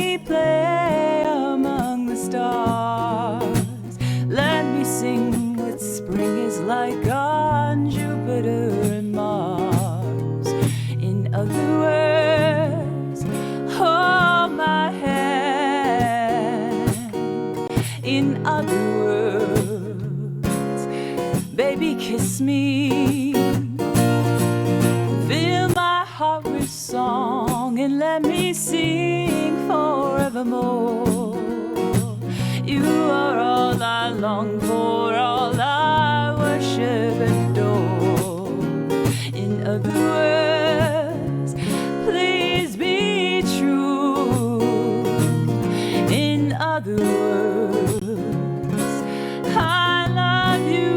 me play among the stars. Let me sing what spring is like on Jupiter and Mars. In other words, hold my hand. In other words, baby, kiss me. Fill my heart with song and let me sing forevermore. You are all I long for, all I worship and adore. In other words, please be true. In other words, I love you.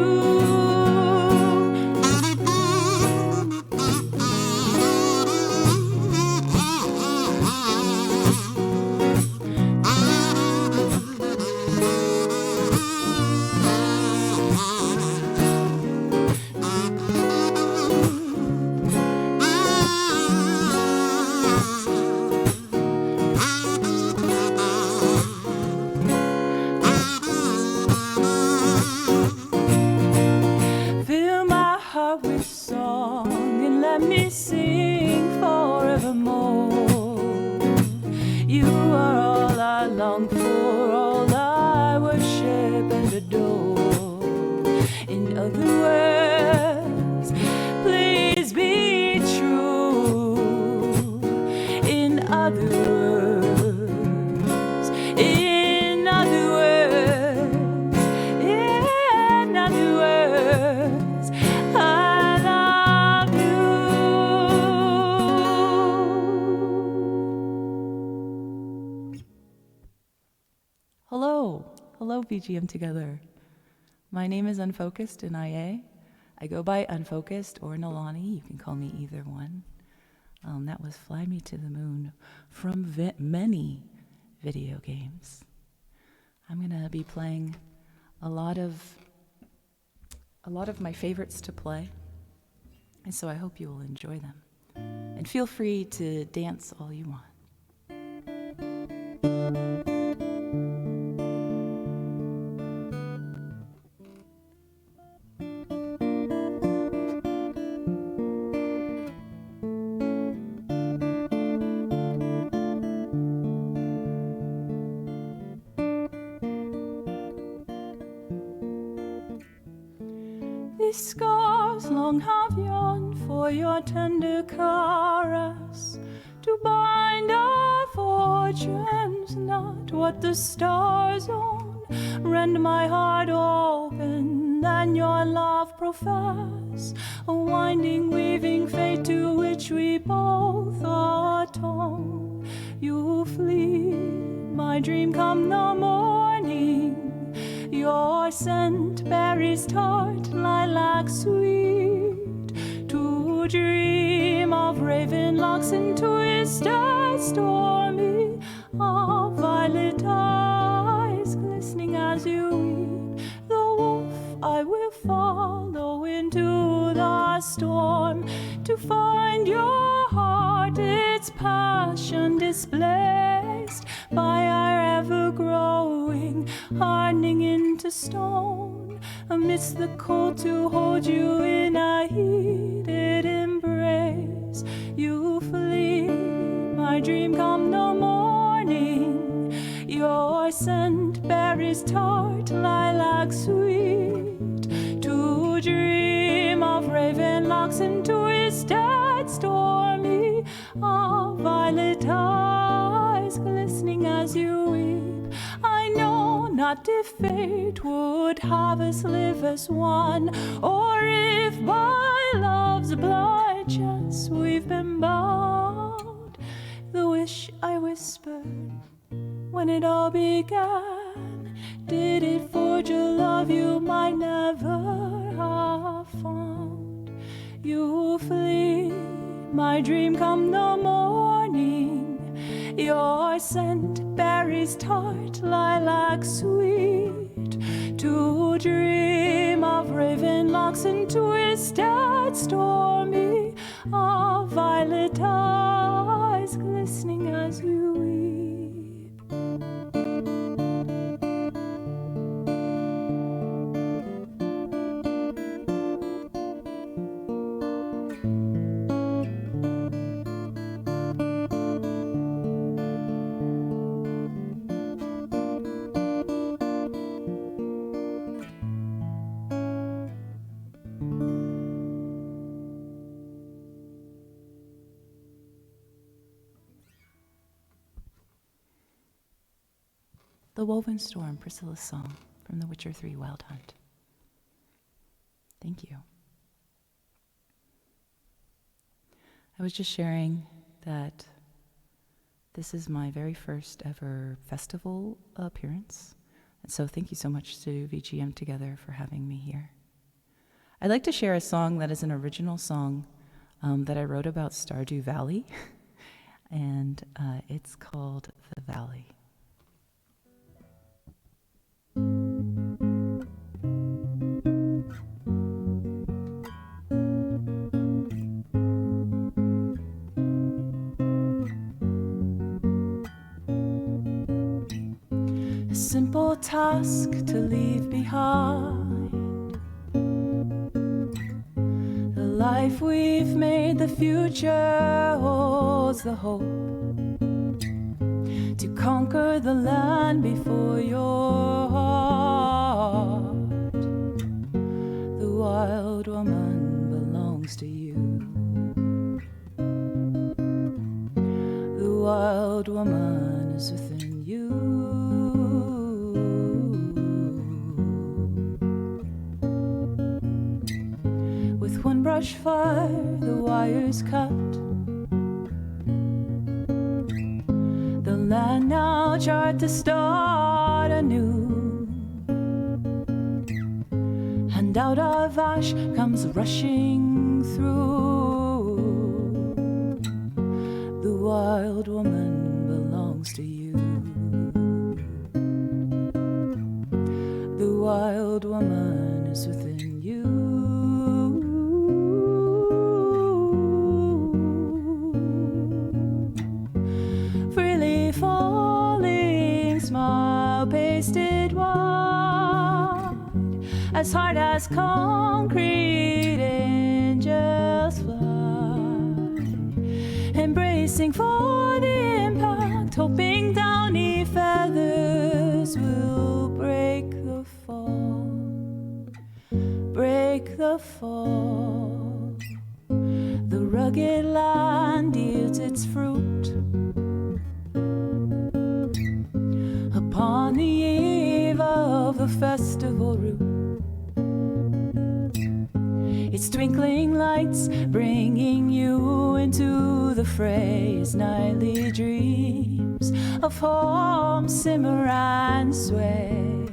Fill my heart with song and let me sing forevermore. You are all I long for, all I worship and adore. In other words, please be true. In other words, in other words, in other words, I love you. Hello, VGM Together. My name is UnfocusedinIA. I go by Unfocused or Nalani. You can call me either one. That was Fly Me to the Moon from many video games. I'm gonna be playing a lot of my favorites to play, and so I hope you will enjoy them. And feel free to dance all you want. These scars long have yearned for your tender caress, to bind our fortunes, not what the stars own. Rend my heart open, and your love profess, a winding, weaving fate to which we both atone. You flee, my dream come the morning. Your scent berries tart, lilac sweet, to dream of raven locks and twisted stormy, of violet eyes glistening as you weep. The wolf I will follow into the storm, to find your heart its passion displaced by our ever-growing hardening into stone. Amidst the cold to hold you in a heated embrace. You flee, my dream come the morning. Your scent berries tart, lilac sweet, to dream of raven locks and twisted stormy, of violet eyes glistening as you weep. I know not if fate would have us live as one, or if by love's blind chance we've been bound. The wish I whispered when it all began, did it forge a love you might never have found? You flee, my dream come the morning. Your scent berries tart, lilac sweet, to dream of raven locks and twisted stormy, of violet eyes glistening as you weep. The Woven Storm, Priscilla's song from The Witcher 3 Wild Hunt. Thank you. I was just sharing that this is my very first ever festival appearance. And so thank you so much to VGM Together for having me here. I'd like to share a song that is an original song that I wrote about Stardew Valley. And it's called The Valley. A simple task to leave behind. The life we've made, the future holds the hope to conquer the land before your heart. The wild woman belongs to you. The wild woman is within you. With one brush fire, the wires cut. The land now charred to start anew. And out of ash comes rushing through. The wild woman belongs to you. The wild woman is within you. Freely falling, smile pasted wide, as hard as concrete, angels fly, embracing for the impact, hoping downy feathers will break the fall, break the fall. The rugged land yields its fruit upon the eve of the festival route. Its twinkling lights bringing you into the fray, as nightly dreams of home simmer and sway.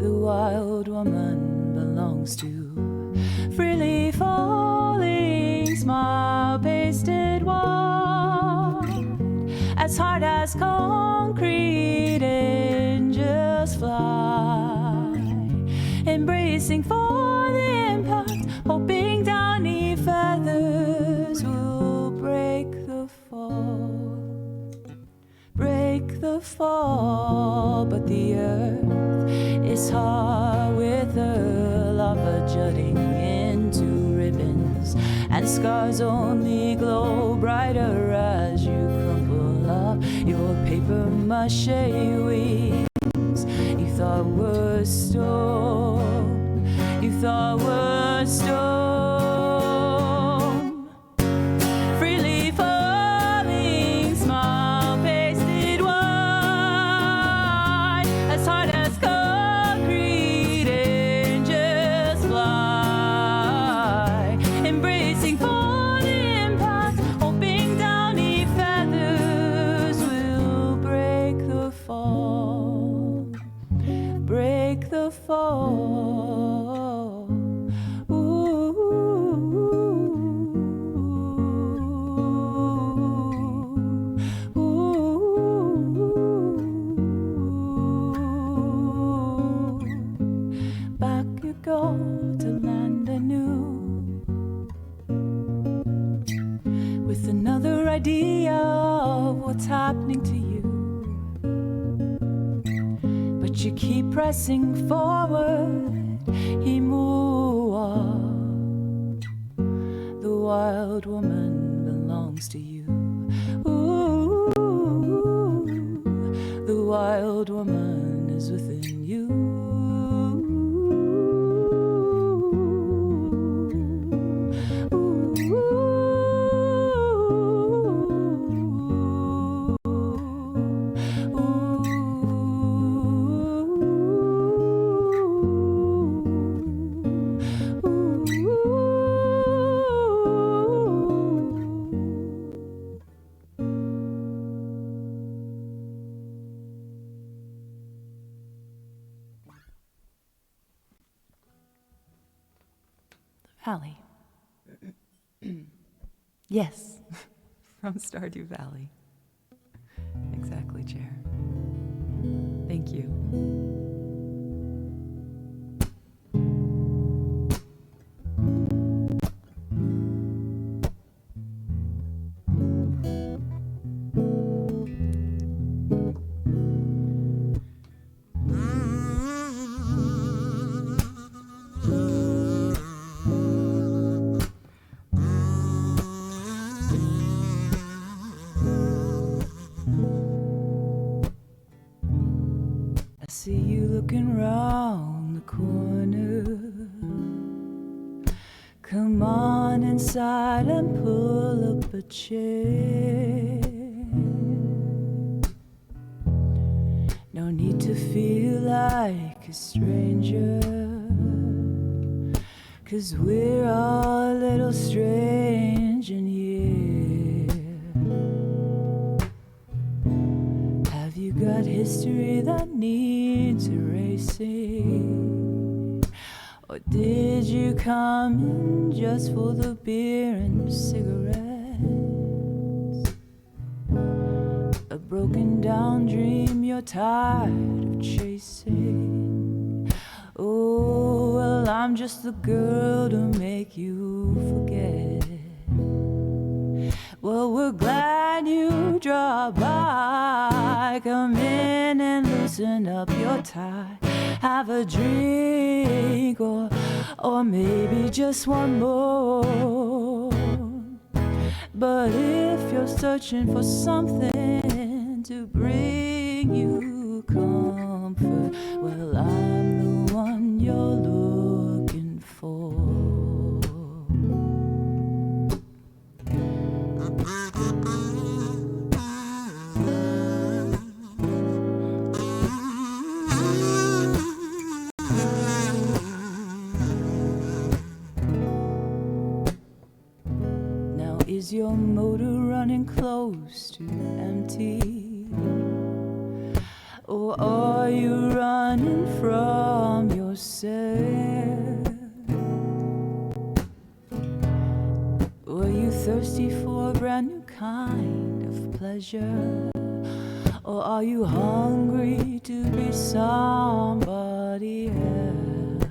The wild woman belongs to freely falling, smile pasted wide, as hard as concrete, angels fly, embracing for the impact, hoping downy feathers will break the fall, break the fall. But the earth is hard with her lava jutting into ribbons, and scars only glow brighter as you crumple up your paper mache wings. You thought were stone, you thought were stone. Freely falling, smile pasted wide, as hard as concrete, angels fly, embracing for the impact, hoping downy feathers will break the fall, break the fall. Ooh, ooh, ooh. Back you go to land anew, with another idea of what's happening to you. But you keep pressing forward, Himua. The wild woman belongs to you. Ooh, the wild woman is within you. Ooh, Hallie. Yes, from Stardew Valley. Exactly, Chair. Thank you. I see you looking round the corner. Come on inside and pull up a chair. No need to feel like a stranger, 'cause we're all a little strange in here. Have you got history that needs erasing? Or did you come in just for the beer and cigarettes? A broken down dream you're tired of chasing. Oh, well, I'm just the girl to make you forget. Well, we're glad you dropped by. Come in and loosen up your tie. Have a drink or maybe just one more. But if you're searching for something to bring you comfort, well, I'm the one you're looking for. Is your motor running close to empty? Or are you running from yourself? Were you thirsty for a brand new kind of pleasure? Or are you hungry to be somebody else?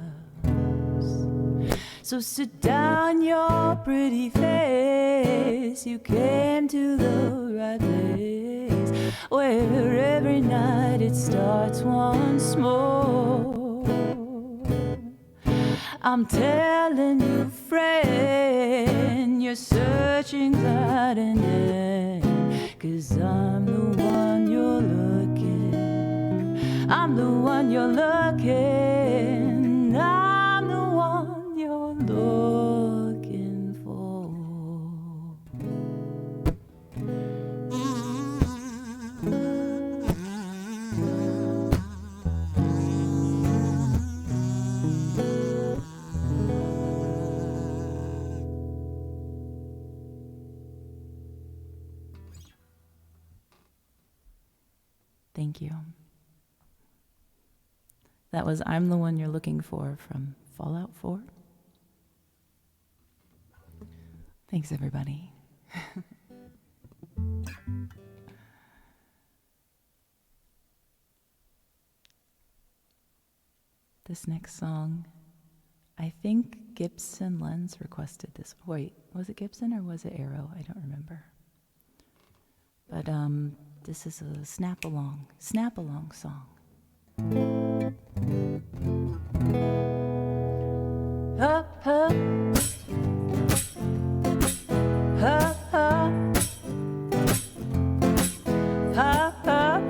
So sit down your pretty face. You came to the right place, where every night it starts once more. I'm telling you, friend, you're searching that and then, 'cause I'm the one you're looking. I'm the one you're looking. I'm the one you're looking for. Thank you. That was I'm the One You're Looking For from Fallout 4. Thanks, everybody. This next song, I think Gibson Lenz requested this. Wait, was it Gibson or was it Arrow? I don't remember. But this is a snap-along song. Up, up, up, up, up, up.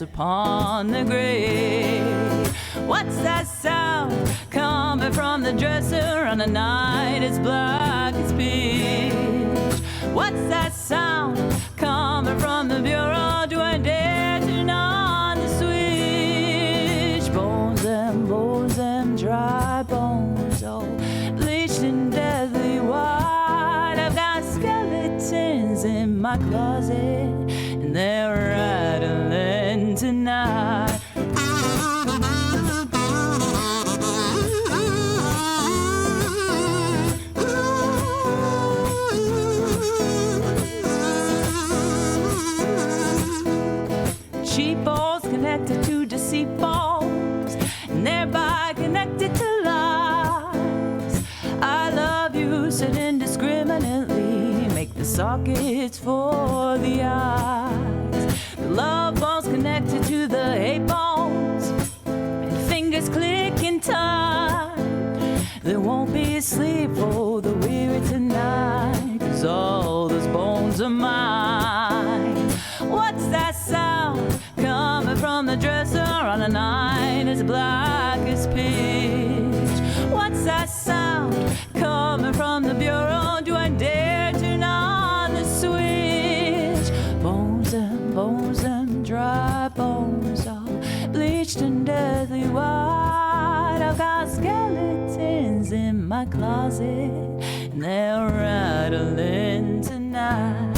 upon the grave. What's that sound coming from the dresser on a night as black as pitch? What's that sound coming from the bureau? Do I dare turn on the switch? Bones and dry bones, oh, bleached and deadly white. I've got skeletons in my closet, and they're rattling tonight. Cheap balls connected to deceit balls, and thereby connected to lies. I love you said indiscriminately, make the sockets for the eyes. The love balls connected to the hate balls, and fingers click in time. There won't be sleep for the weary tonight, 'cause all those bones are mine. What's that sound coming from the dresser on a night as black as pitch? What's that sound coming from the bureau? Do I dare turn on the switch? Bones and dry bones, all bleached and deathly white. I've got skeletons in my closet, and they're rattling tonight.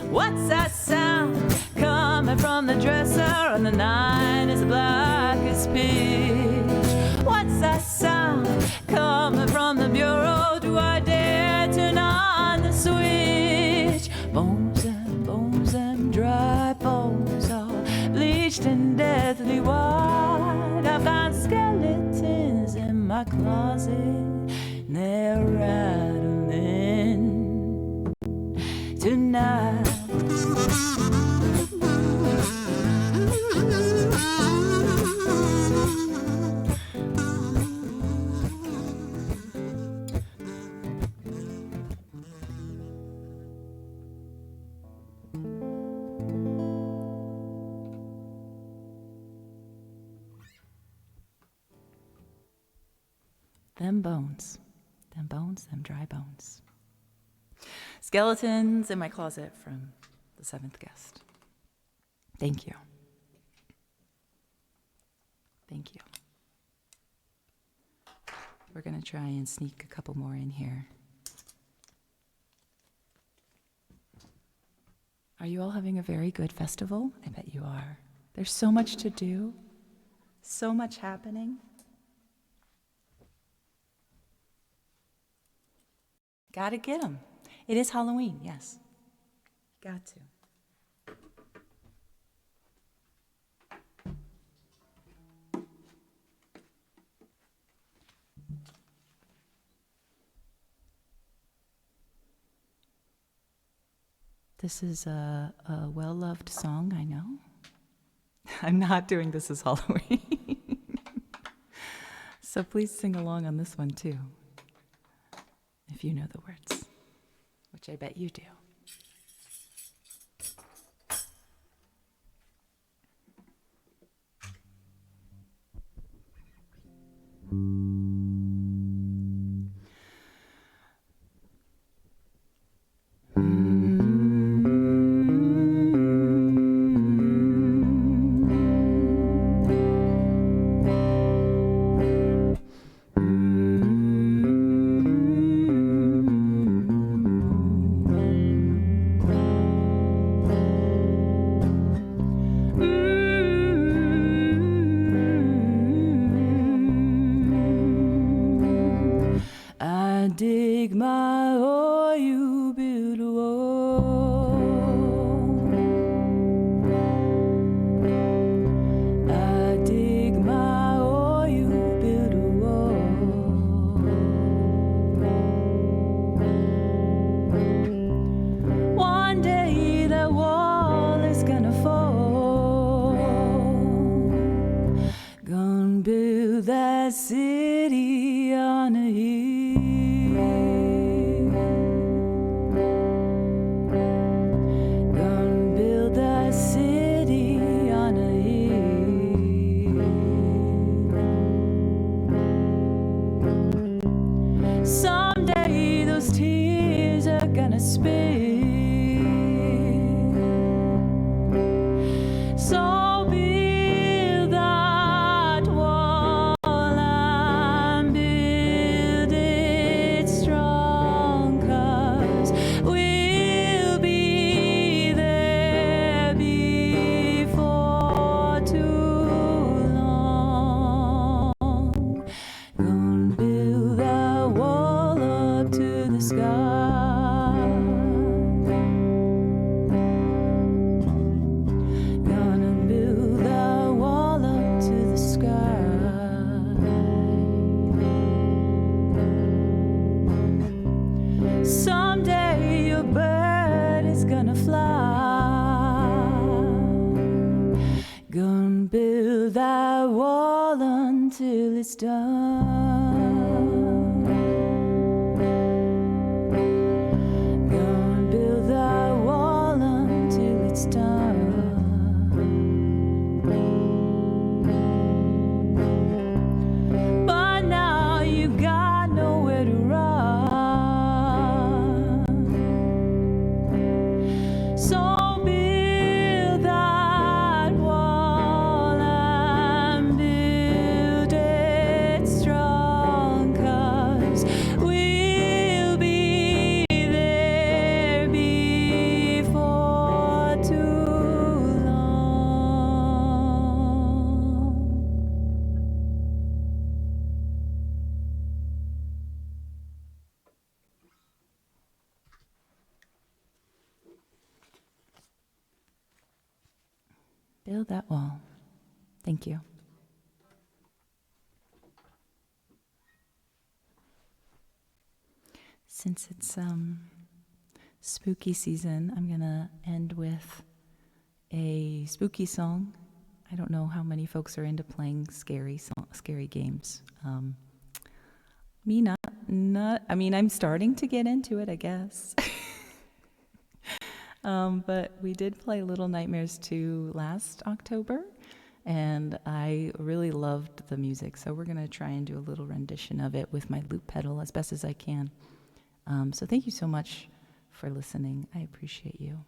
What's that sound coming from the dresser on the night as black as pitch? What's that sound coming from the bureau? Do I dare turn on the switch? Bones and dry bones, all bleached and deathly white. I've got skeletons in my closet, and they're rattling tonight. Them dry bones. Skeletons in my closet from the seventh guest. Thank you. Thank you. We're going to try and sneak a couple more in here. Are you all having a very good festival? I bet you are. There's so much to do, so much happening. Gotta get them. It is Halloween, yes. Got to. This is a well-loved song, I know. I'm not doing This Is Halloween. So please sing along on this one too, if you know the words, which I bet you do. Dig my hole, you build a wall. I dig my hole, you build until it's done. Gonna build that wall until it's done. But now you got nowhere to run. So build that wall and build it strong, 'cause we'll be there before too long. Build that wall. Thank you. Since it's spooky season, I'm gonna end with a spooky song. I don't know how many folks are into playing scary games. Me not. I mean, I'm starting to get into it, I guess. But we did play Little Nightmares 2 last October, and I really loved the music. So we're gonna try and do a little rendition of it with my loop pedal as best as I can. So thank you so much for listening. I appreciate you.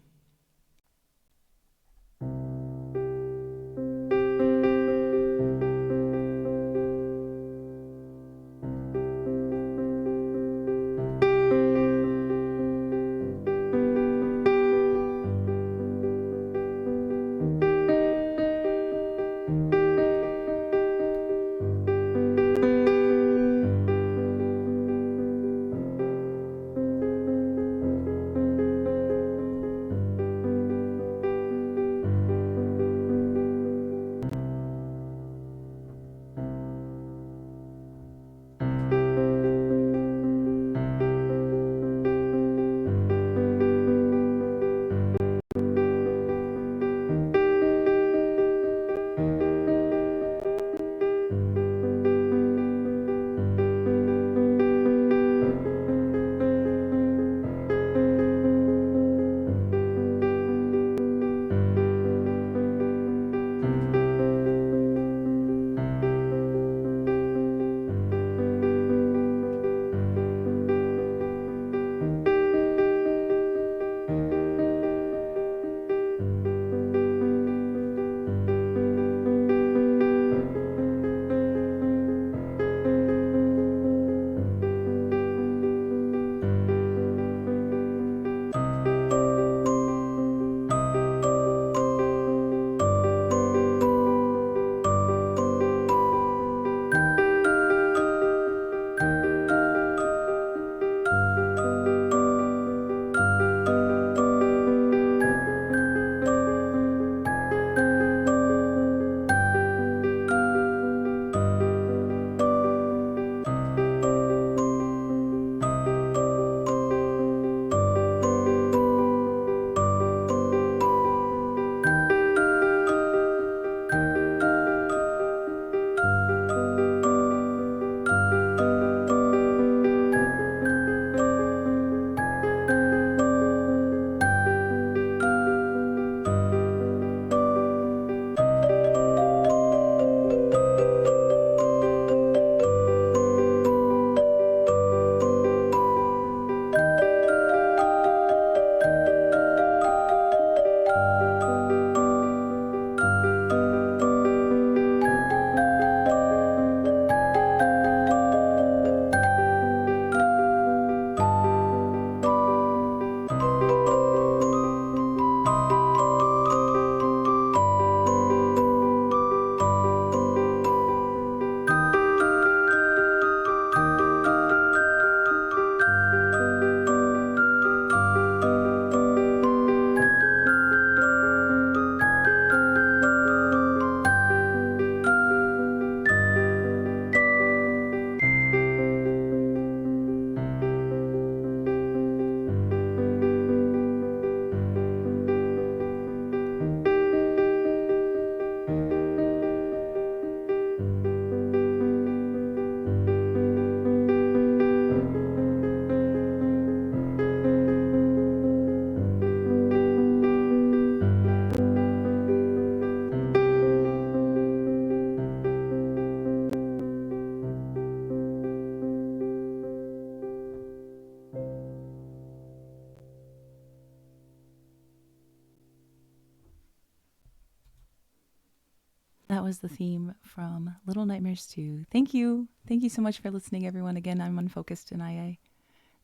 That was the theme from Little Nightmares 2. Thank you. Thank you so much for listening, everyone. Again, I'm Unfocused in IA.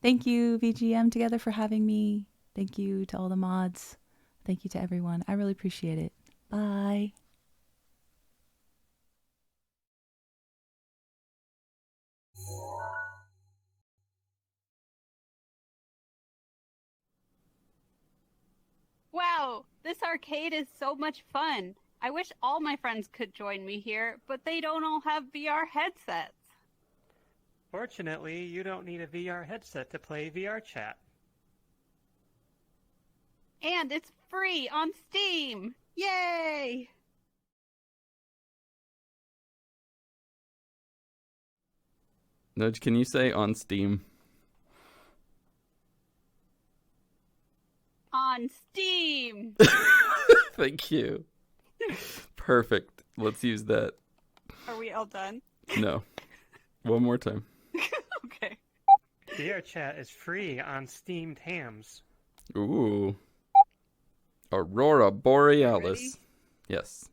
Thank you, VGM Together, for having me. Thank you to all the mods. Thank you to everyone. I really appreciate it. Bye. Wow, this arcade is so much fun. I wish all my friends could join me here, but they don't all have VR headsets. Fortunately, you don't need a VR headset to play VR chat. And it's free on Steam! Yay! Nudge, can you say on Steam? On Steam! Thank you. Perfect. Let's use that. Are we all done? No. One more time. Okay. VR chat is free on Steamed Hams. Ooh. Aurora Borealis. Yes.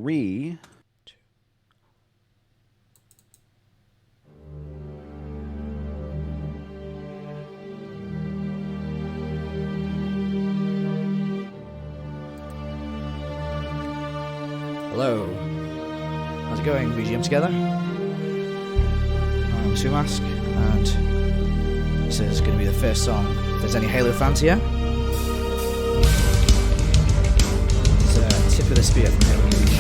3, 2. Hello. How's it going, VGM Together? I'm Sumask, and this is going to be the first song. If there's any Halo fans here, it's Tip of the Spear from Halo Reach.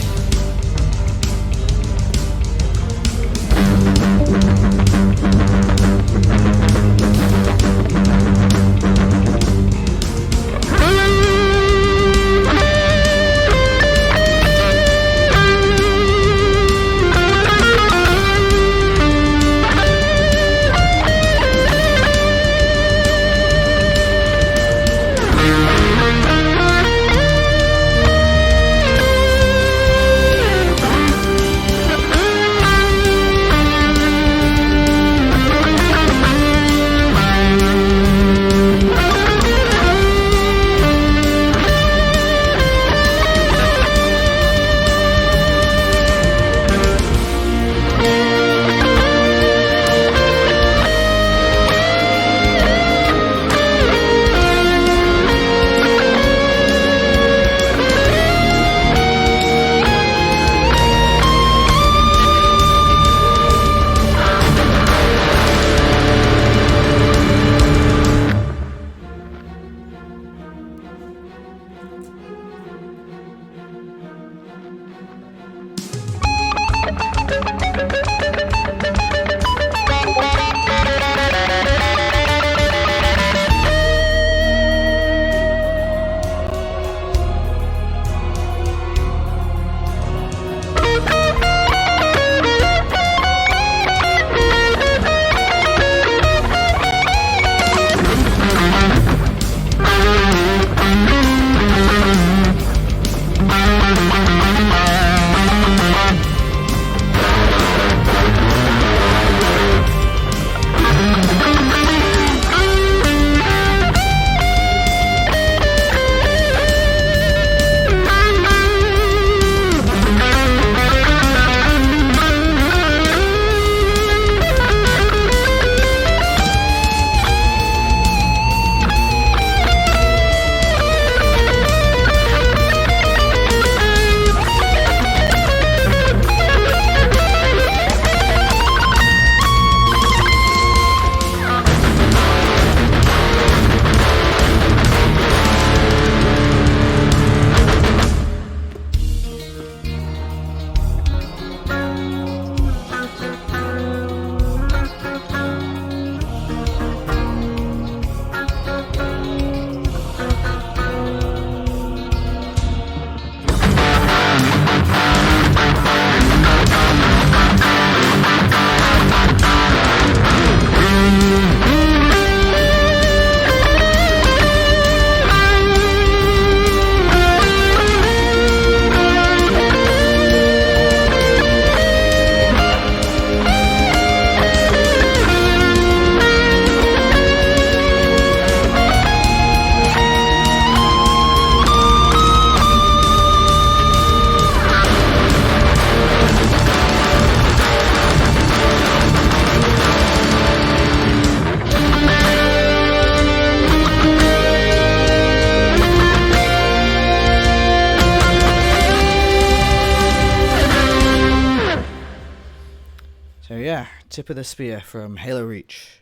So yeah, Tip of the Spear from Halo Reach.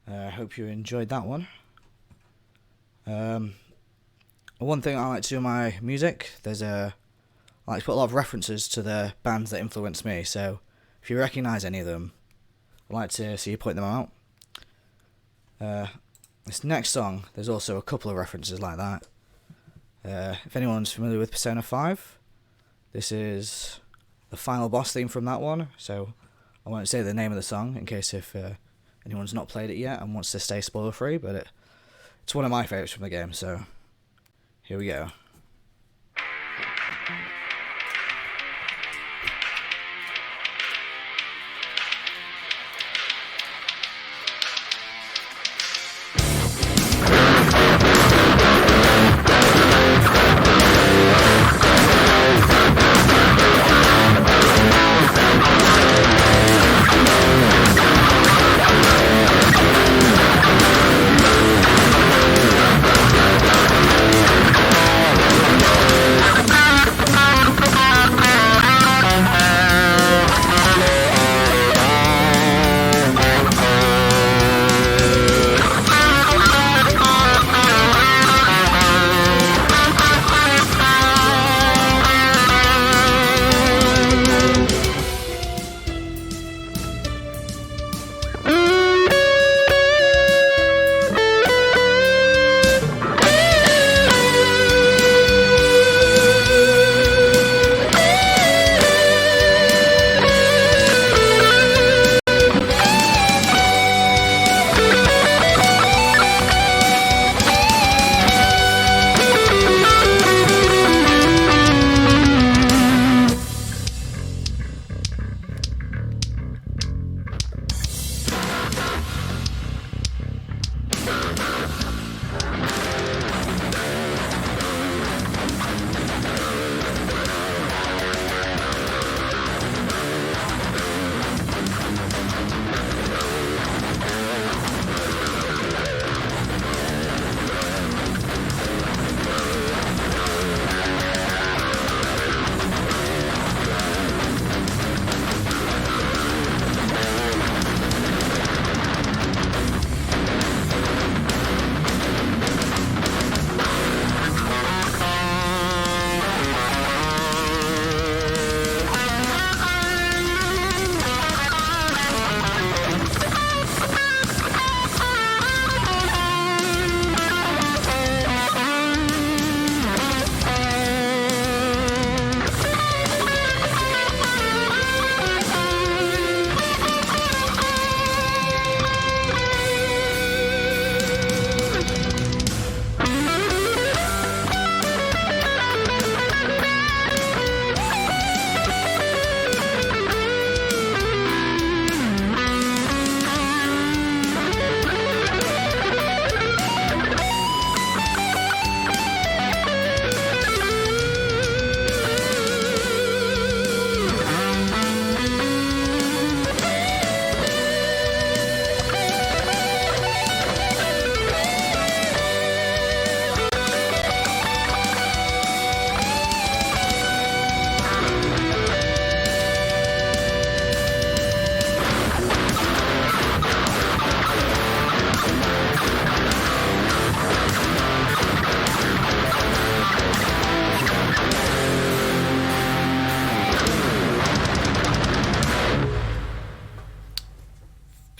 I hope you enjoyed that one. One thing I like to do in my music, I like to put a lot of references to the bands that influenced me, so if you recognise any of them, I'd like to see you point them out. This next song, there's also a couple of references like that. If anyone's familiar with Persona 5, this is the final boss theme from that one, so I won't say the name of the song in case if anyone's not played it yet and wants to stay spoiler free, but it's one of my favourites from the game, so here we go.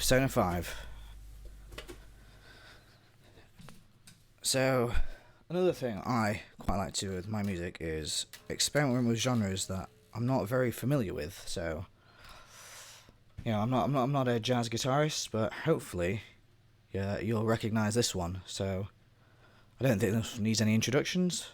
Persona 5. So, another thing I quite like to do with my music is experimenting with genres that I'm not very familiar with. So, I'm not a jazz guitarist, but hopefully, you'll recognise this one. So, I don't think this needs any introductions.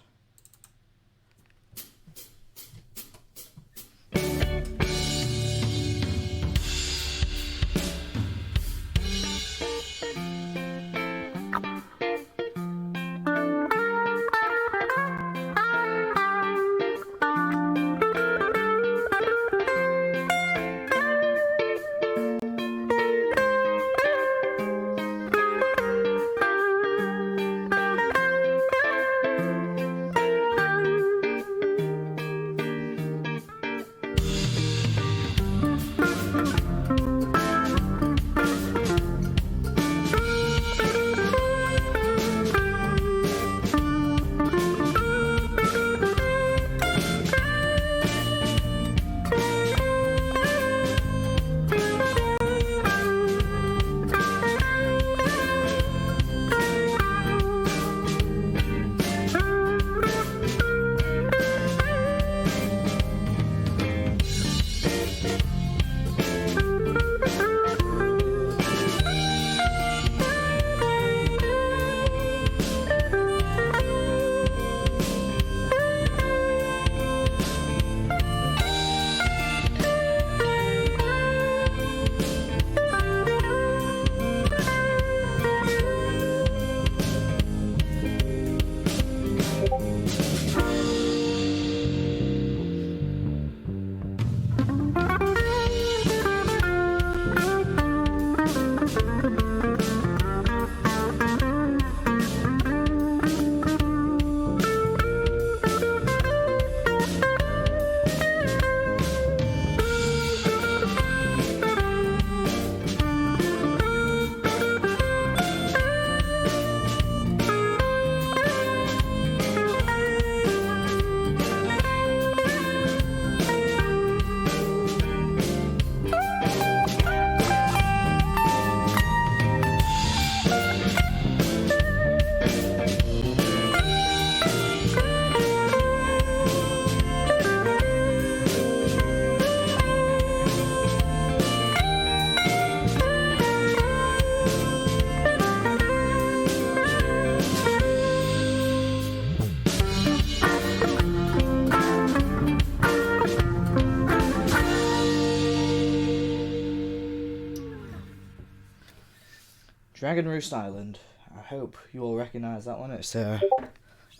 Dragon Roost Island. I hope you all recognise that one. It's a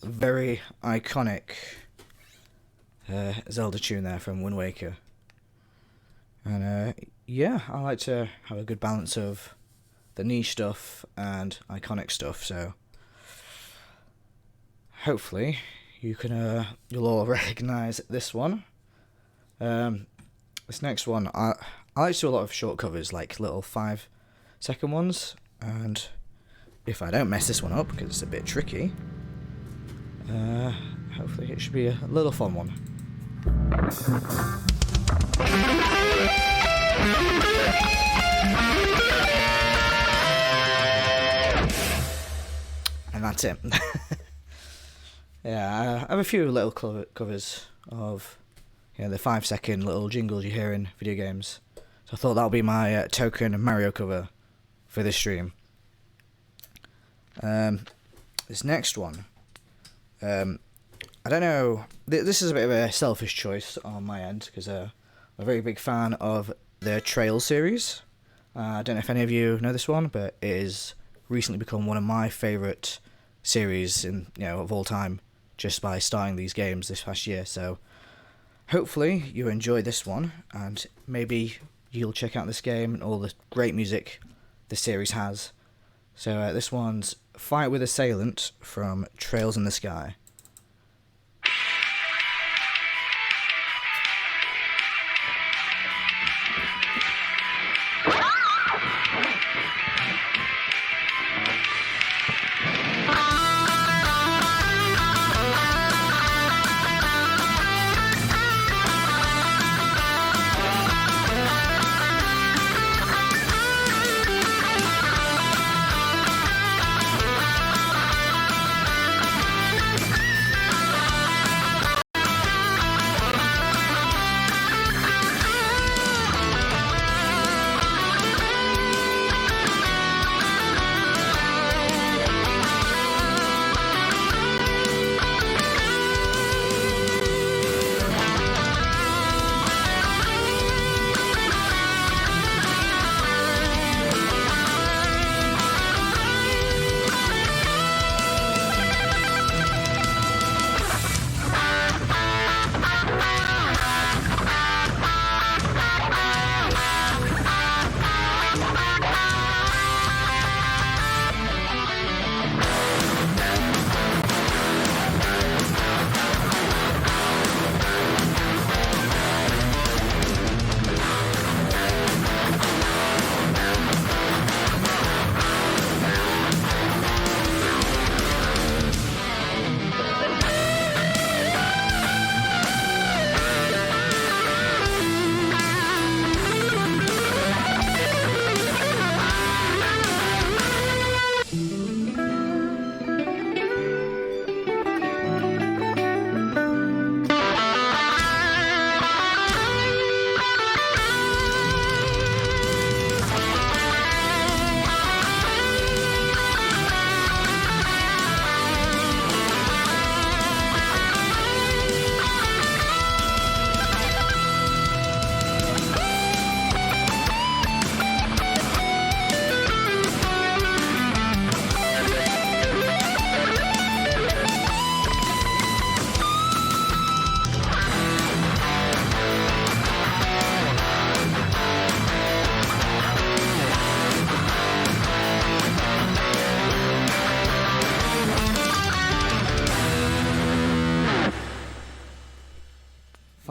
very iconic Zelda tune there from Wind Waker. And I like to have a good balance of the niche stuff and iconic stuff. So hopefully you'll all recognise this one. This next one, I like to do a lot of short covers, like little 5-second ones. And if I don't mess this one up, because it's a bit tricky, hopefully it should be a little fun one. And that's it. Yeah, I have a few little covers of the 5-second little jingles you hear in video games. So I thought that would be my token Mario cover for this stream. This next one, I don't know, this is a bit of a selfish choice on my end, because I'm a very big fan of the Trail series. I don't know if any of you know this one, but it has recently become one of my favourite series of all time, just by starting these games this past year. So hopefully you enjoy this one, and maybe you'll check out this game and all the great music the series has. So this one's Fight with Assailant from Trails in the Sky.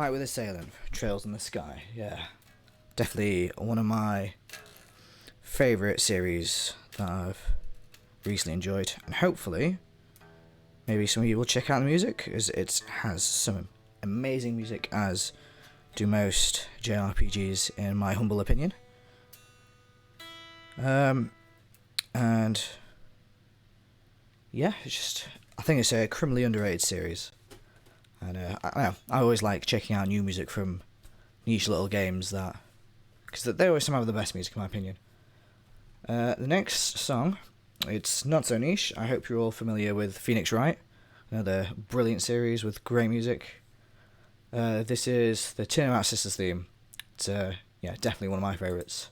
Flight with a Assailant, Trails in the Sky. Yeah, definitely one of my favourite series that I've recently enjoyed, and hopefully maybe some of you will check out the music, as it has some amazing music, as do most JRPGs in my humble opinion. And yeah, I think it's a criminally underrated series, and I always like checking out new music from niche little games, because they always some have the best music in my opinion. The next song, it's not so niche. I hope you're all familiar with Phoenix Wright, another brilliant series with great music. This is the Tin Out Sisters theme. It's definitely one of my favourites.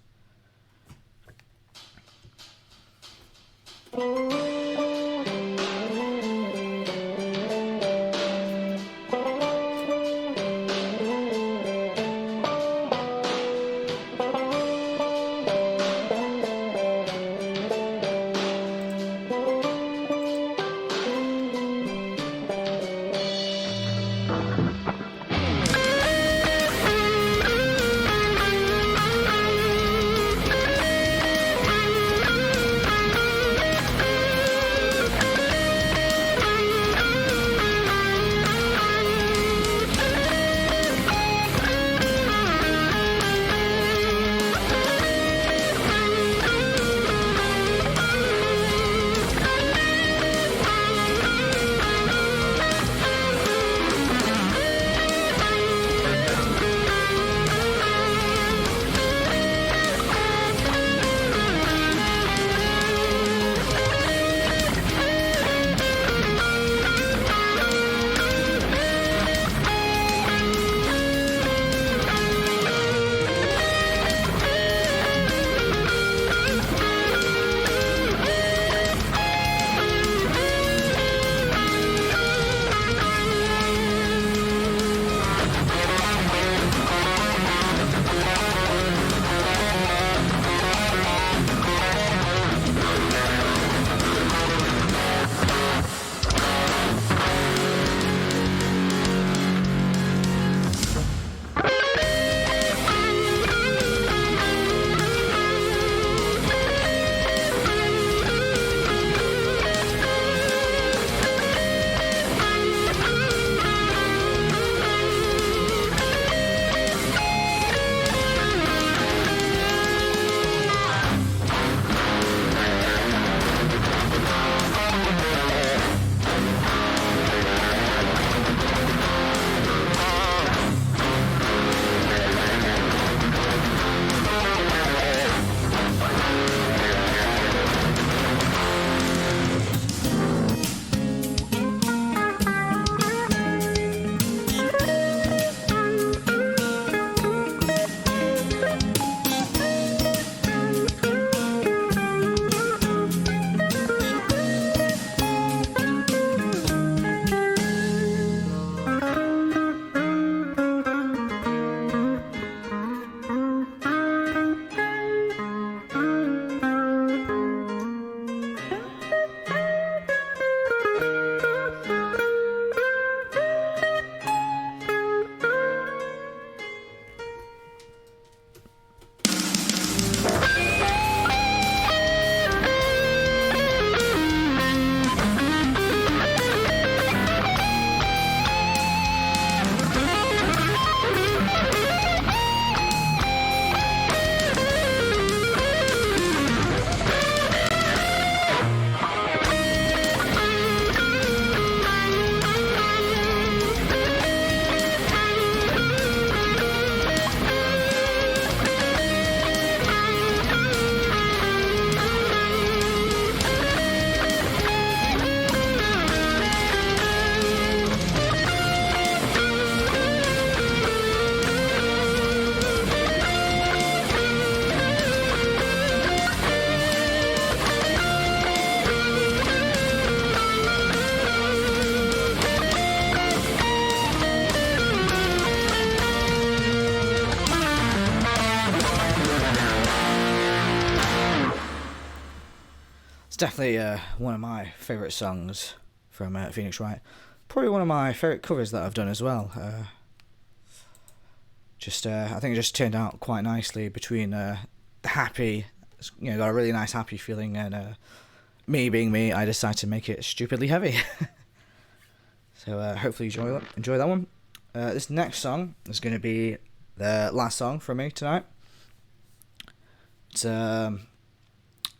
Definitely one of my favourite songs from Phoenix Wright. Probably one of my favourite covers that I've done as well. I think it just turned out quite nicely between the happy, got a really nice happy feeling, and me being me, I decided to make it stupidly heavy. So hopefully you enjoy that one. This next song is going to be the last song from me tonight. It's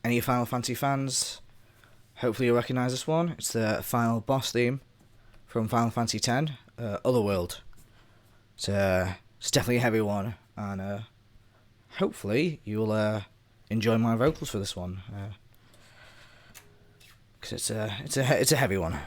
any Final Fantasy fans, hopefully you'll recognise this one. It's the final boss theme from Final Fantasy X, Otherworld. It's definitely a heavy one, and hopefully you'll enjoy my vocals for this one, because it's a heavy one.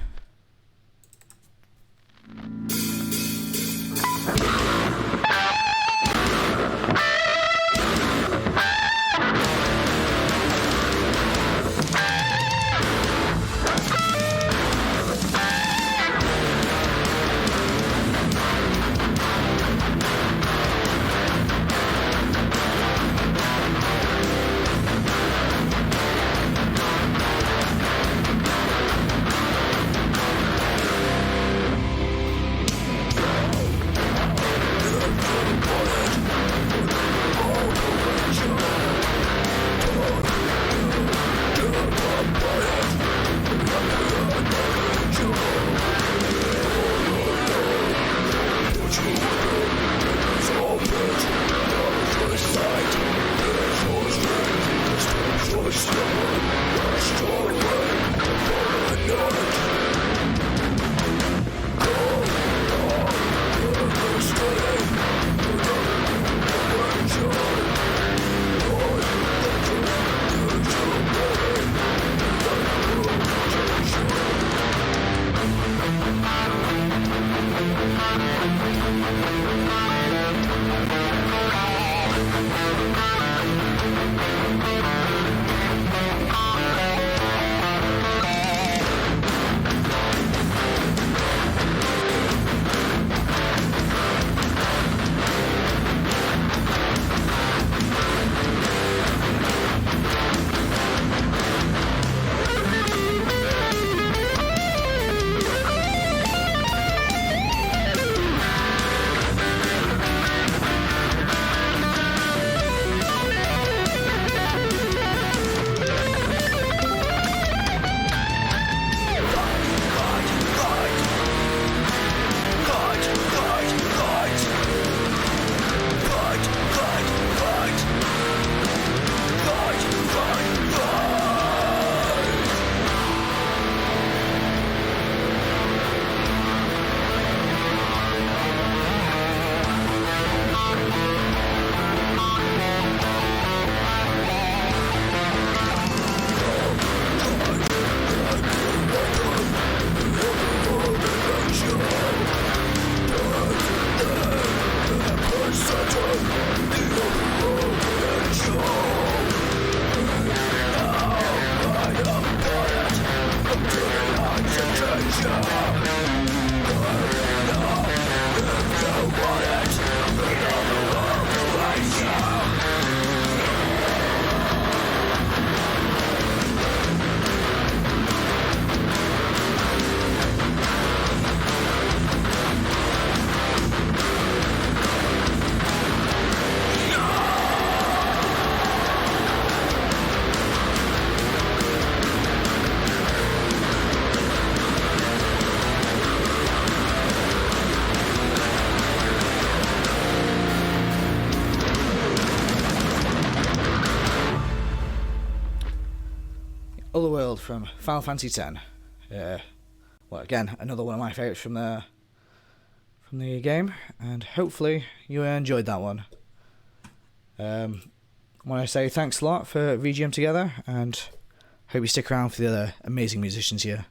Otherworld from Final Fantasy X. Well, again, another one of my favourites from the game, and hopefully you enjoyed that one. I want to say thanks a lot for VGM Together, and hope you stick around for the other amazing musicians here.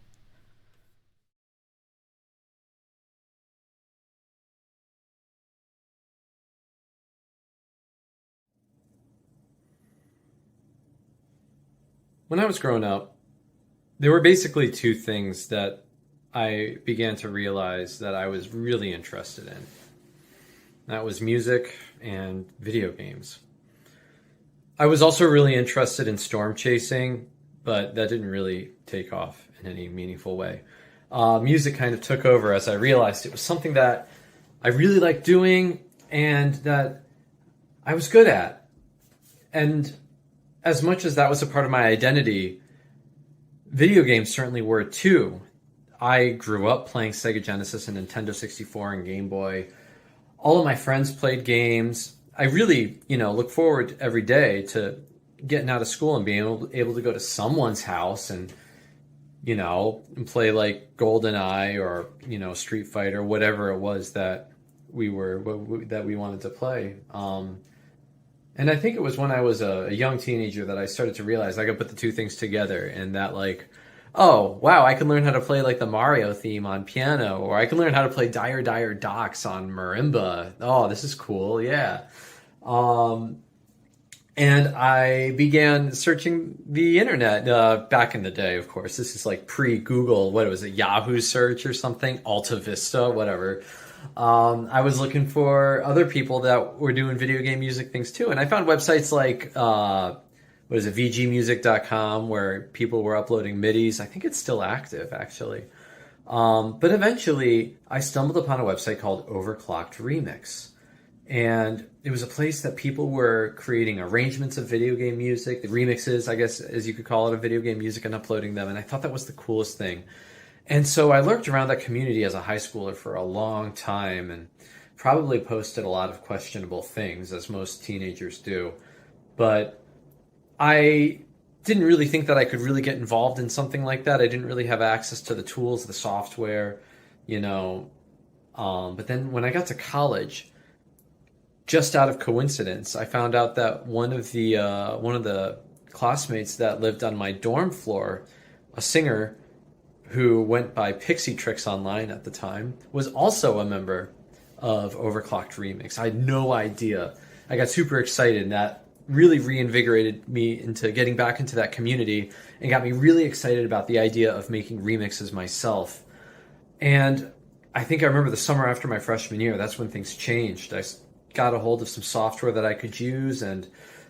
When I was growing up, there were basically two things that I began to realize that I was really interested in. That was music and video games. I was also really interested in storm chasing, but that didn't really take off in any meaningful way. Music kind of took over as I realized it was something that I really liked doing, and that I was good at. And as much as that was a part of my identity, video games certainly were too. I grew up playing Sega Genesis and Nintendo 64 and Game Boy. All of my friends played games. I really, look forward every day to getting out of school and being able to go to someone's house and, and play like GoldenEye or, Street Fighter, whatever it was that we wanted to play. And I think it was when I was a young teenager that I started to realize I could put the two things together, and that like, oh, wow, I can learn how to play like the Mario theme on piano, or I can learn how to play Dire Dire Docks on marimba. Oh, this is cool, yeah. And I began searching the internet back in the day, of course. This is like pre-Google, what was it, Yahoo search or something, Alta Vista, whatever. I was looking for other people that were doing video game music things too. And I found websites like, vgmtogether.com, where people were uploading MIDIs. I think it's still active, actually. But eventually, I stumbled upon a website called Overclocked Remix. And it was a place that people were creating arrangements of video game music, the remixes, I guess, as you could call it, of video game music, and uploading them. And I thought that was the coolest thing. And so I lurked around that community as a high schooler for a long time and probably posted a lot of questionable things, as most teenagers do. But I didn't really think that I could really get involved in something like that. I didn't really have access to the tools, the software, But then when I got to college, just out of coincidence, I found out that one of the classmates that lived on my dorm floor, a singer who went by Pixie Tricks online at the time, was also a member of Overclocked Remix. I had no idea. I got super excited, and that really reinvigorated me into getting back into that community and got me really excited about the idea of making remixes myself. And I think I remember the summer after my freshman year, that's when things changed. I got a hold of some software that I could use, and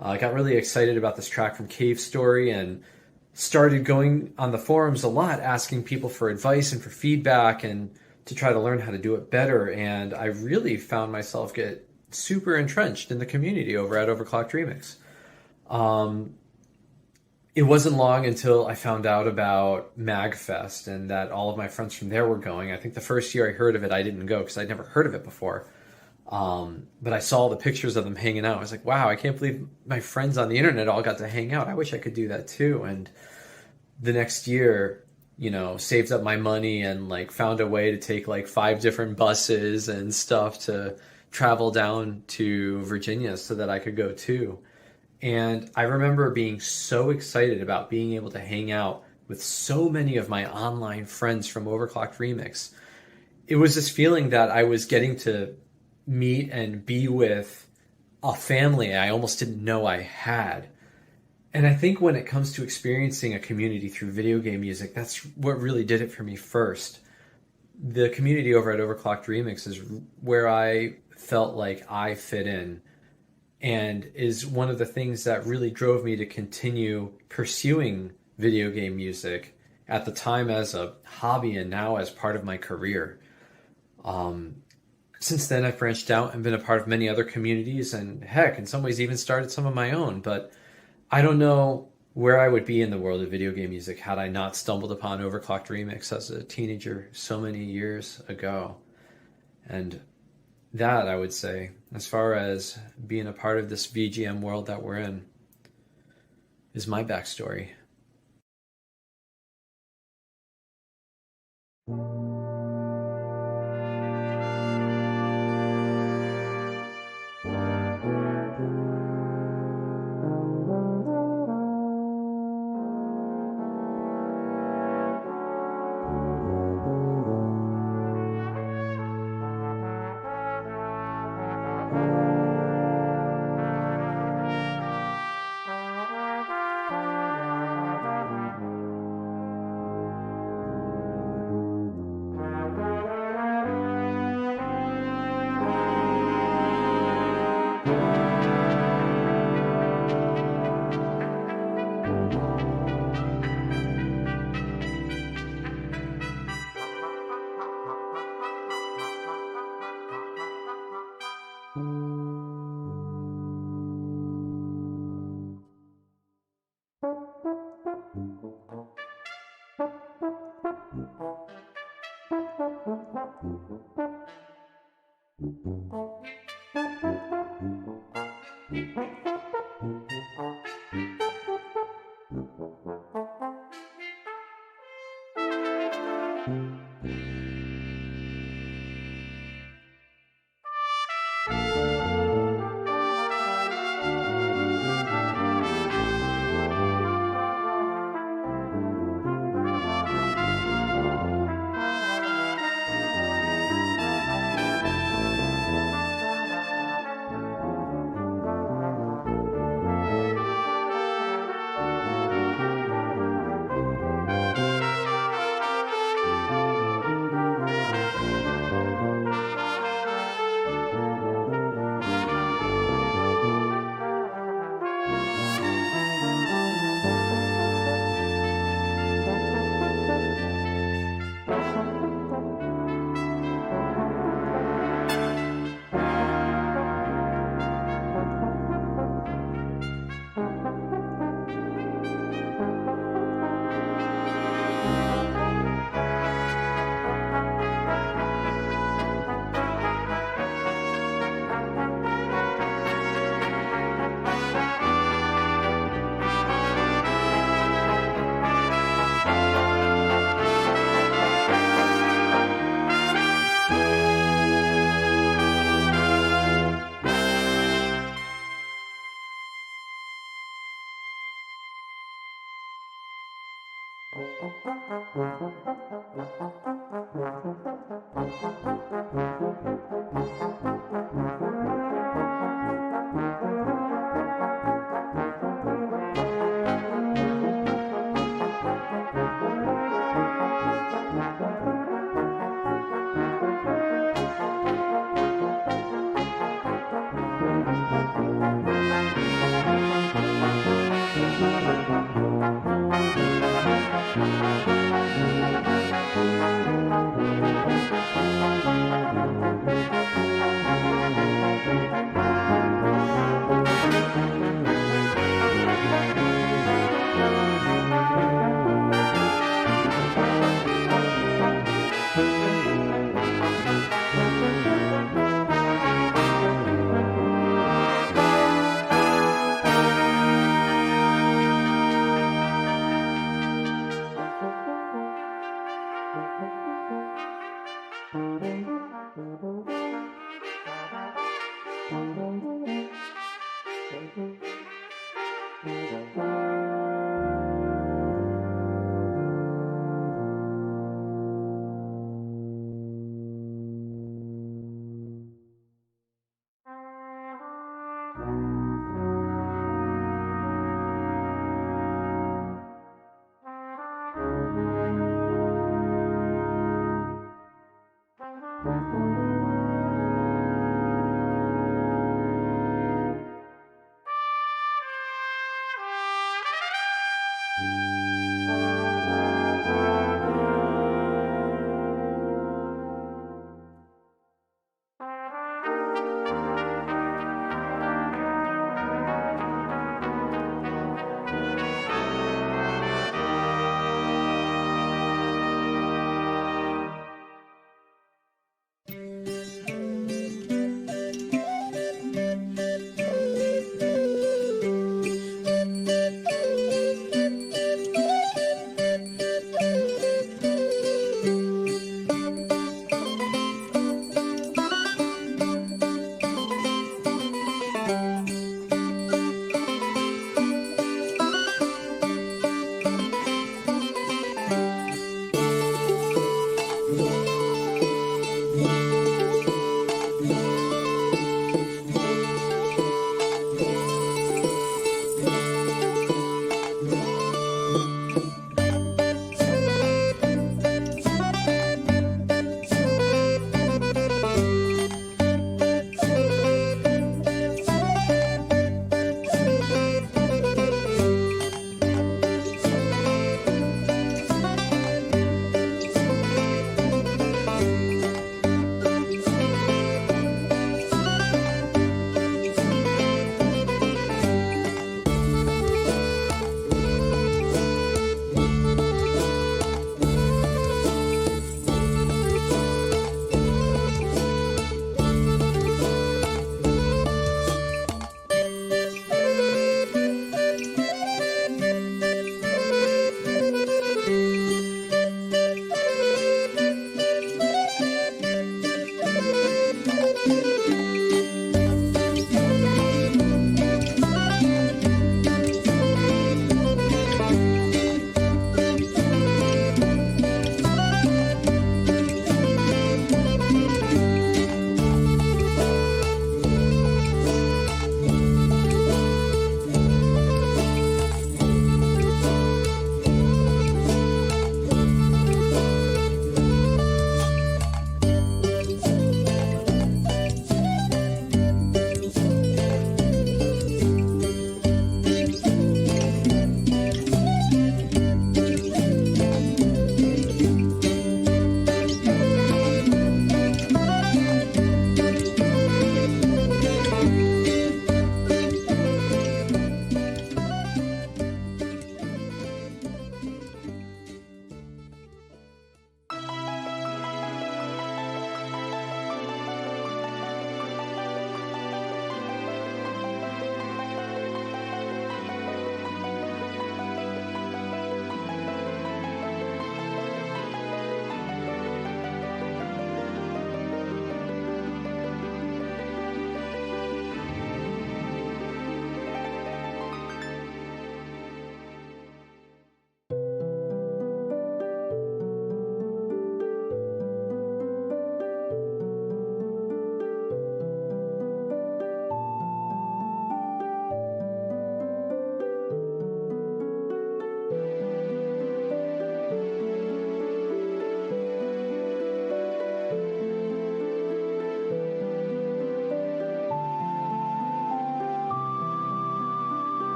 I got really excited about this track from Cave Story and started going on the forums a lot, asking people for advice and for feedback and to try to learn how to do it better. And I really found myself get super entrenched in the community over at Overclocked Remix. It wasn't long until I found out about MagFest and that all of my friends from there were going. I think the first year I heard of it, I didn't go because I'd never heard of it before. But I saw the pictures of them hanging out. I was like, wow, I can't believe my friends on the internet all got to hang out. I wish I could do that too. And the next year, saved up my money and like found a way to take like 5 different buses and stuff to travel down to Virginia so that I could go too. And I remember being so excited about being able to hang out with so many of my online friends from Overclocked Remix. It was this feeling that I was getting to meet and be with a family I almost didn't know I had. And I think when it comes to experiencing a community through video game music, that's what really did it for me first. The community over at Overclocked Remix is where I felt like I fit in, and is one of the things that really drove me to continue pursuing video game music at the time as a hobby and now as part of my career. Since then, I've branched out and been a part of many other communities, and heck, in some ways even started some of my own. But I don't know where I would be in the world of video game music had I not stumbled upon Overclocked Remix as a teenager so many years ago. And that, I would say, as far as being a part of this VGM world that we're in, is my backstory.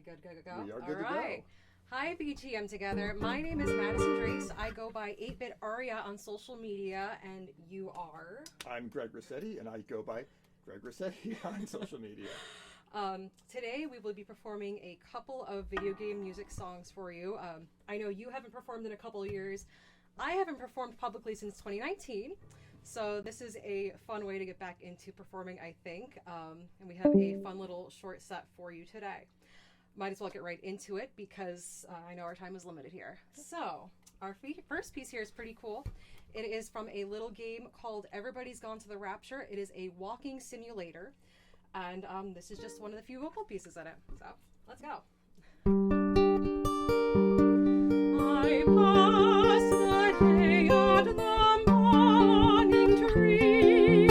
good to go? We are All good to right. go. Hi, VGM Together. My name is Madison Drace. I go by 8-Bit Aria on social media, and you are? I'm Greg Rossetti, and I go by Greg Rossetti on social media. Today we will be performing a couple of video game music songs for you. I know you haven't performed in a couple of years. I haven't performed publicly since 2019, so this is a fun way to get back into performing, I think. And we have a fun little short set for you today. Might as well get right into it because I know our time is limited here. So our first piece here is pretty cool. It is from a little game called Everybody's Gone to the Rapture. It is a walking simulator, and this is just one of the few vocal pieces in it. So let's go. I passed the day at the morning tree,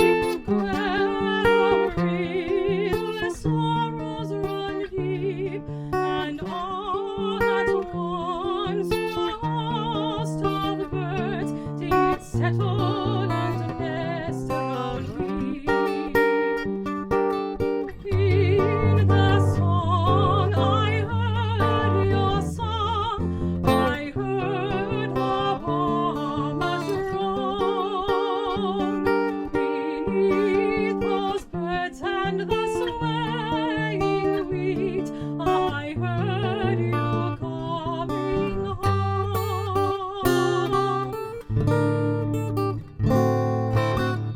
where the sorrows run deep, and all at once the host of birds did settle and nest around me. In the song I heard your song, I heard the farmer's wrong. Beneath those birds and the swaying wheat, I heard you coming home.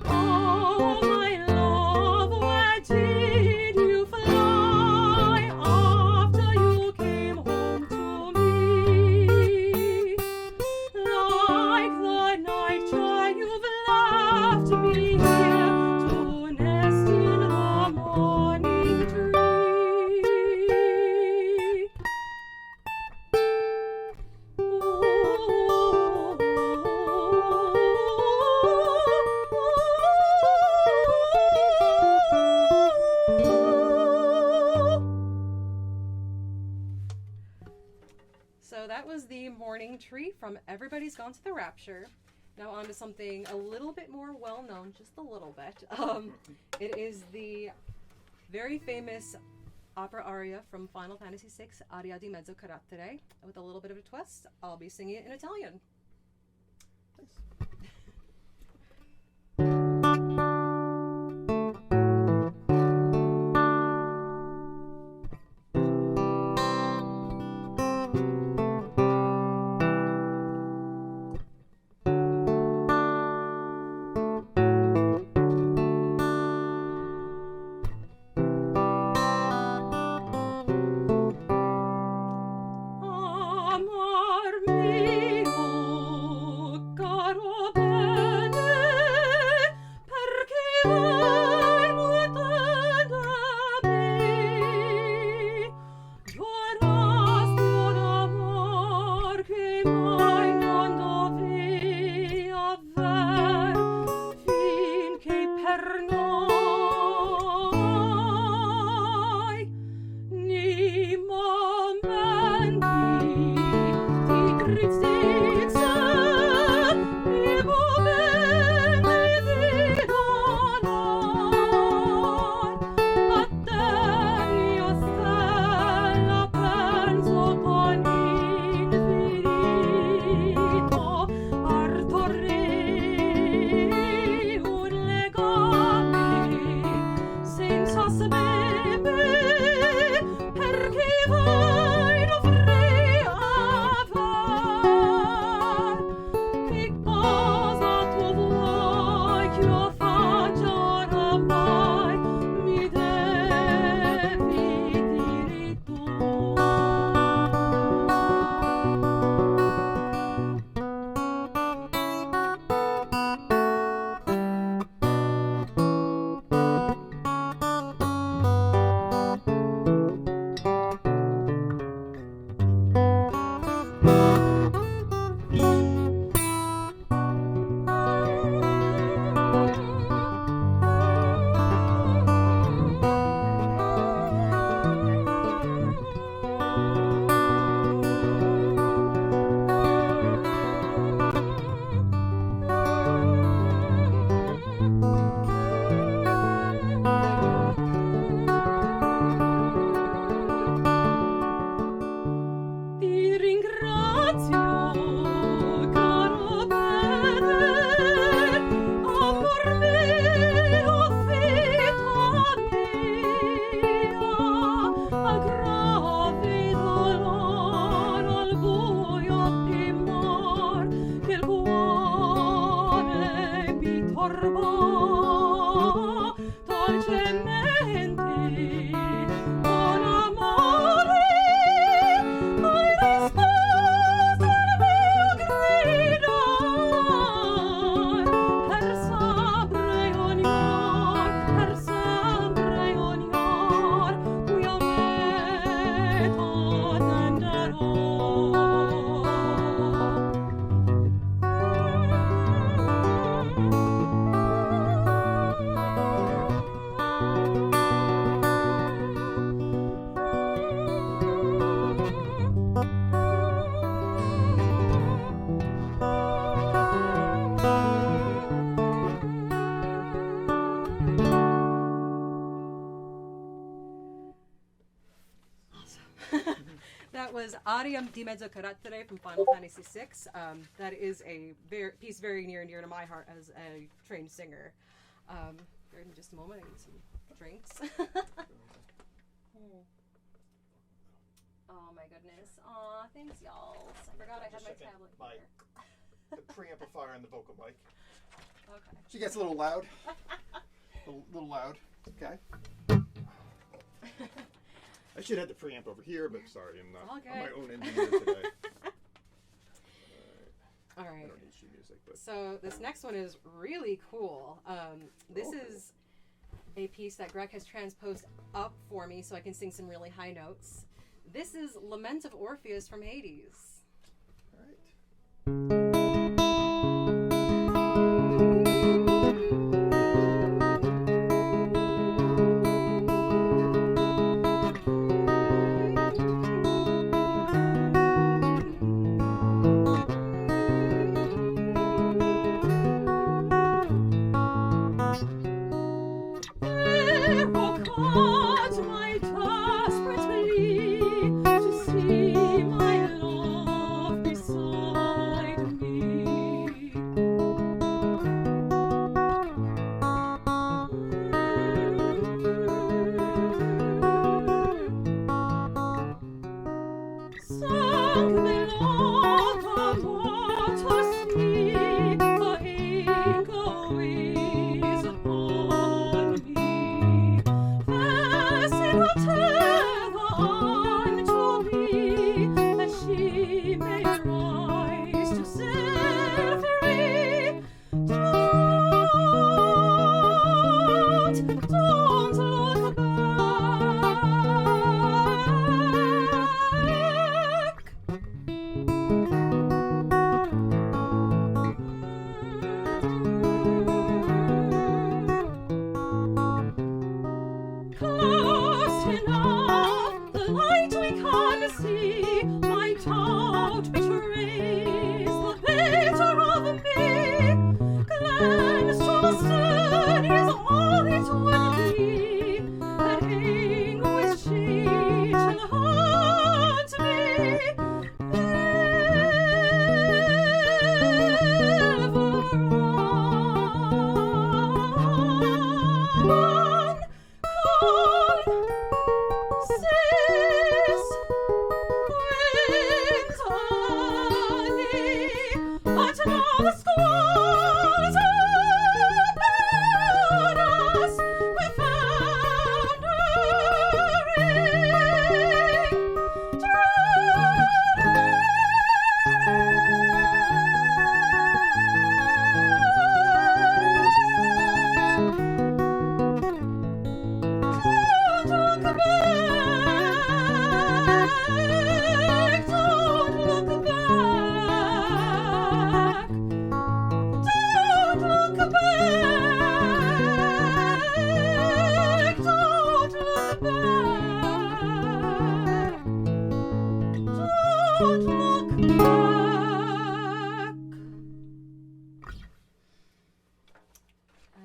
Oh, my love, where did you fly after you came home to me? Like the night joy, you've left me here to nest in the morning tree. So that was the Morning Tree from Everybody's Gone to the Rapture. Now on to something a little bit more well-known, just a little bit. It is the very famous opera aria from Final Fantasy VI, Aria di Mezzo Carattere. With a little bit of a twist, I'll be singing it in Italian. Amor mio, caro That was Ariam di Mezzo Carattere from Final Fantasy VI. That is a piece very near and dear to my heart as a trained singer. Bear with me just a moment, I need some drinks. Oh my goodness. Aw, thanks y'all. I forgot I had my tablet here. The preamplifier and the vocal mic. Okay. She gets a little loud. A little loud. Okay. I should have the preamp over here, but sorry, I'm not. I'm my own engineer today. All right. I don't need sheet music, but. So this next one is really cool. This is a piece that Greg has transposed up for me so I can sing some really high notes. This is Lament of Orpheus from Hades. All right.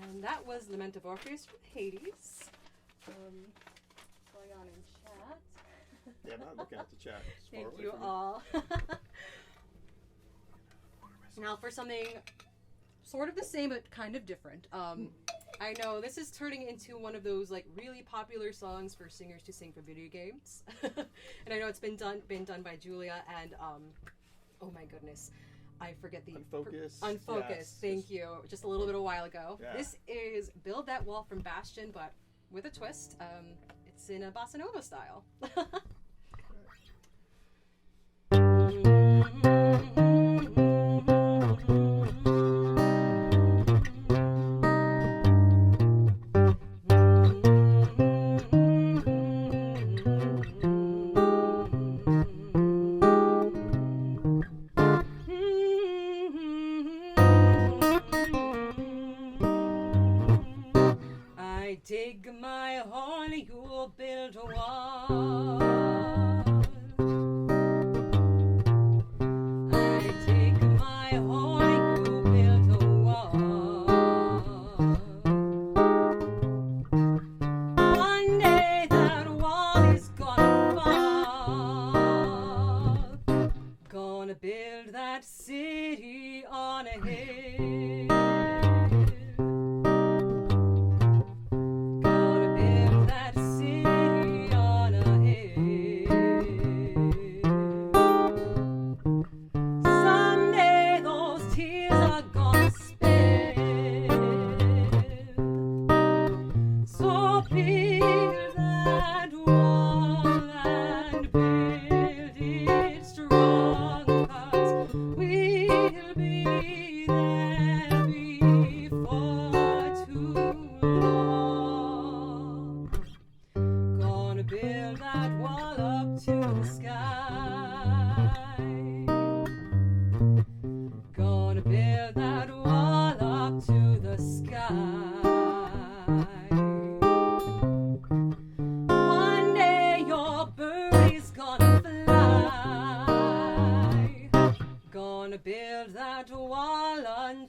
And that was Lament of Orpheus from Hades. Going on in chat. Yeah, I'm not looking at the chat. It's far Thank away you from me. all. Now for something sort of the same but kind of different. I know this is turning into one of those like really popular songs for singers to sing for video games, and I know it's been done by Julia and oh my goodness, I forget the Unfocused. Yes, thank you. Just a little bit a while ago. Yeah. This is "Build That Wall" from Bastion, but with a twist. It's in a bossa nova style. Dig my hole, you'll build a wall. I dig my hole, you build a wall. One day that wall is gonna fall. Gonna build that city on a hill.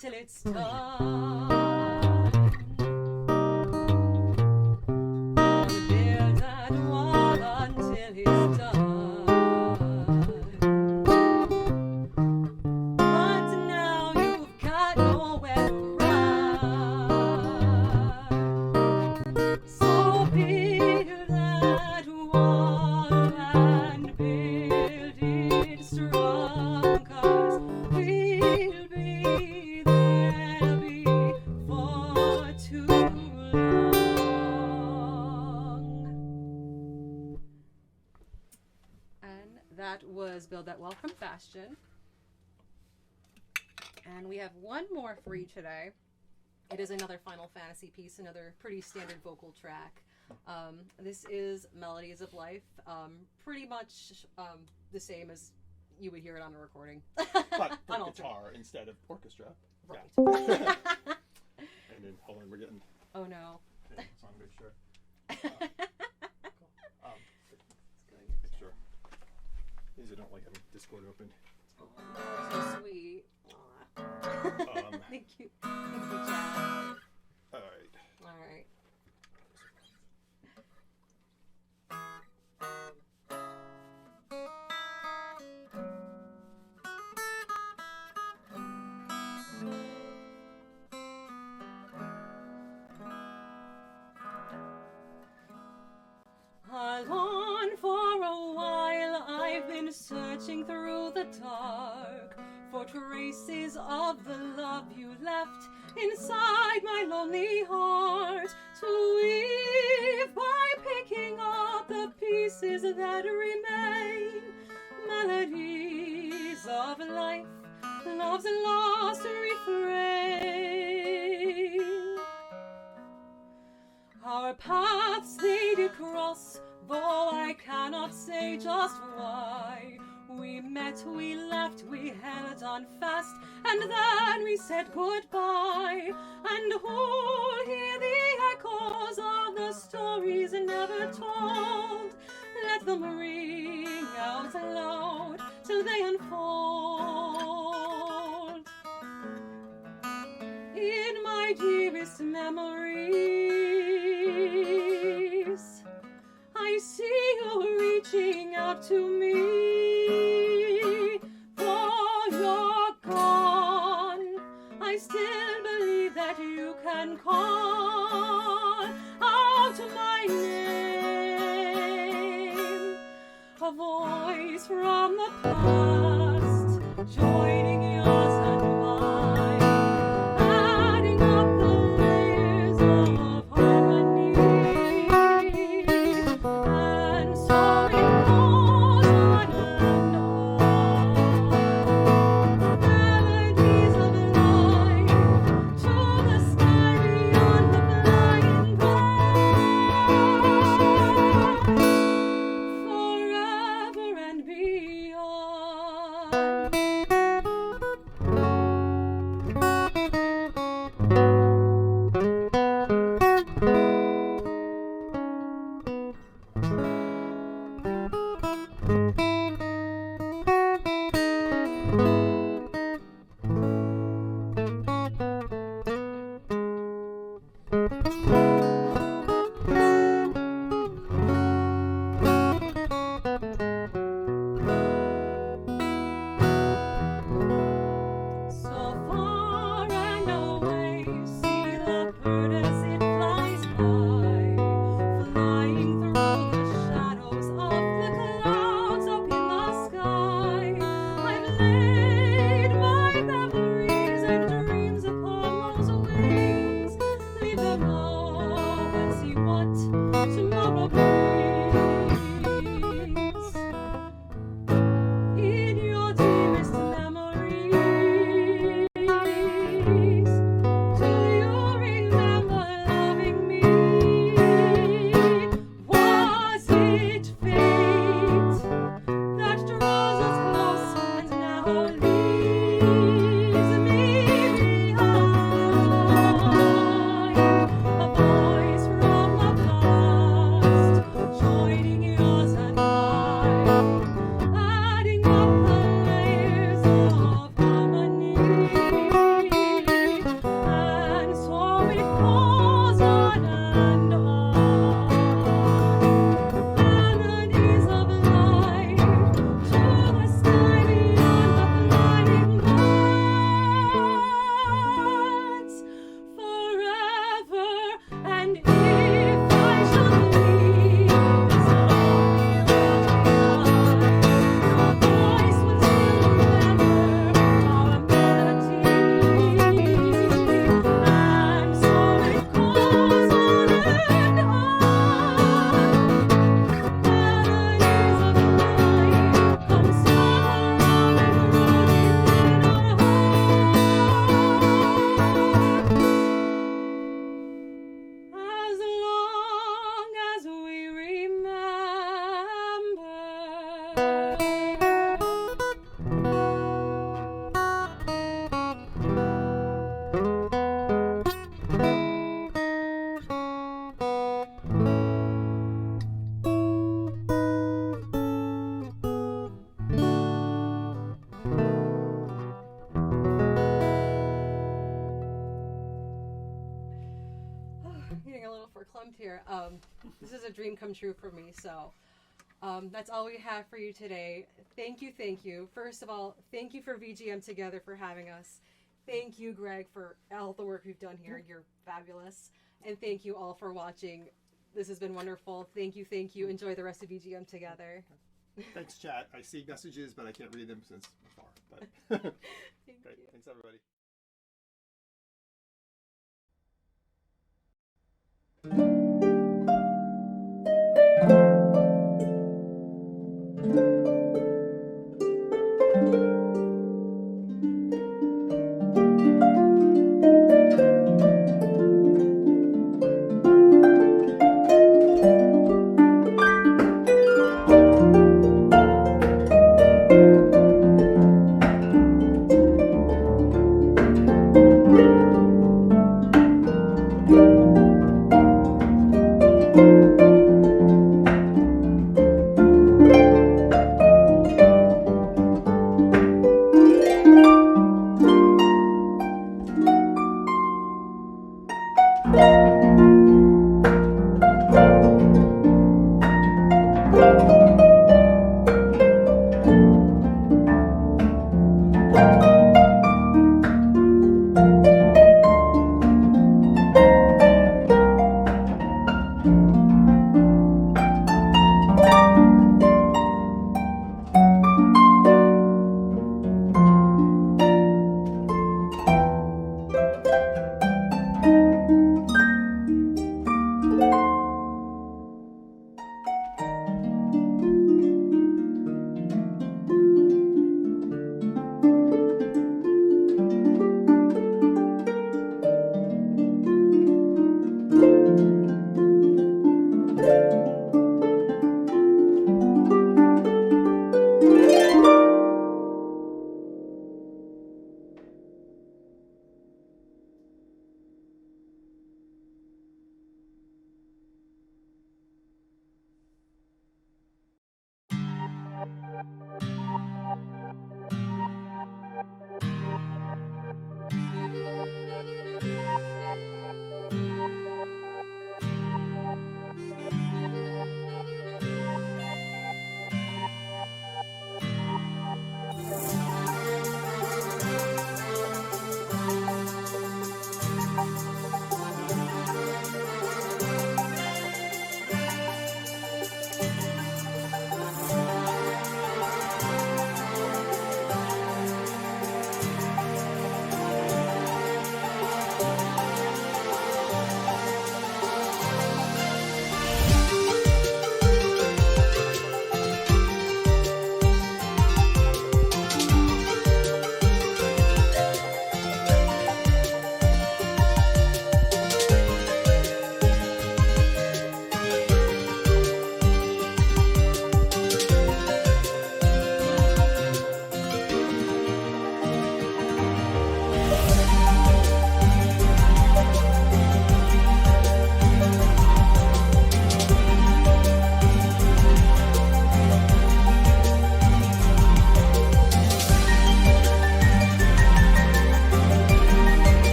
Till it's done. Gonna build that wall until it's done. But now you've got nowhere to run. So build that wall and build it strong, 'cause we'll be that was Build That Wall from Bastion. And we have one more for you today. It is another Final Fantasy piece, another pretty standard vocal track. This is Melodies of Life, pretty much the same as you would hear it on a recording. But for guitar instead of orchestra. Right. Yeah. And then, hold on, we're getting... Oh no. Yeah, so I'm make sure. Sure. These I don't like having Discord open. Oh, so sweet. Thank you. Thank you, Chad. Alright. Alright. Alone for a while, I've been searching through the dark for traces of the love you left inside my lonely heart, to weave by picking up the pieces that remain, melodies of life, love's lost refrain. Our paths they did cross, though I cannot say just why. We met, we left, we held on fast, and then we said goodbye. And who'll hear the echoes of the stories never told? Let them ring out loud till they unfold. In my dearest memories, I see you reaching out to me, though you're gone. here. This is a dream come true for me. So that's all we have for you today. Thank you, thank you. First of all, thank you for VGM Together for having us. Thank you, Greg, for all the work we've done here. You're fabulous. And thank you all for watching. This has been wonderful. Thank you, thank you. Enjoy the rest of VGM Together. Thanks, chat. I see messages, but I can't read them since afar. But great. Thanks, everybody.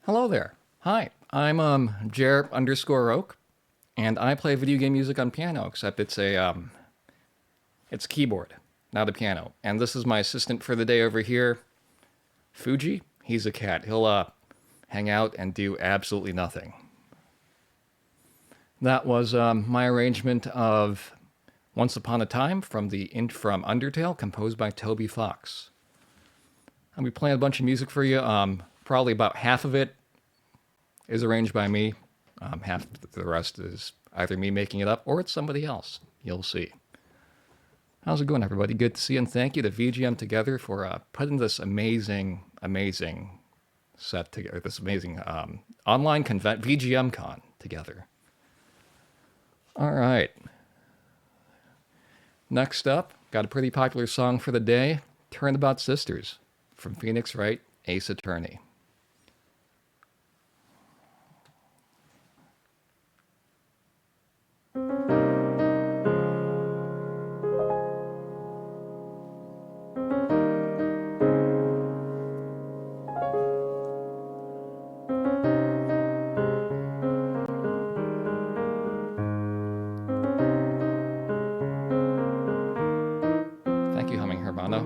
Hello there. Hi, I'm Jer underscore Oak, and I play video game music on piano, except it's it's keyboard, not a piano. And this is my assistant for the day over here, Fuji. He's a cat. He'll hang out and do absolutely nothing. That was my arrangement of Once Upon a Time from Undertale, composed by Toby Fox. I'll be playing a bunch of music for you. Probably about half of it is arranged by me. Half the rest is either me making it up or it's somebody else. You'll see. How's it going, everybody? Good to see you, and thank you to VGM Together for putting this amazing set together, this amazing online VGM Con together. All right. Next up, got a pretty popular song for the day, Turnabout Sisters, from Phoenix Wright, Ace Attorney. Thank you, Humming Hermano.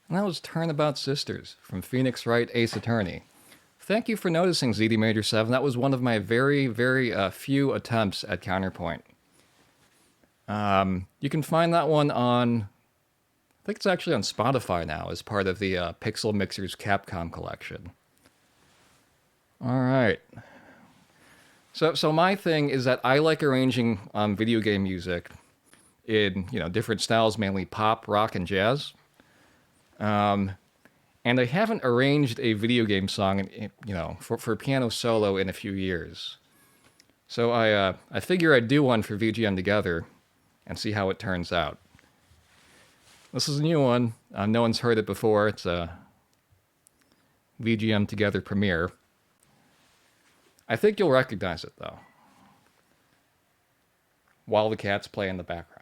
And that was Turnabout Sisters from Phoenix Wright, Ace Attorney. Thank you for noticing, ZD Major 7. That was one of my very, very few attempts at counterpoint. You can find that one on, I think it's actually on Spotify now as part of the Pixel Mixers Capcom collection. All right. So my thing is that I like arranging video game music in different styles, mainly pop, rock, and jazz. And I haven't arranged a video game song, for piano solo in a few years. So I figure I'd do one for VGM Together and see how it turns out. This is a new one. No one's heard it before. It's a VGM Together premiere. I think you'll recognize it, though, while the cats play in the background.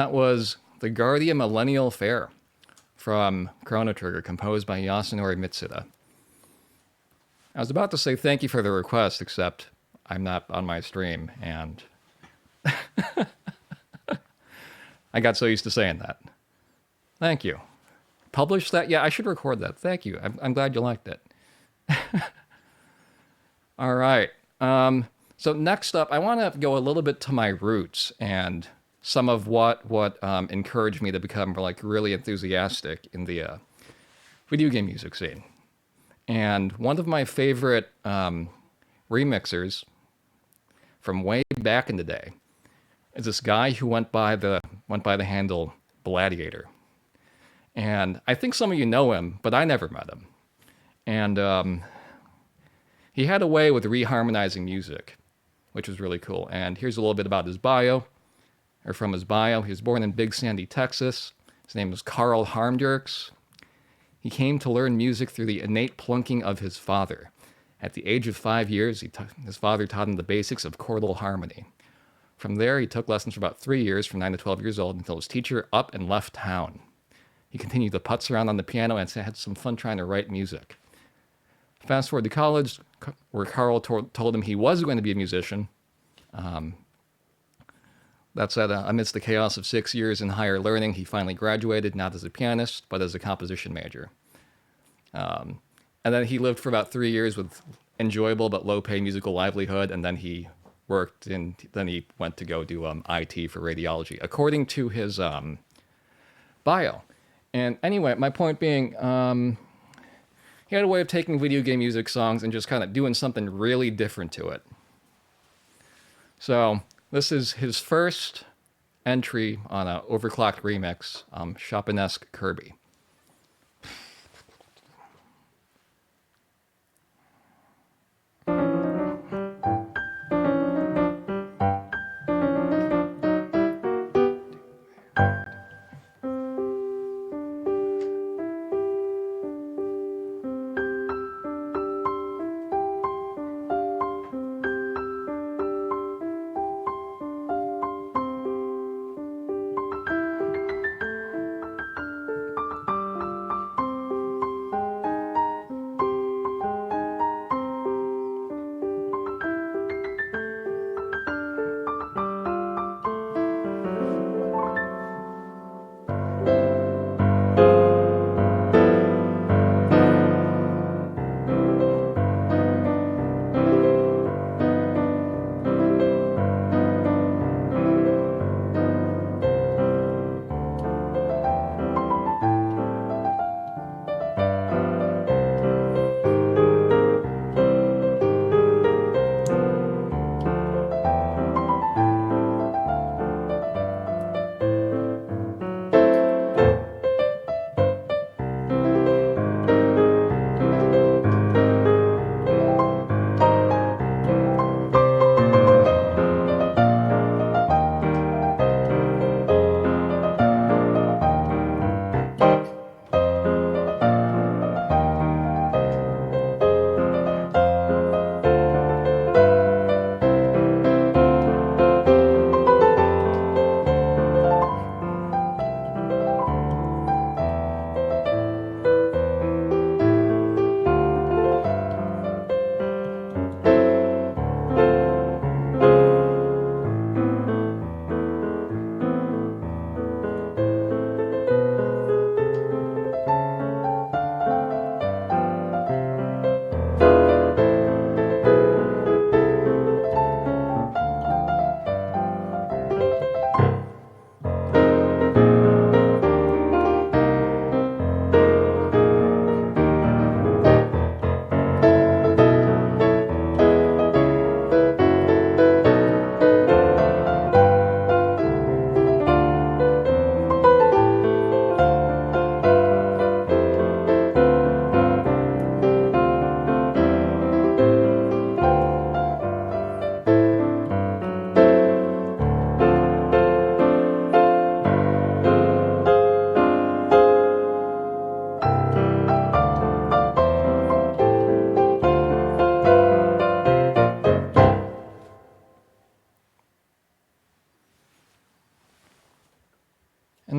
That was The Guardian Millennial Fair from Chrono Trigger, composed by Yasunori Mitsuda. I was about to say thank you for the request, except I'm not on my stream, and I got so used to saying that. Thank you. Publish that? Yeah, I should record that. Thank you. I'm glad you liked it. All right. So next up, I want to go a little bit to my roots and some of what encouraged me to become like really enthusiastic in the video game music scene. And one of my favorite remixers from way back in the day is this guy who went by the handle Gladiator. And I think some of you know him, but I never met him. And he had a way with reharmonizing music, which was really cool. And here's a little bit about his bio, or from his bio. He was born in Big Sandy, Texas. His name was Carl Harmdirks. He came to learn music through the innate plunking of his father. At the age of 5 years, his father taught him the basics of chordal harmony. From there, he took lessons for about 3 years, from 9 to 12 years old, until his teacher up and left town. He continued to putz around on the piano and had some fun trying to write music. Fast forward to college, where Carl told him he was going to be a musician. That said, amidst the chaos of 6 years in higher learning, he finally graduated, not as a pianist, but as a composition major. And then he lived for about 3 years with enjoyable but low-pay musical livelihood, and then he worked, and then he went to go do IT for radiology, according to his bio. And anyway, my point being, he had a way of taking video game music songs and just kind of doing something really different to it. So this is his first entry on an overclocked remix, Chopin-esque Kirby.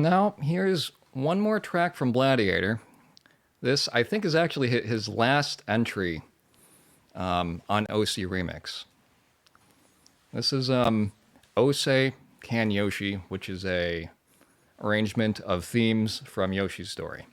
now here's one more track from Gladiator. This, I think, is actually his last entry on OC Remix. This is Ose Kan Yoshi, which is a arrangement of themes from Yoshi's Story.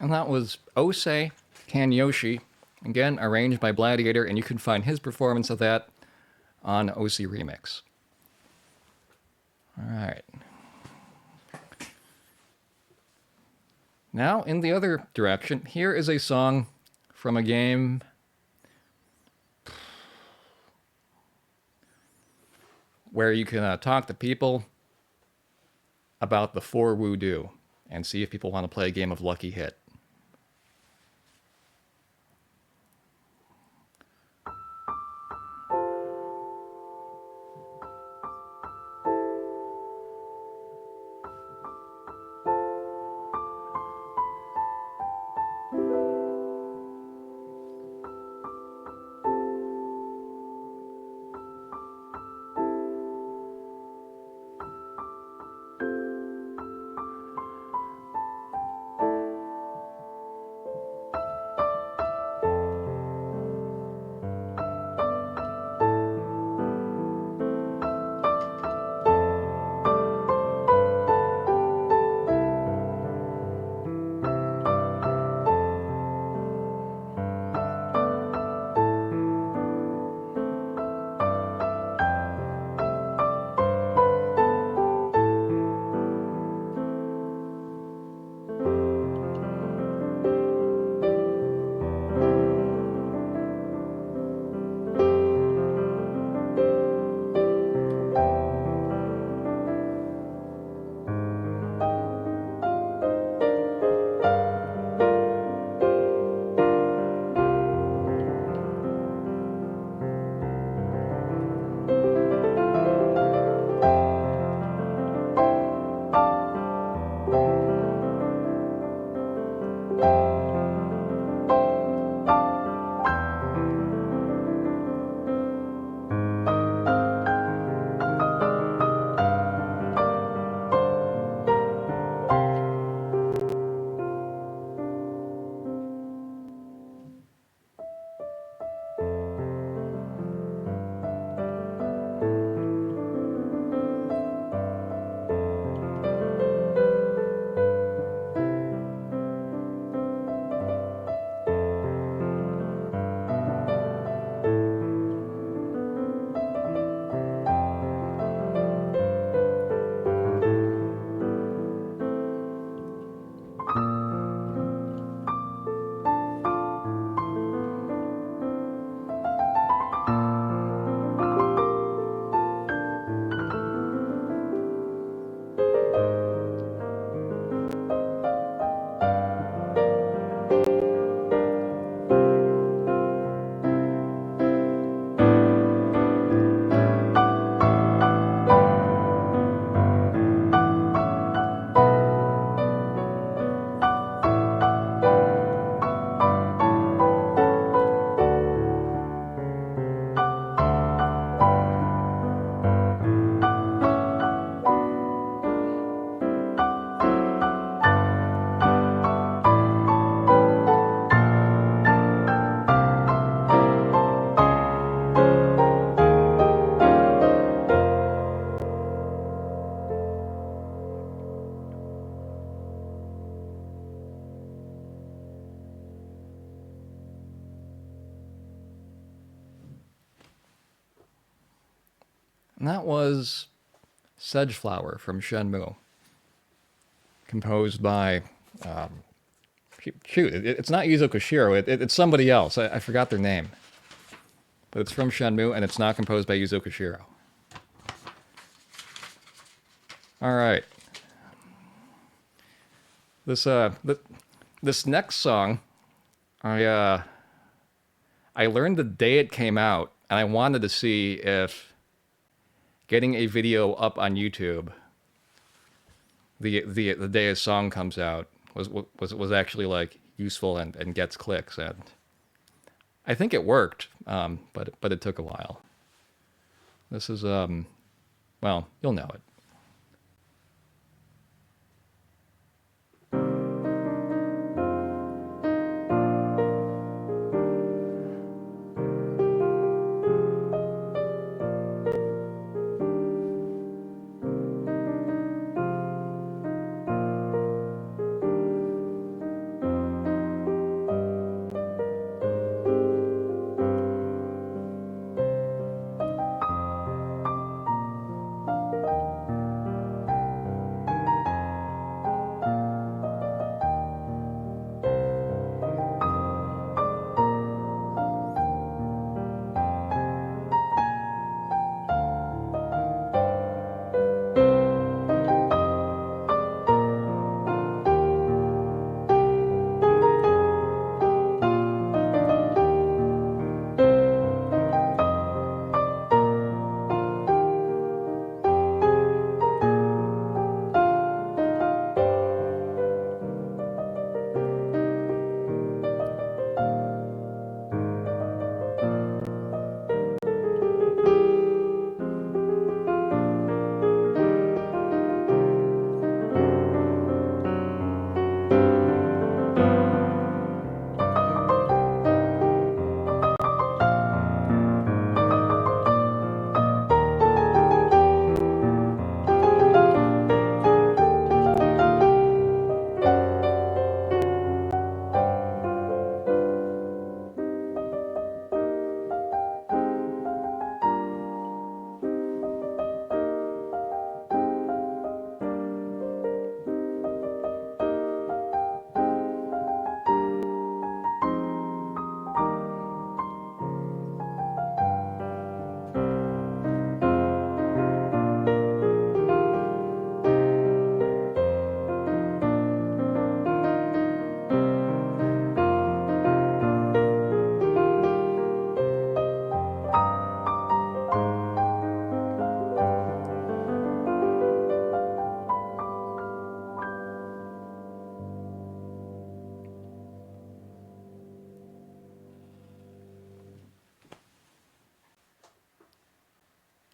And that was Ose Kan Yoshi, again arranged by Gladiator, and you can find his performance of that on OC Remix. All right. Now, in the other direction, here is a song from a game where you can talk to people about the 4 Woo-Do and see if people want to play a game of Lucky Hit. And that was Sedgeflower from Shenmue, composed by, it's not Yuzo Koshiro, it's somebody else. I forgot their name. But it's from Shenmue, and it's not composed by Yuzo Koshiro. All right. This next song, I learned the day it came out, and I wanted to see if getting a video up on YouTube the day a song comes out was actually like useful and gets clicks, and I think it worked, but it took a while. This is well, you'll know it.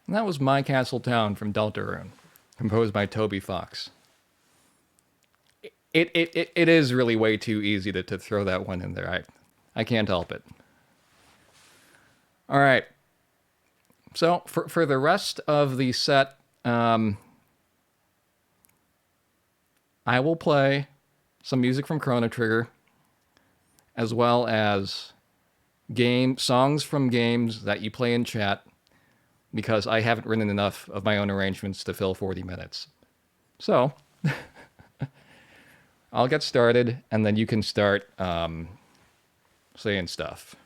And that was My Castle Town from Deltarune, composed by Toby Fox. It is really way too easy to throw that one in there. I can't help it. All right. So for the rest of the set, I will play some music from Chrono Trigger, as well as songs from games that you play in chat, because I haven't written enough of my own arrangements to fill 40 minutes. So, I'll get started, and then you can start saying stuff.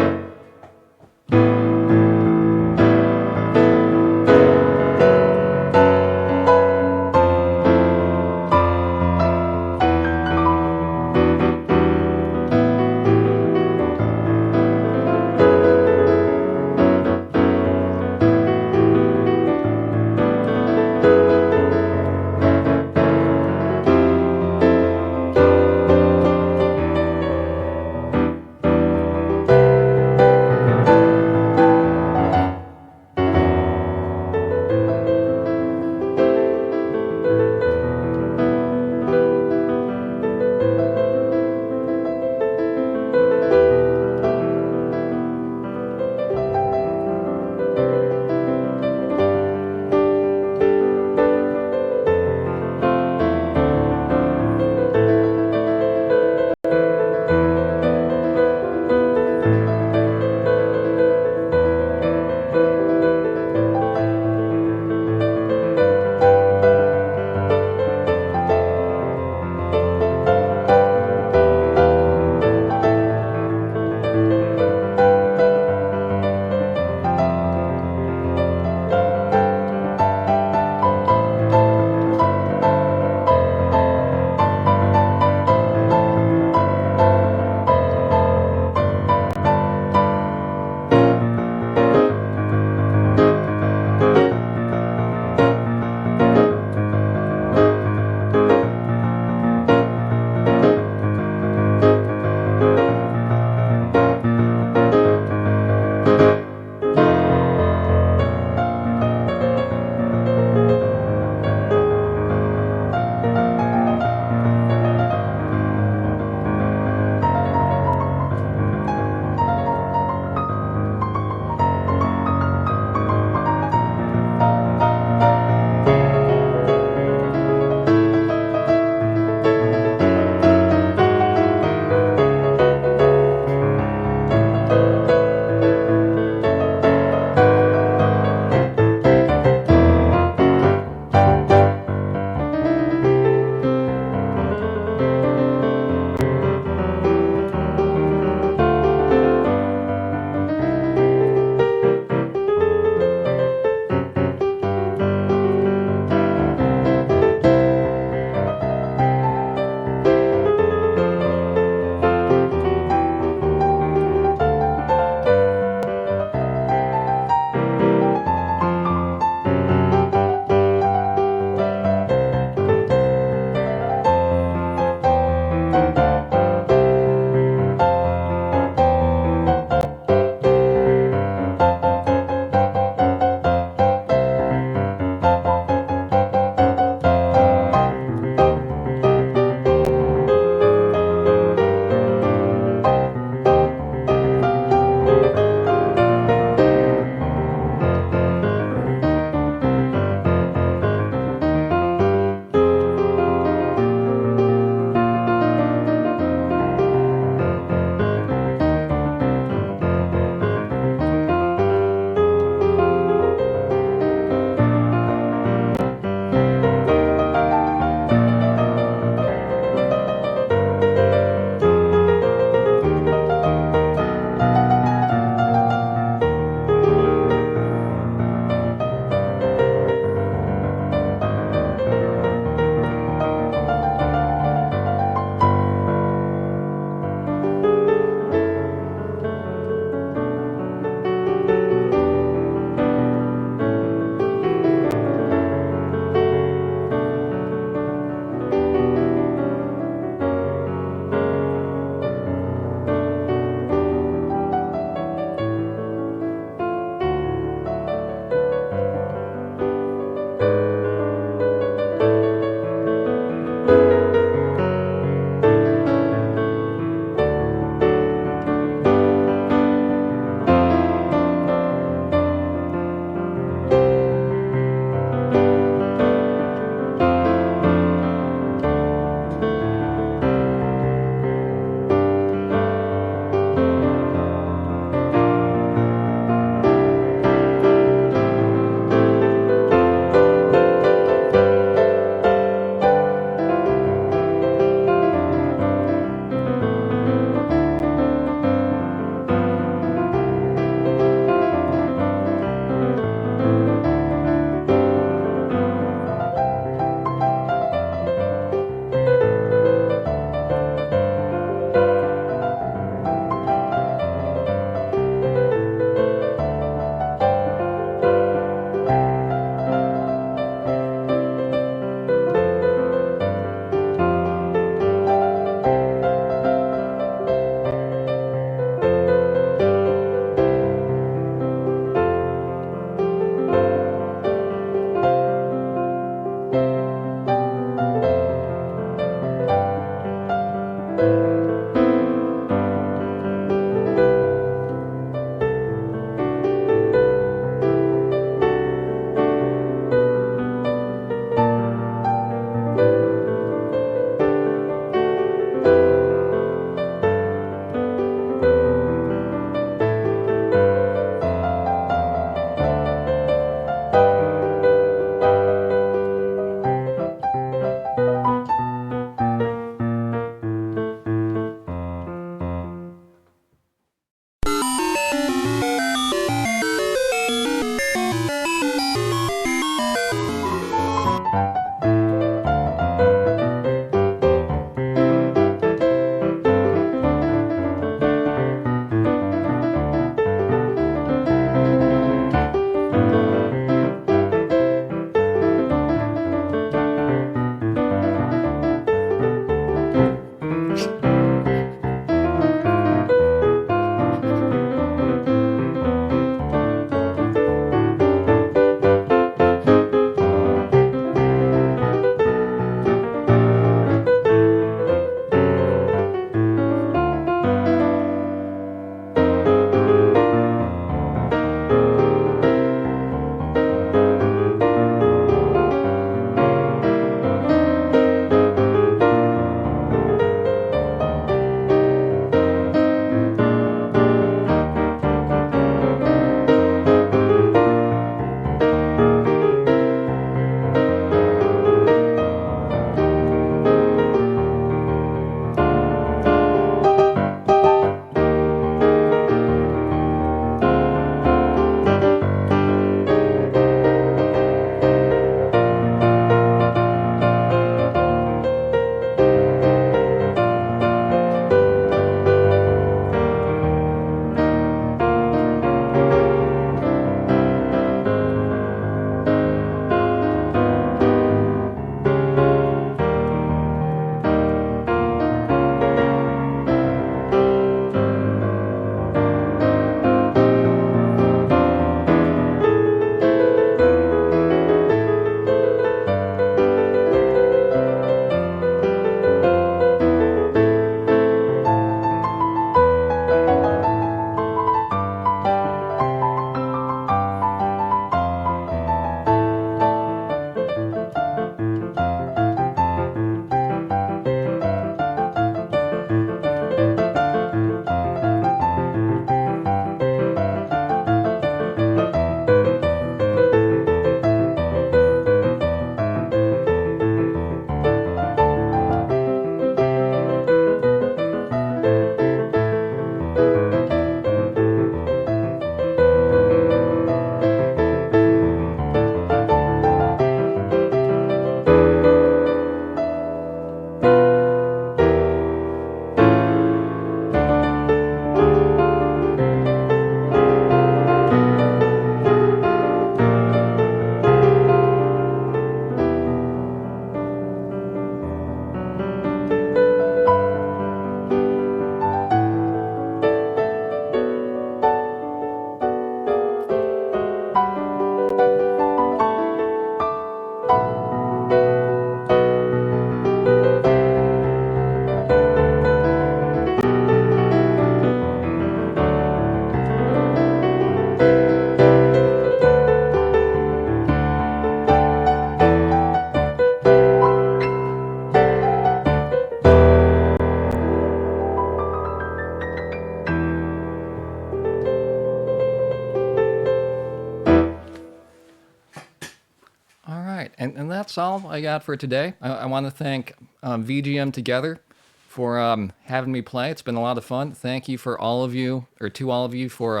And that's all I got for today. I want to thank VGM Together for having me play. It's been a lot of fun. Thank you for all of you, or to all of you, for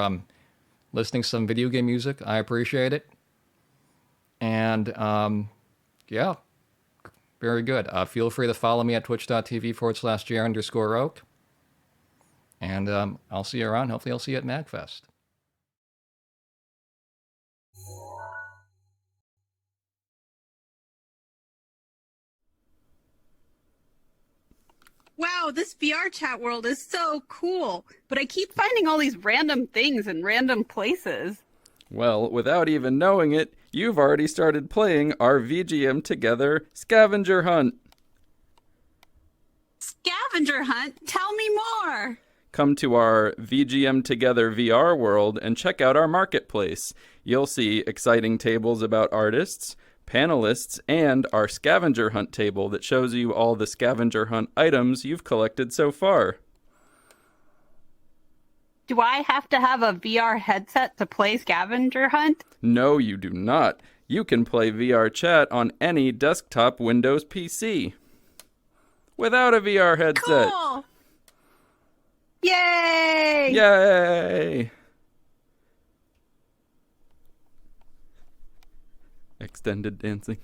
listening to some video game music. I appreciate it. And yeah, very good. Feel free to follow me at twitch.tv/jr_oak. And I'll see you around. Hopefully I'll see you at MagFest. Wow, this VR chat world is so cool, but I keep finding all these random things in random places. Well, without even knowing it, you've already started playing our VGM Together scavenger hunt. Scavenger scavenger hunt. Tell me more. Come to our VGM Together VR world and check out our marketplace. You'll see exciting tables about artists, panelists, and our scavenger hunt table that shows you all the scavenger hunt items you've collected so far. Do I have to have a VR headset to play scavenger hunt? No, you do not. You can play VR chat on any desktop Windows PC. Without a VR headset. Cool! Yay! Yay! Extended dancing.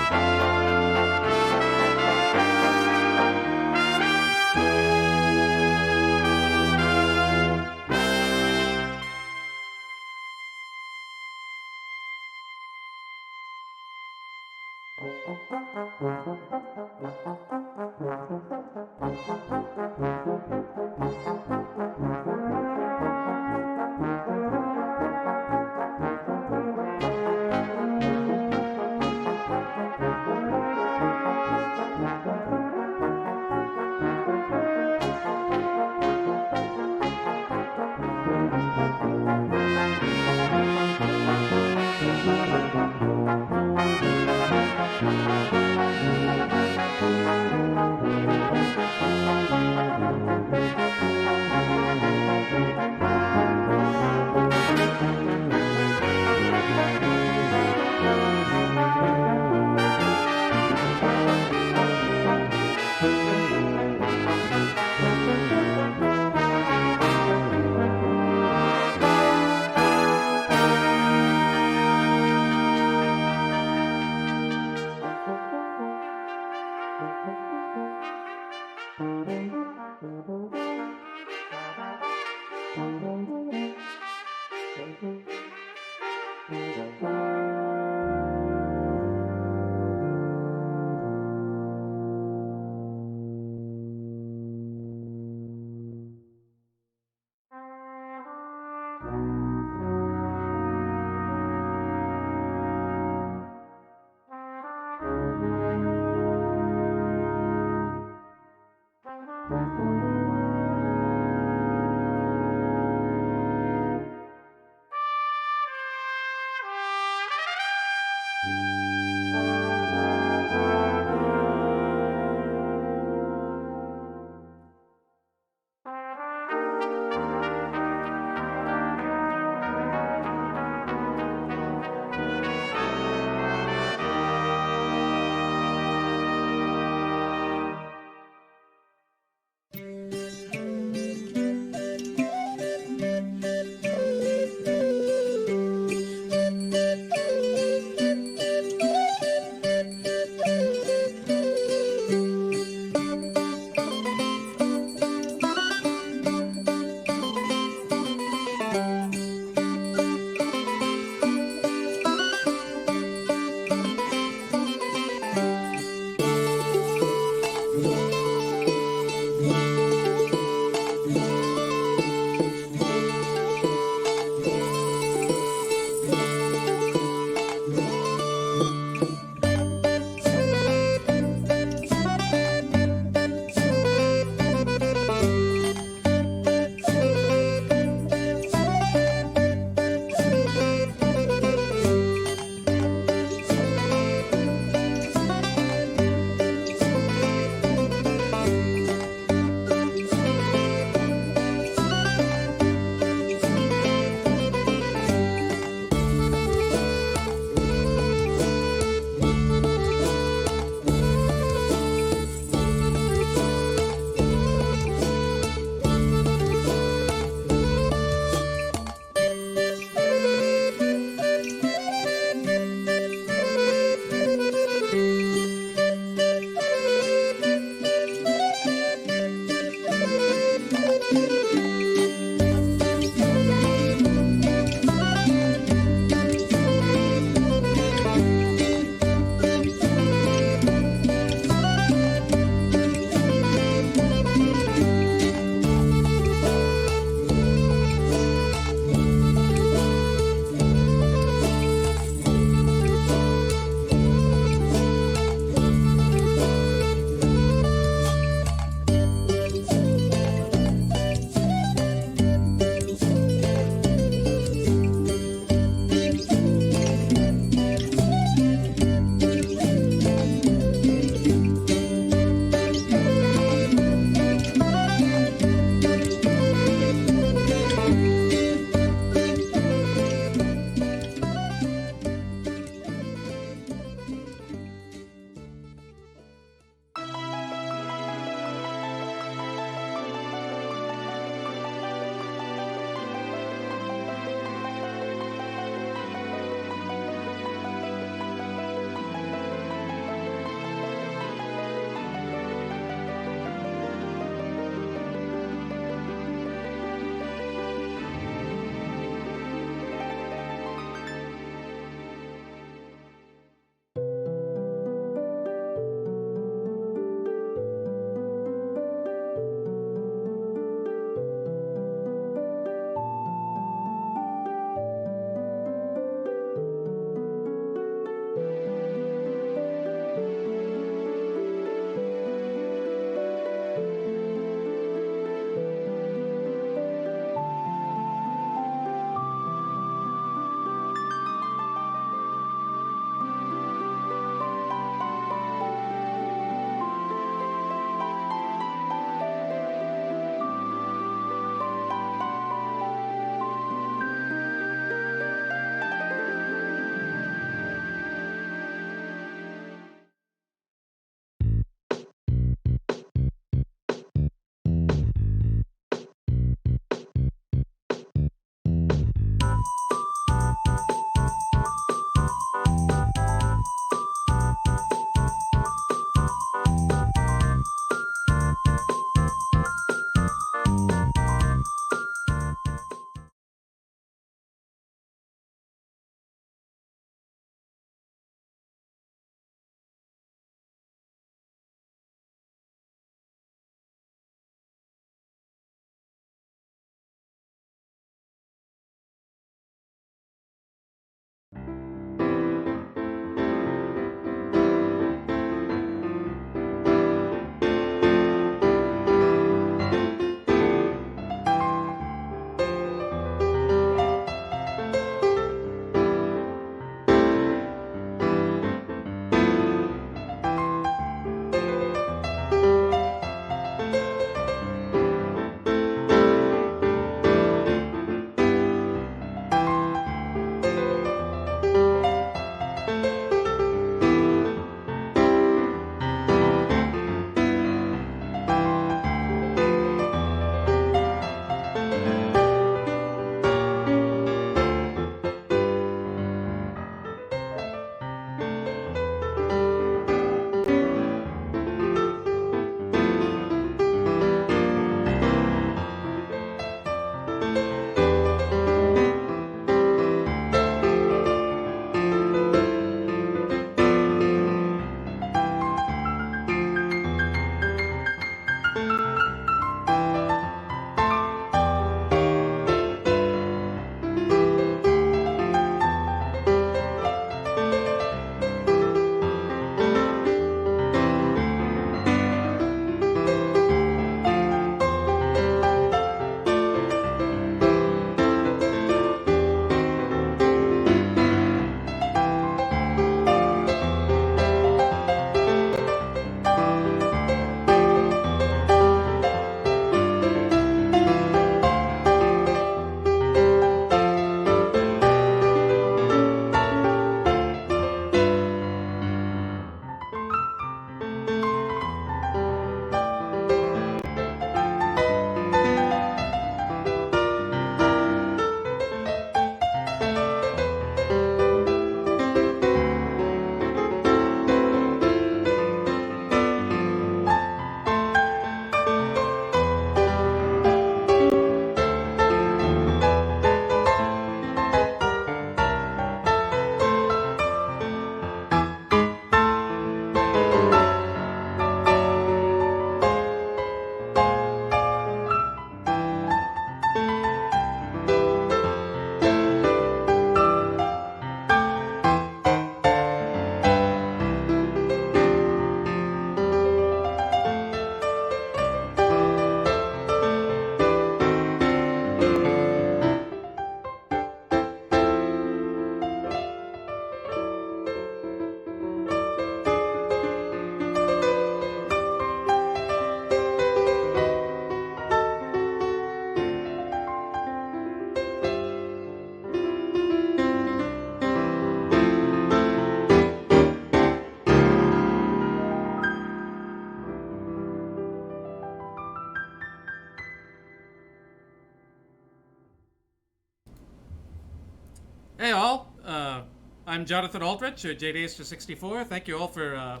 I'm Jonathan Aldrich, or JDaster64. Thank you all for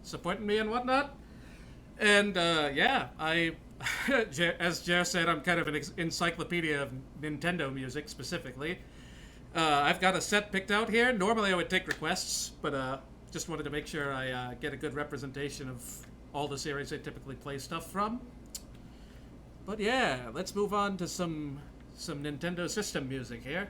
supporting me and whatnot. And yeah, as Jer said, I'm kind of an encyclopedia of Nintendo music specifically. I've got a set picked out here. Normally I would take requests, but just wanted to make sure I get a good representation of all the series I typically play stuff from. But yeah, let's move on to some Nintendo system music here.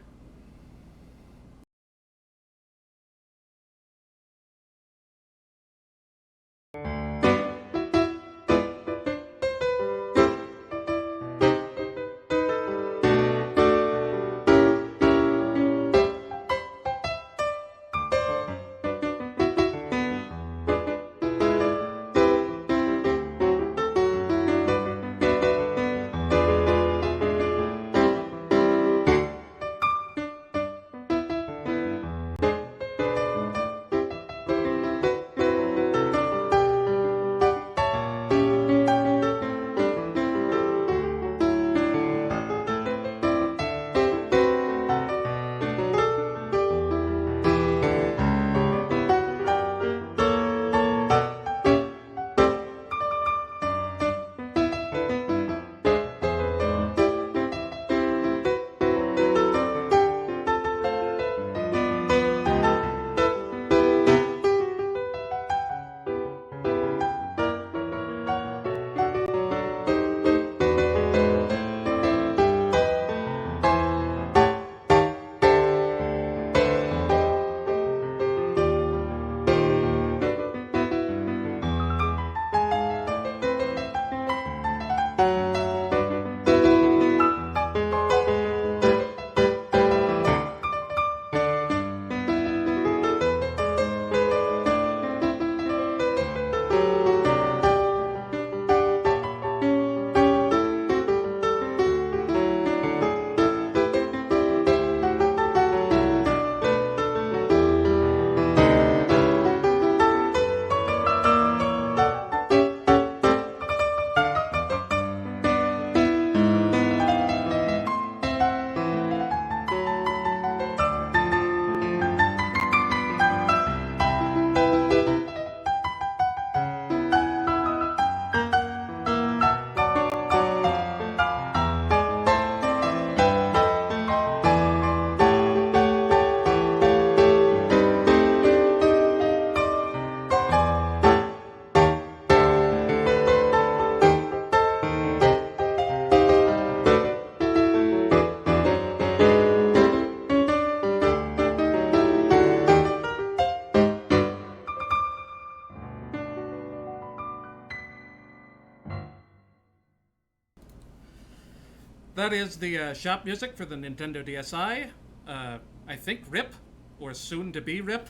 That is the shop music for the Nintendo DSi. I think RIP, or soon to be RIP.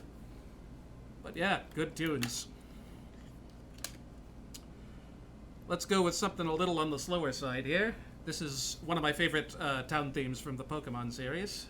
But yeah, good tunes. Let's go with something a little on the slower side here. This is one of my favorite town themes from the Pokemon series.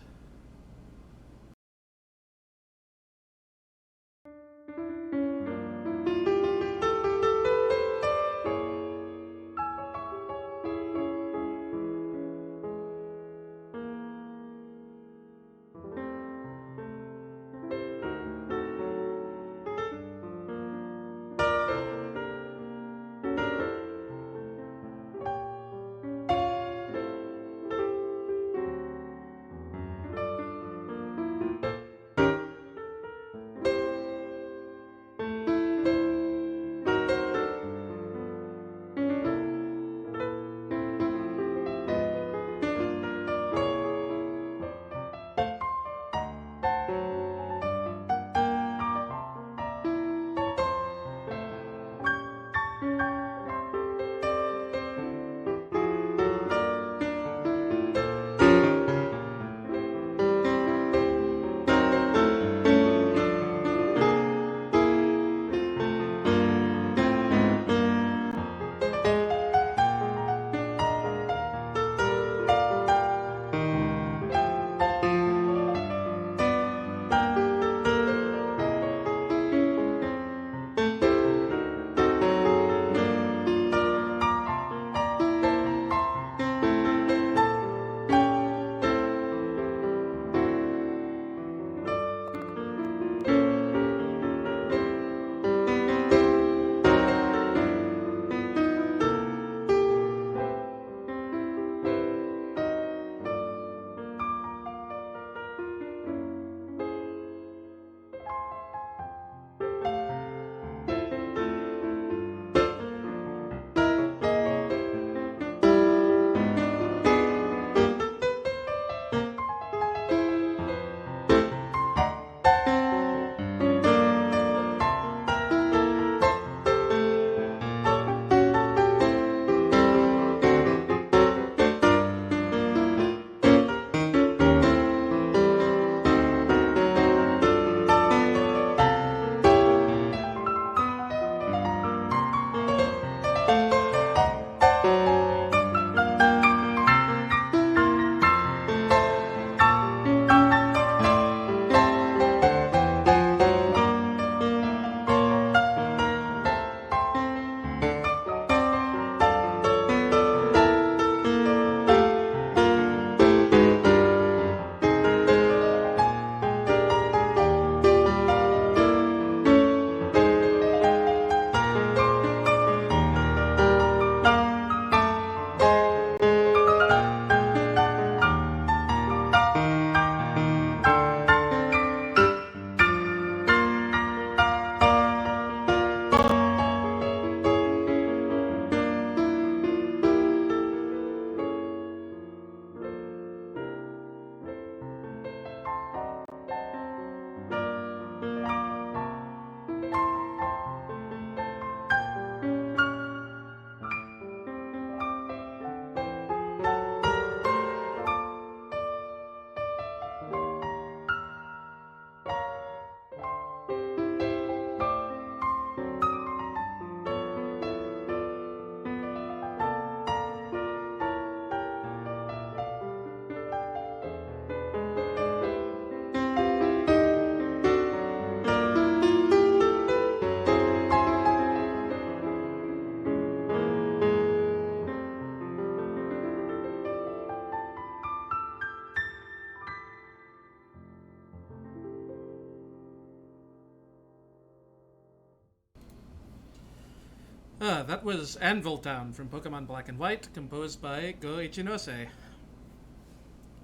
That was Anvil Town from Pokemon Black and White, composed by Go Ichinose.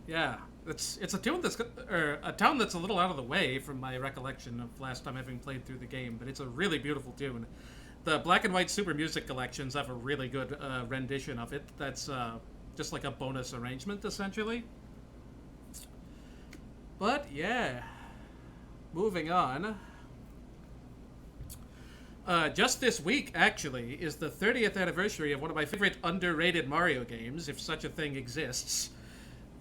Yeah, it's a tune that's or a town that's a little out of the way from my recollection of last time having played through the game, but it's a really beautiful tune. The Black and White Super Music collections have a really good rendition of it. That's just like a bonus arrangement, essentially. But yeah, moving on. Just this week, actually, is the 30th anniversary of one of my favorite underrated Mario games, if such a thing exists.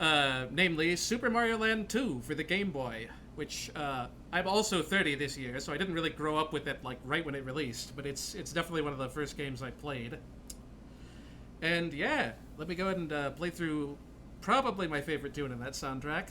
Namely Super Mario Land 2 for the Game Boy, which I'm also 30 this year, so I didn't really grow up with it like right when it released, but it's definitely one of the first games I played. And yeah, let me go ahead and play through probably my favorite tune in that soundtrack.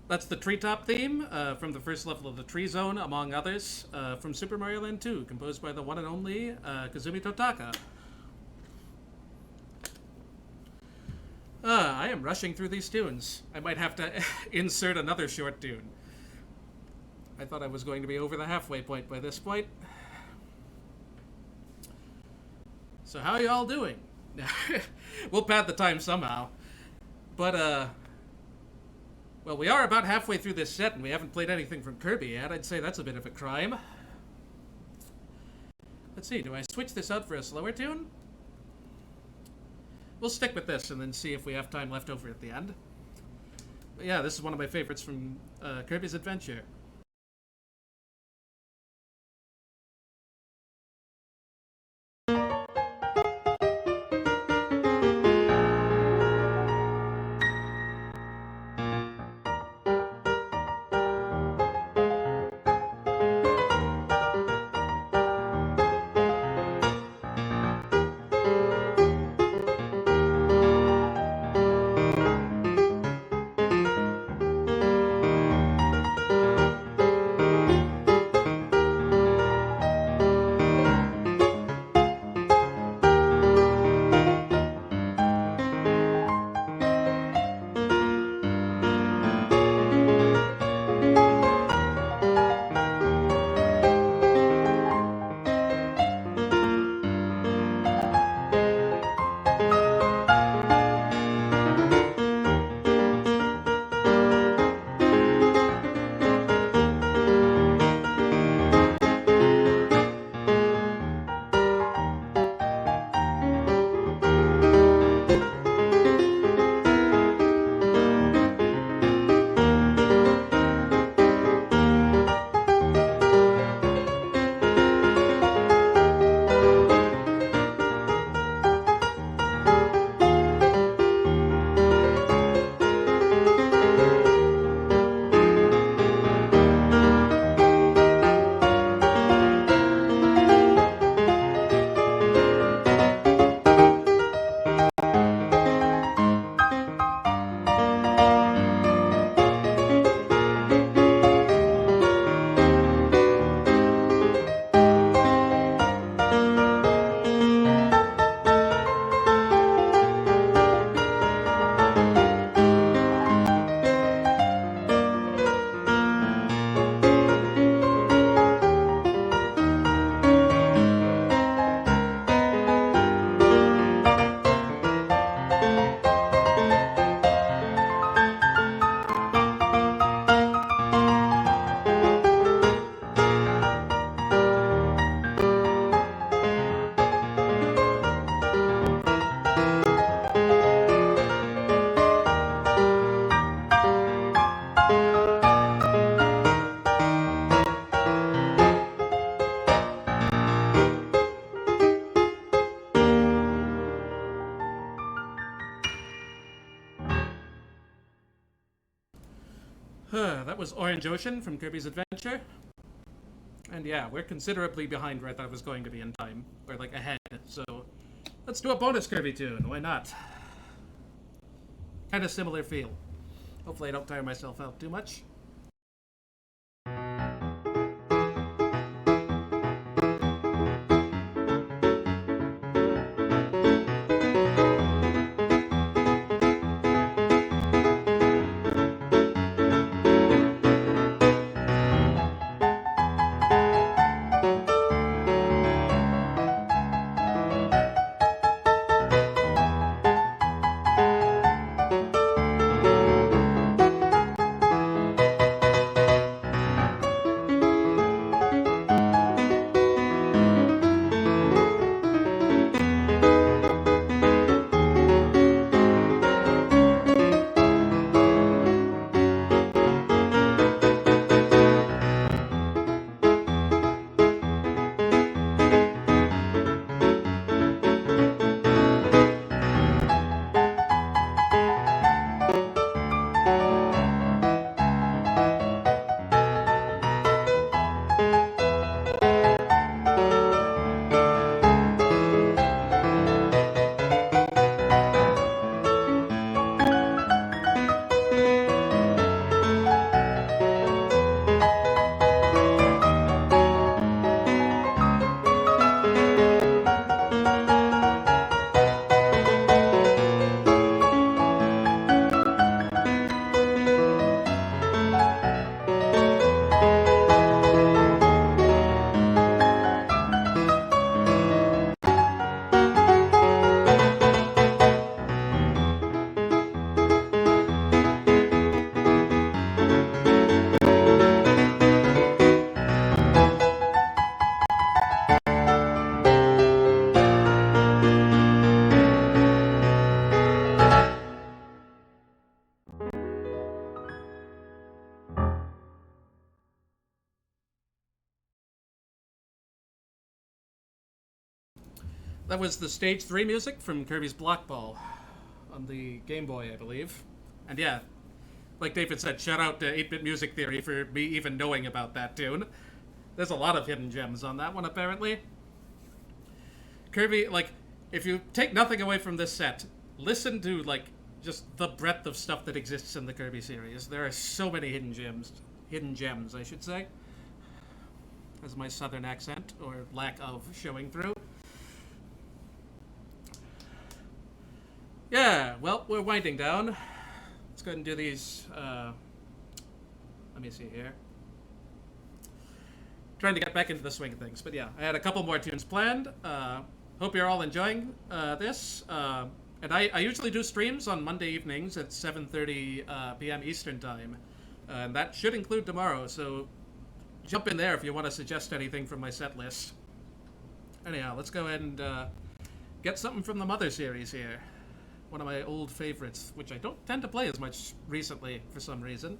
That's the treetop theme from the first level of the Tree Zone, among others, from Super Mario Land 2, composed by the one and only Kazumi Totaka. I am rushing through these tunes. I might have to insert another short tune. I thought I was going to be over the halfway point by this point. So how are you all doing? We'll pad the time somehow. But, well, we are about halfway through this set, and we haven't played anything from Kirby yet. I'd say that's a bit of a crime. Let's see, do I switch this out for a slower tune? We'll stick with this and then see if we have time left over at the end. But yeah, this is one of my favorites from Kirby's Adventure. That was Orange Ocean from Kirby's Adventure. And yeah, we're considerably behind where I thought it was going to be in time. We're like ahead, so let's do a bonus Kirby tune. Why not? Kind of similar feel. Hopefully I don't tire myself out too much. That was the Stage 3 music from Kirby's Block Ball on the Game Boy, I believe. And yeah, like David said, shout out to 8-Bit Music Theory for me even knowing about that tune. There's a lot of hidden gems on that one, apparently. Kirby, like, if you take nothing away from this set, listen to, like, just the breadth of stuff that exists in the Kirby series. There are so many hidden gems, I should say. As my southern accent, or lack of, showing through. Yeah, well, we're winding down. Let's go ahead and do these. Let me see here. Trying to get back into the swing of things, but yeah, I had a couple more tunes planned. Hope you're all enjoying this. And I usually do streams on Monday evenings at 7:30 p.m. Eastern Time. And that should include tomorrow, so jump in there if you want to suggest anything from my set list. Anyhow, let's go ahead and get something from the Mother series here. One of my old favorites, which I don't tend to play as much recently for some reason.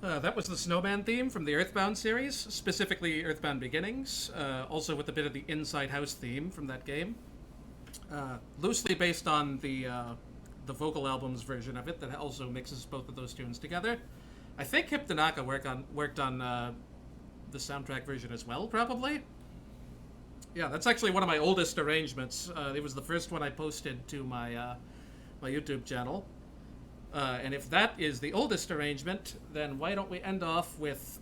That was the Snowman theme from the Earthbound series, specifically Earthbound Beginnings, also with a bit of the Inside House theme from that game. Loosely based on the vocal album's version of it that also mixes both of those tunes together. I think Hip Tanaka worked on the soundtrack version as well, probably. Yeah, that's actually one of my oldest arrangements. It was the first one I posted to my my YouTube channel. And if that is the oldest arrangement, then why don't we end off with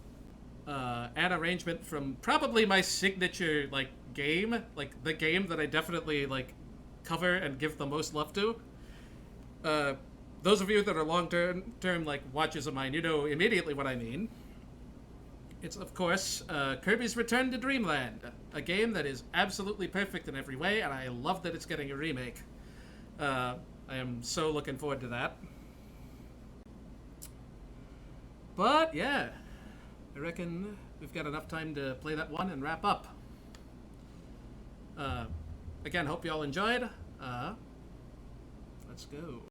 an arrangement from probably my signature game, the game that I definitely cover and give the most love to. Those of you that are long-term watchers of mine, you know immediately what I mean. It's, of course, Kirby's Return to Dreamland, a game that is absolutely perfect in every way, and I love that it's getting a remake. I am so looking forward to that. But, yeah, I reckon we've got enough time to play that one and wrap up. Again, hope you all enjoyed. Let's go.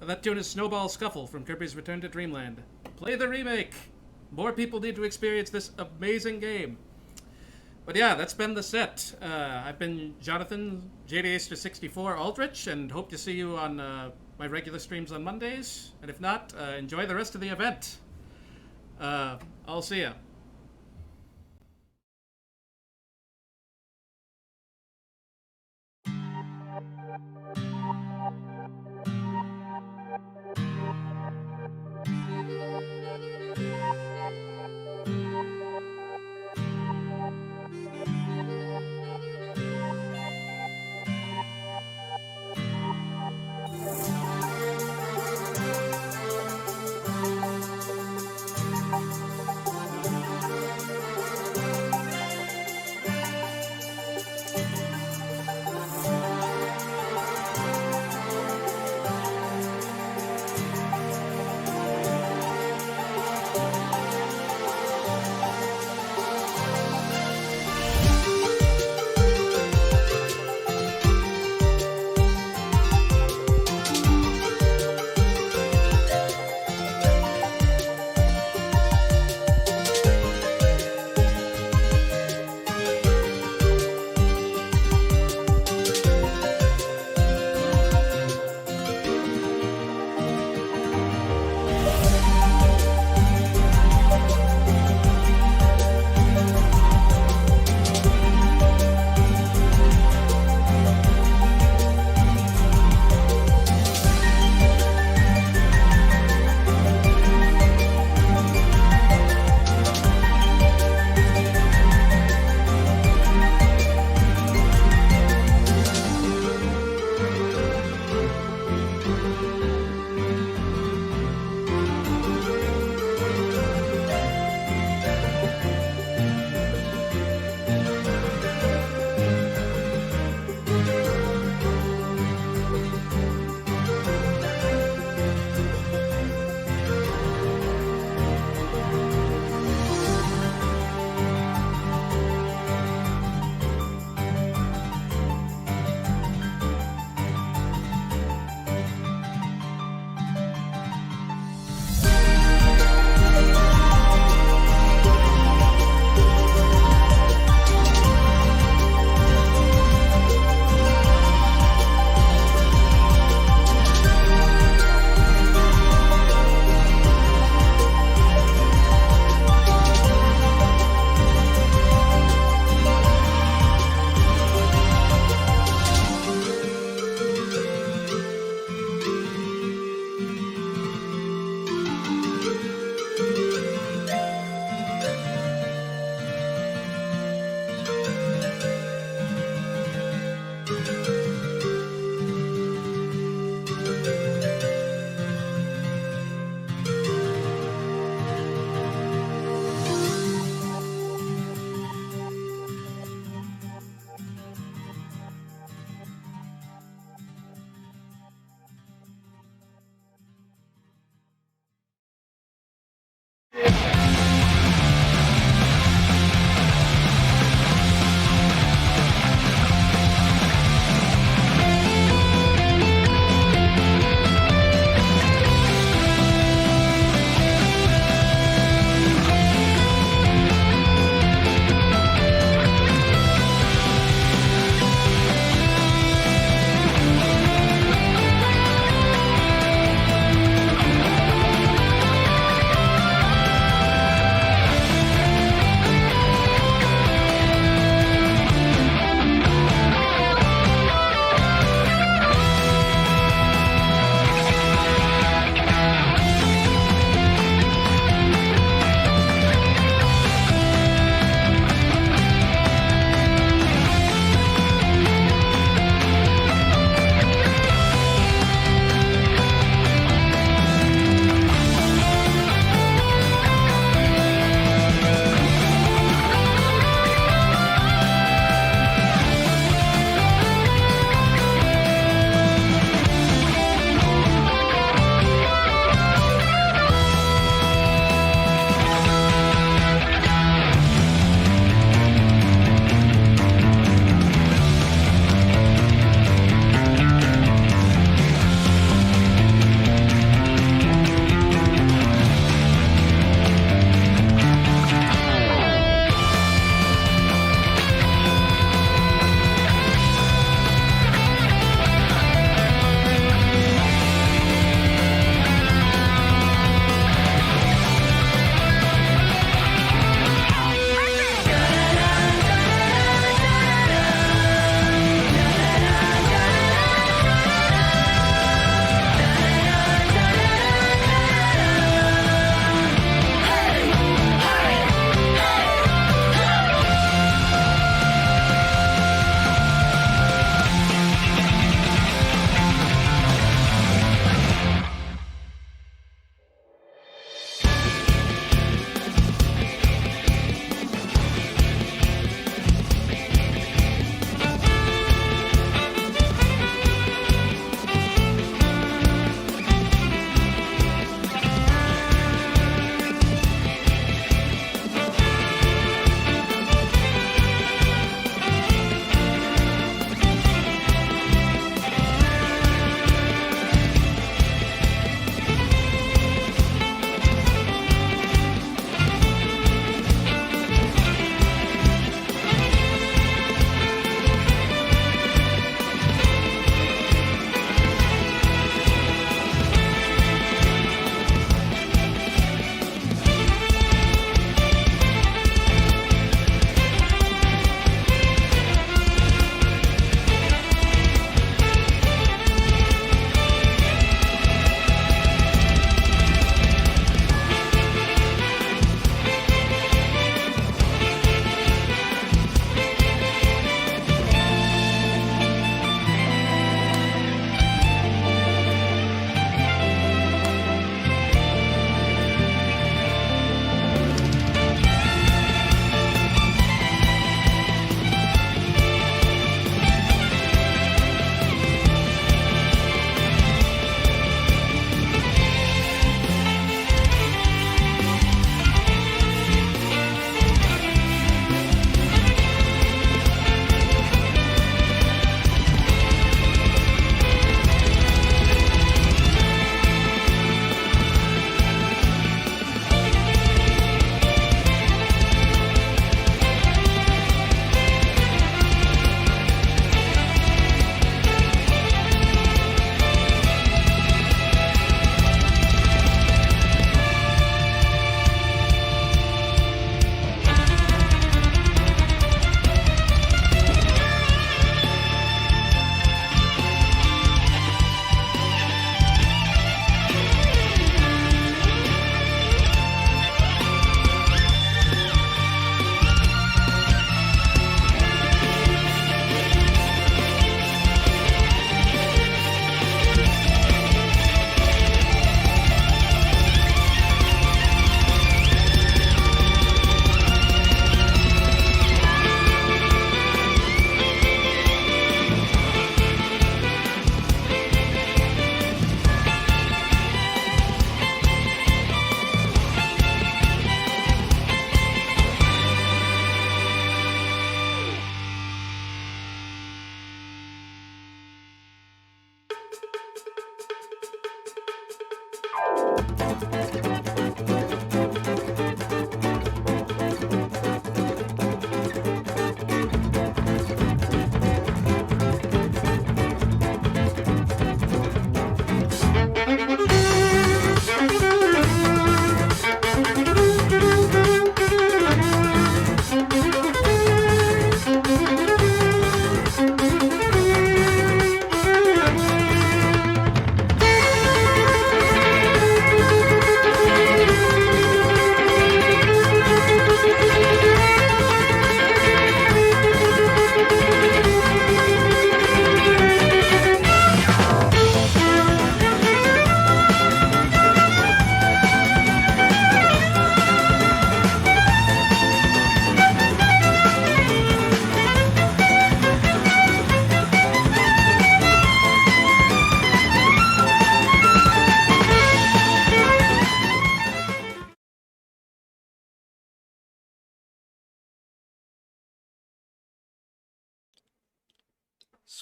That tune is Snowball Scuffle from Kirby's Return to Dreamland. Play the remake! More people need to experience this amazing game. But yeah, that's been the set. I've been Jonathan, JDaster64 Aldrich, and hope to see you on my regular streams on Mondays. And if not, enjoy the rest of the event. I'll see ya.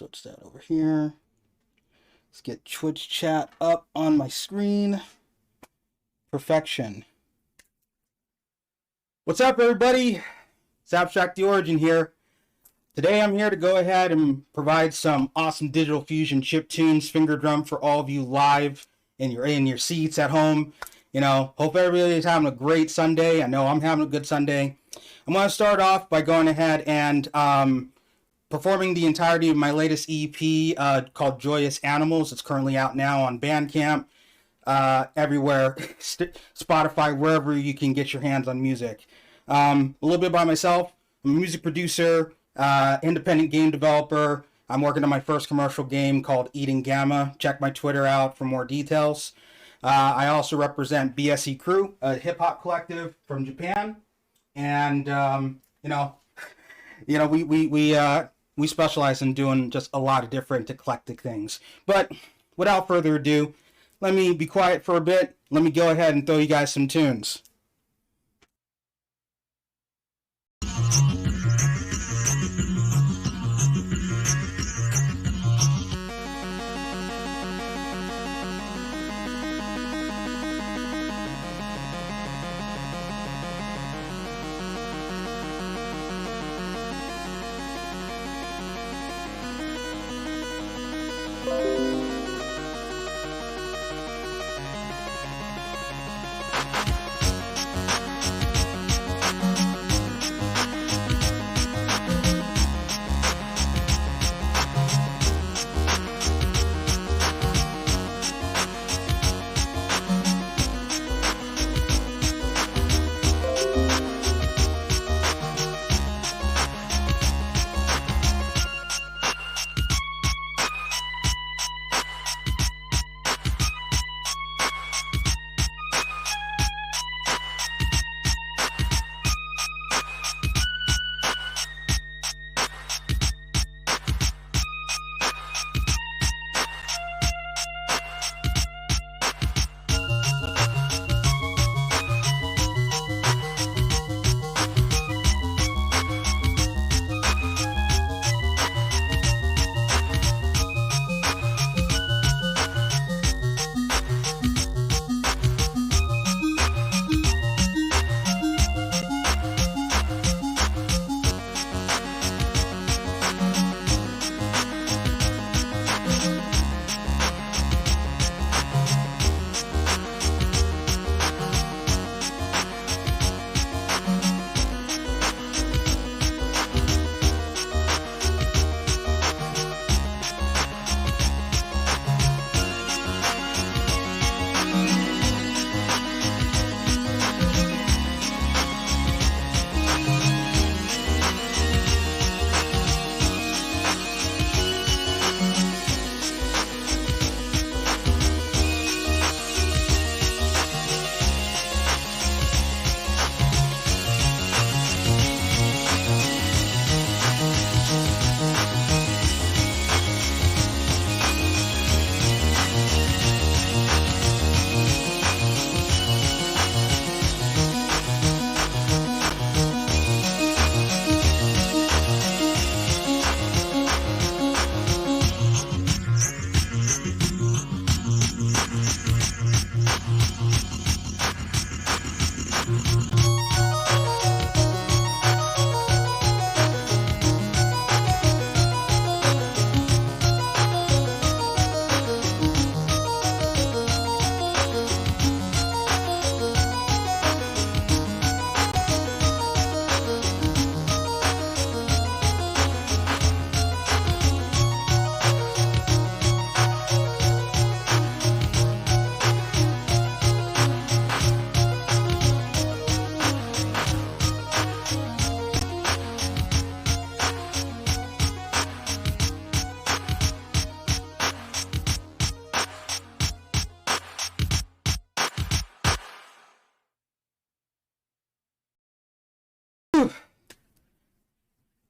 Switch that over here. Let's get Twitch chat up on my screen. Perfection. What's up, everybody? It's Abstract the Origin here. Today I'm here to go ahead and provide some awesome digital fusion chiptunes finger drum for all of you live in your seats at home. You know, hope everybody's having a great Sunday. I know I'm having a good Sunday. I'm going to start off by going ahead and performing the entirety of my latest EP called Joyous Animals. It's currently out now on Bandcamp, everywhere, Spotify, wherever you can get your hands on music. A little bit about myself. I'm a music producer, independent game developer. I'm working on my first commercial game called Eating Gamma. Check my Twitter out for more details. I also represent BSE Crew, a hip-hop collective from Japan. And, we specialize in doing just a lot of different eclectic things. But without further ado, let me be quiet for a bit. Let me go ahead and throw you guys some tunes.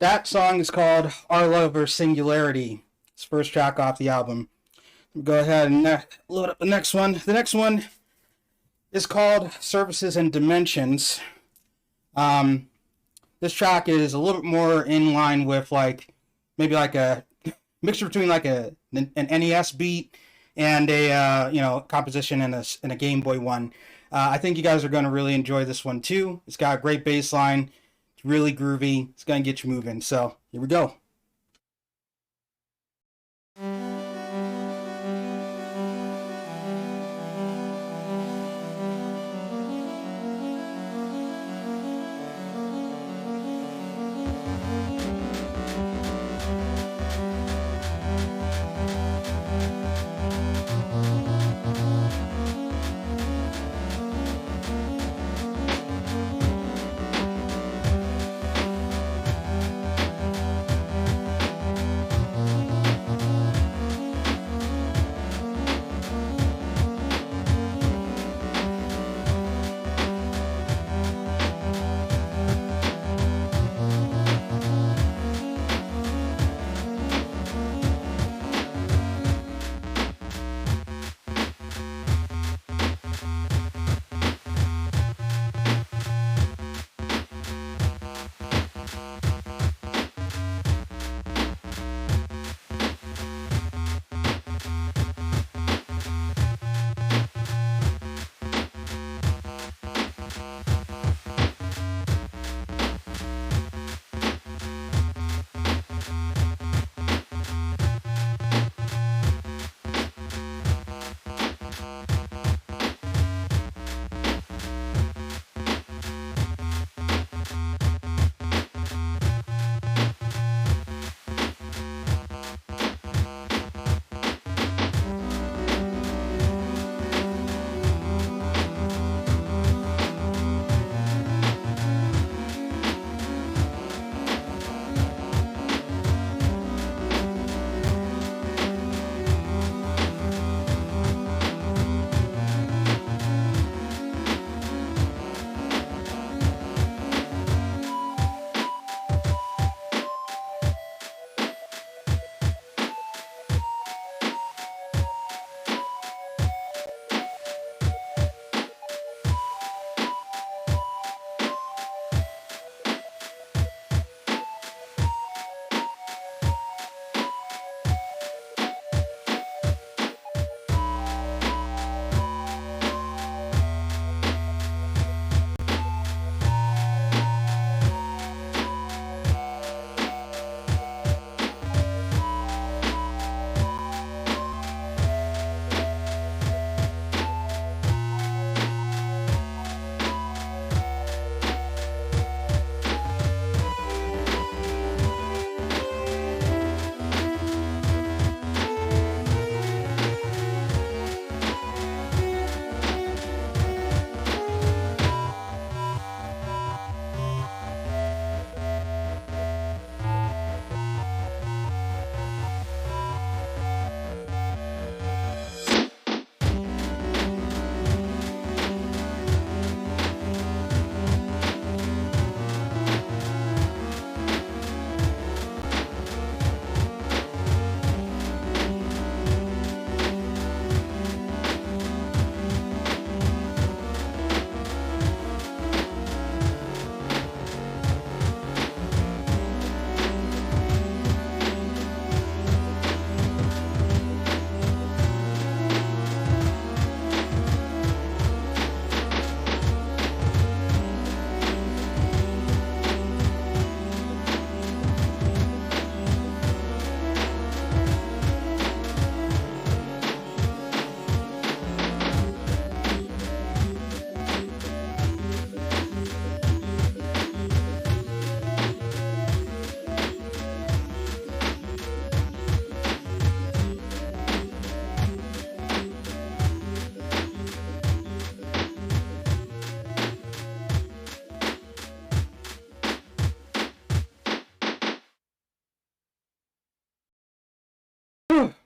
that song is called Our Love or Singularity. It's the first track off the album. Go ahead and load up the next one. The next one is called Surfaces and Dimensions. This track is a little bit more in line with like maybe like a mixture between like an NES beat and a composition in a Game Boy one. I think you guys are going to really enjoy this one too. It's got a great bass line. It's really groovy. It's going to get you moving. So here we go.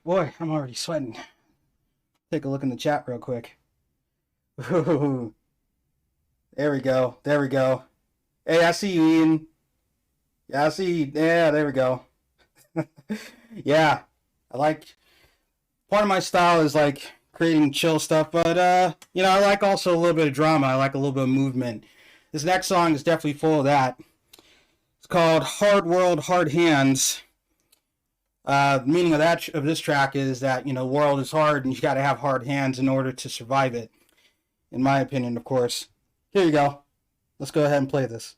Boy, I'm already sweating. Take a look in the chat real quick. Ooh. There we go. There we go. Hey, I see you, Ian. Yeah, see, yeah, there we go. Yeah, I like, part of my style is like creating chill stuff, but you know, I like also a little bit of drama. I like a little bit of movement. This next song is definitely full of that. It's called Hard World, Hard Hands. The meaning of this track is that, you know, world is hard and you got to have hard hands in order to survive it. In my opinion, of course. Here you go. Let's go ahead and play this.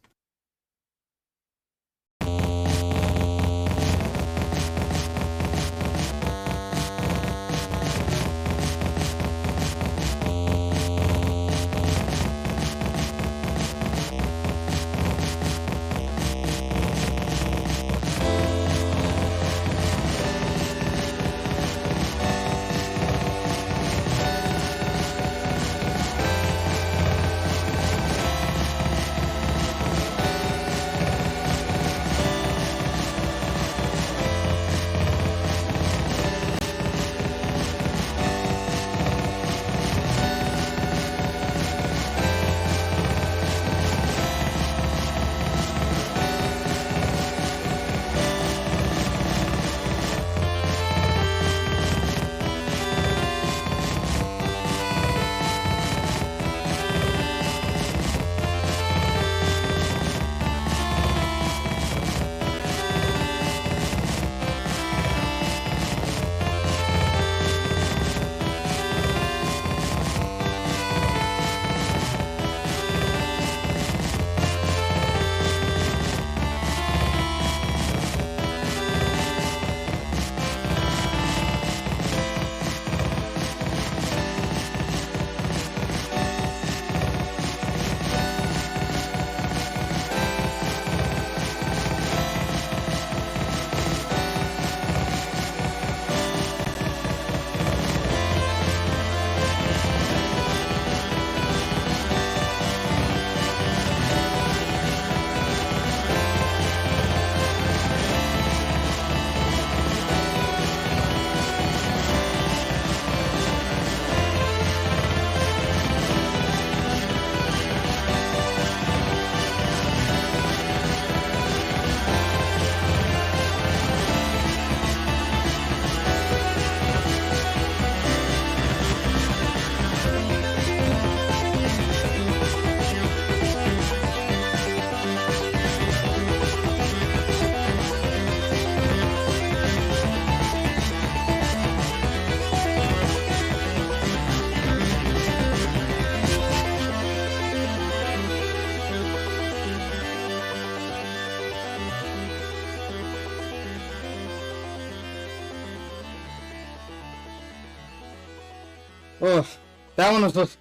Oh, that one was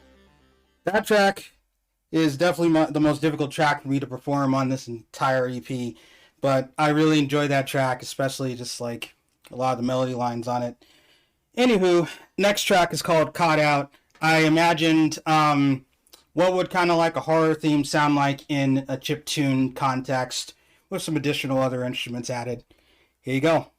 that track is definitely the most difficult track for me to perform on this entire EP. But I really enjoyed that track, especially just like a lot of the melody lines on it. Anywho, next track is called Caught Out. I imagined what would kind of like a horror theme sound like in a chiptune context with some additional other instruments added. Here you go.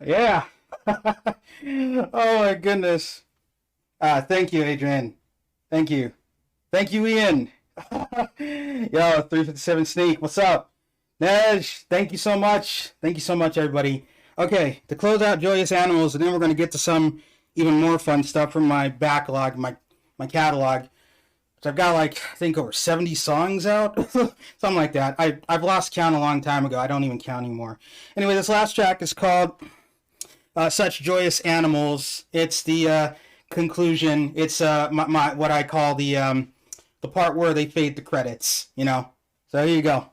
Yeah. Oh my goodness. Thank you, Adrian. Thank you. Thank you, Ian. Yo, 357 Sneak. What's up? Nej, thank you so much. Thank you so much, everybody. Okay, to close out Joyous Animals, and then we're going to get to some even more fun stuff from my backlog, my catalog. So I've got like, I think over 70 songs out. Something like that. I've lost count a long time ago. I don't even count anymore. Anyway, this last track is called Such Joyous Animals. It's the conclusion. It's my what I call the part where they fade the credits, you know. So here you go.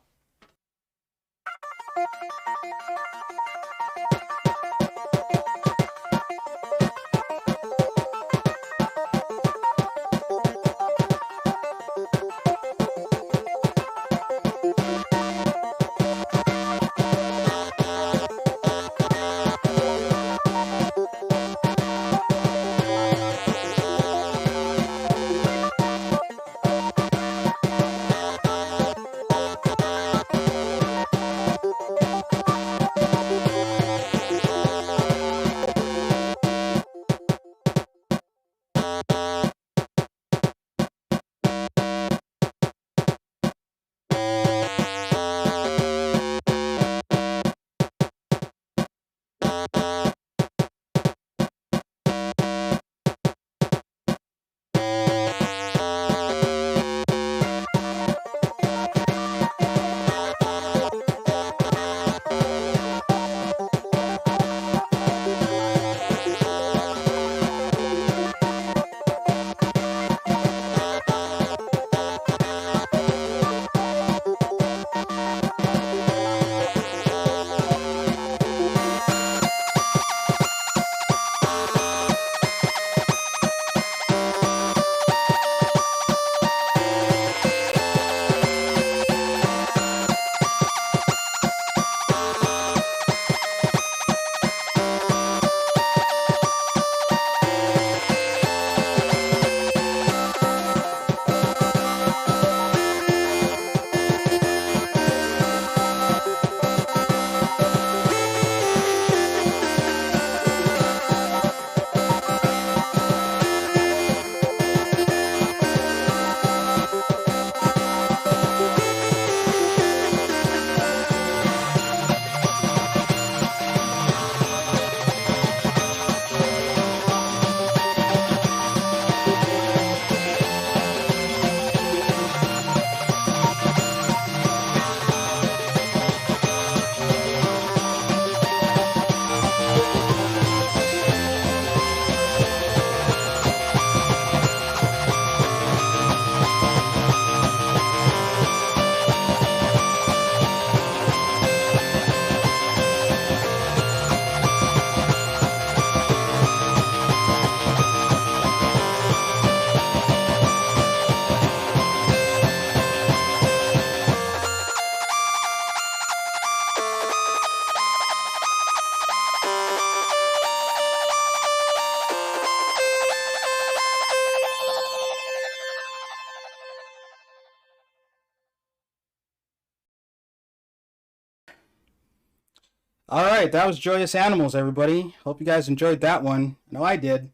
All right, that was Joyous Animals, everybody. Hope you guys enjoyed that one. I know I did.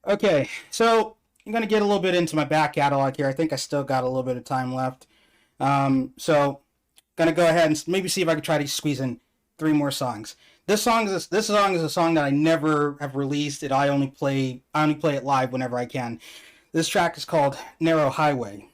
Okay, so I'm going to get a little bit into my back catalog here. I think I still got a little bit of time left. So going to go ahead and maybe see if I can try to squeeze in 3 more songs. This song is a song that I never have released. I only play it live whenever I can. This track is called Narrow Highway.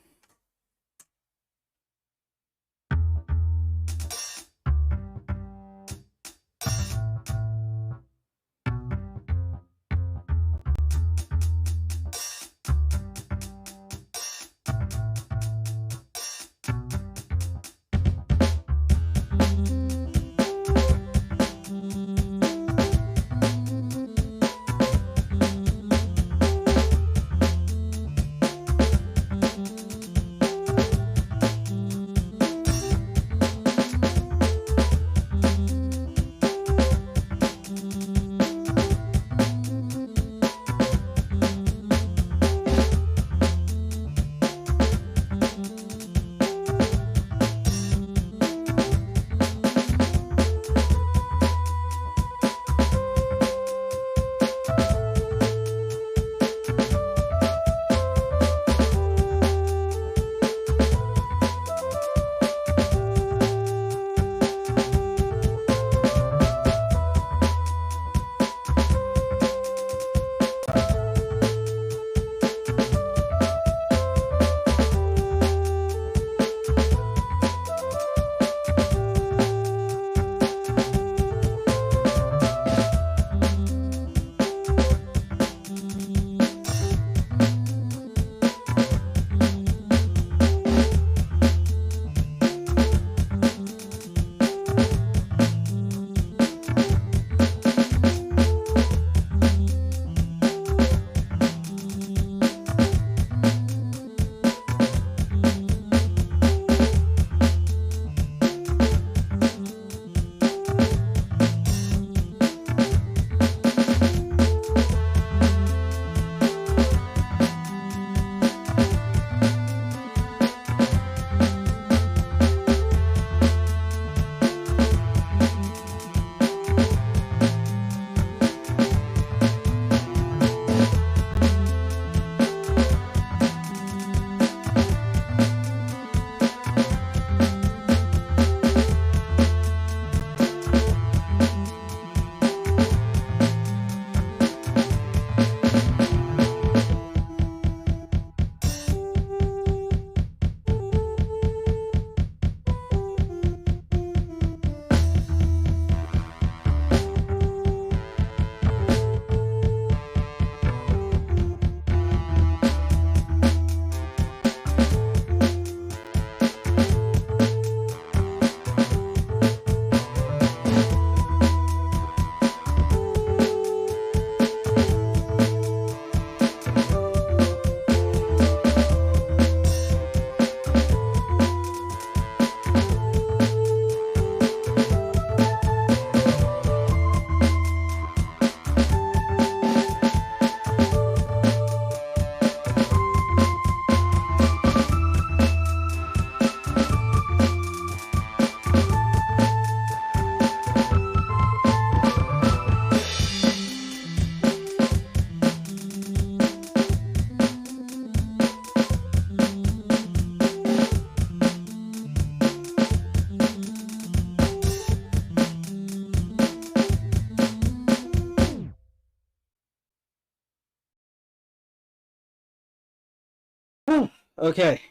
Okay.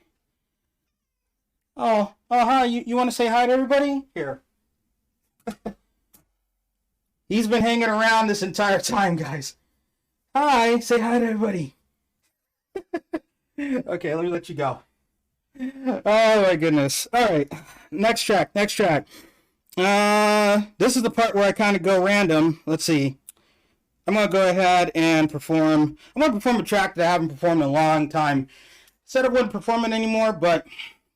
Oh, hi. You want to say hi to everybody? Here. He's been hanging around this entire time, guys. Hi. Say hi to everybody. Okay, let me let you go. Oh my goodness. All right. Next track. This is the part where I kind of go random. Let's see. I'm going to go ahead and perform. I'm going to perform a track that I haven't performed in a long time. Said I wouldn't perform it anymore, but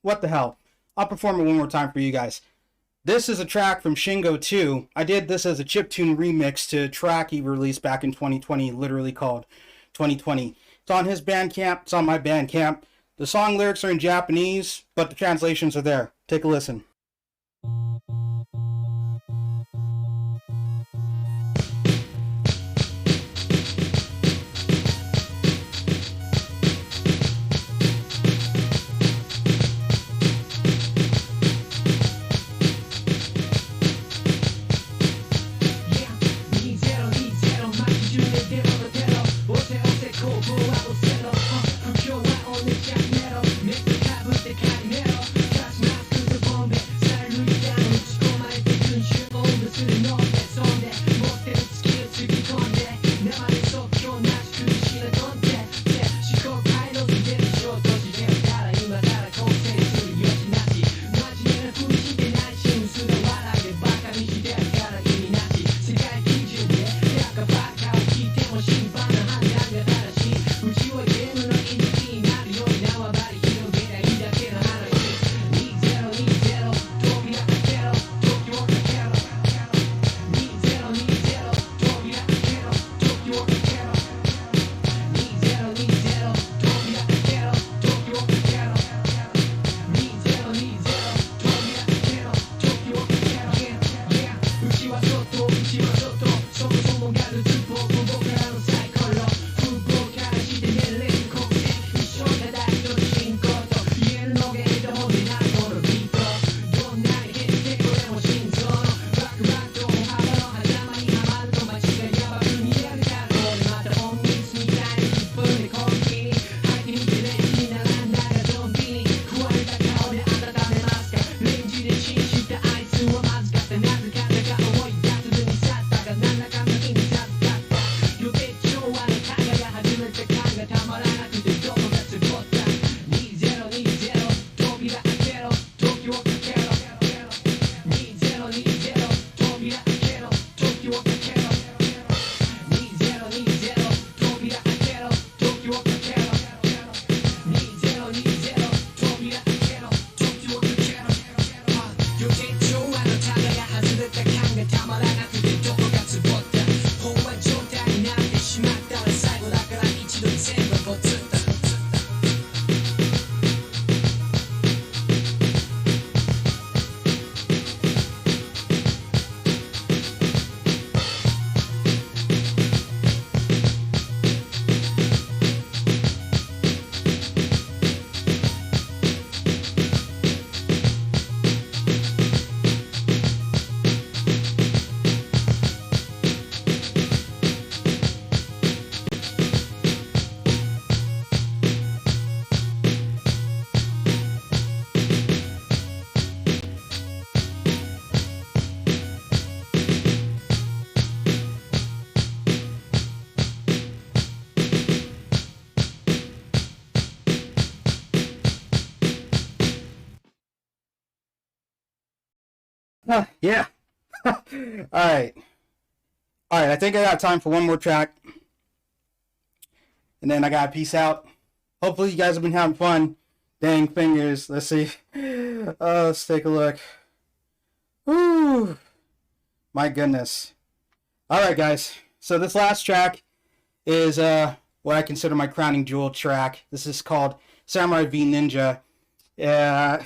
what the hell. I'll perform it one more time for you guys. This is a track from Shingo 2. I did this as a chiptune remix to a track he released back in 2020, literally called 2020. It's on his Bandcamp. It's on my Bandcamp. The song lyrics are in Japanese, but the translations are there. Take a listen. Yeah. All right. All right. I think I got time for one more track. And then I got to peace out. Hopefully you guys have been having fun. Dang fingers. Let's see. Let's take a look. Woo. My goodness. All right, guys. So this last track is what I consider my crowning jewel track. This is called Samurai v Ninja. Yeah,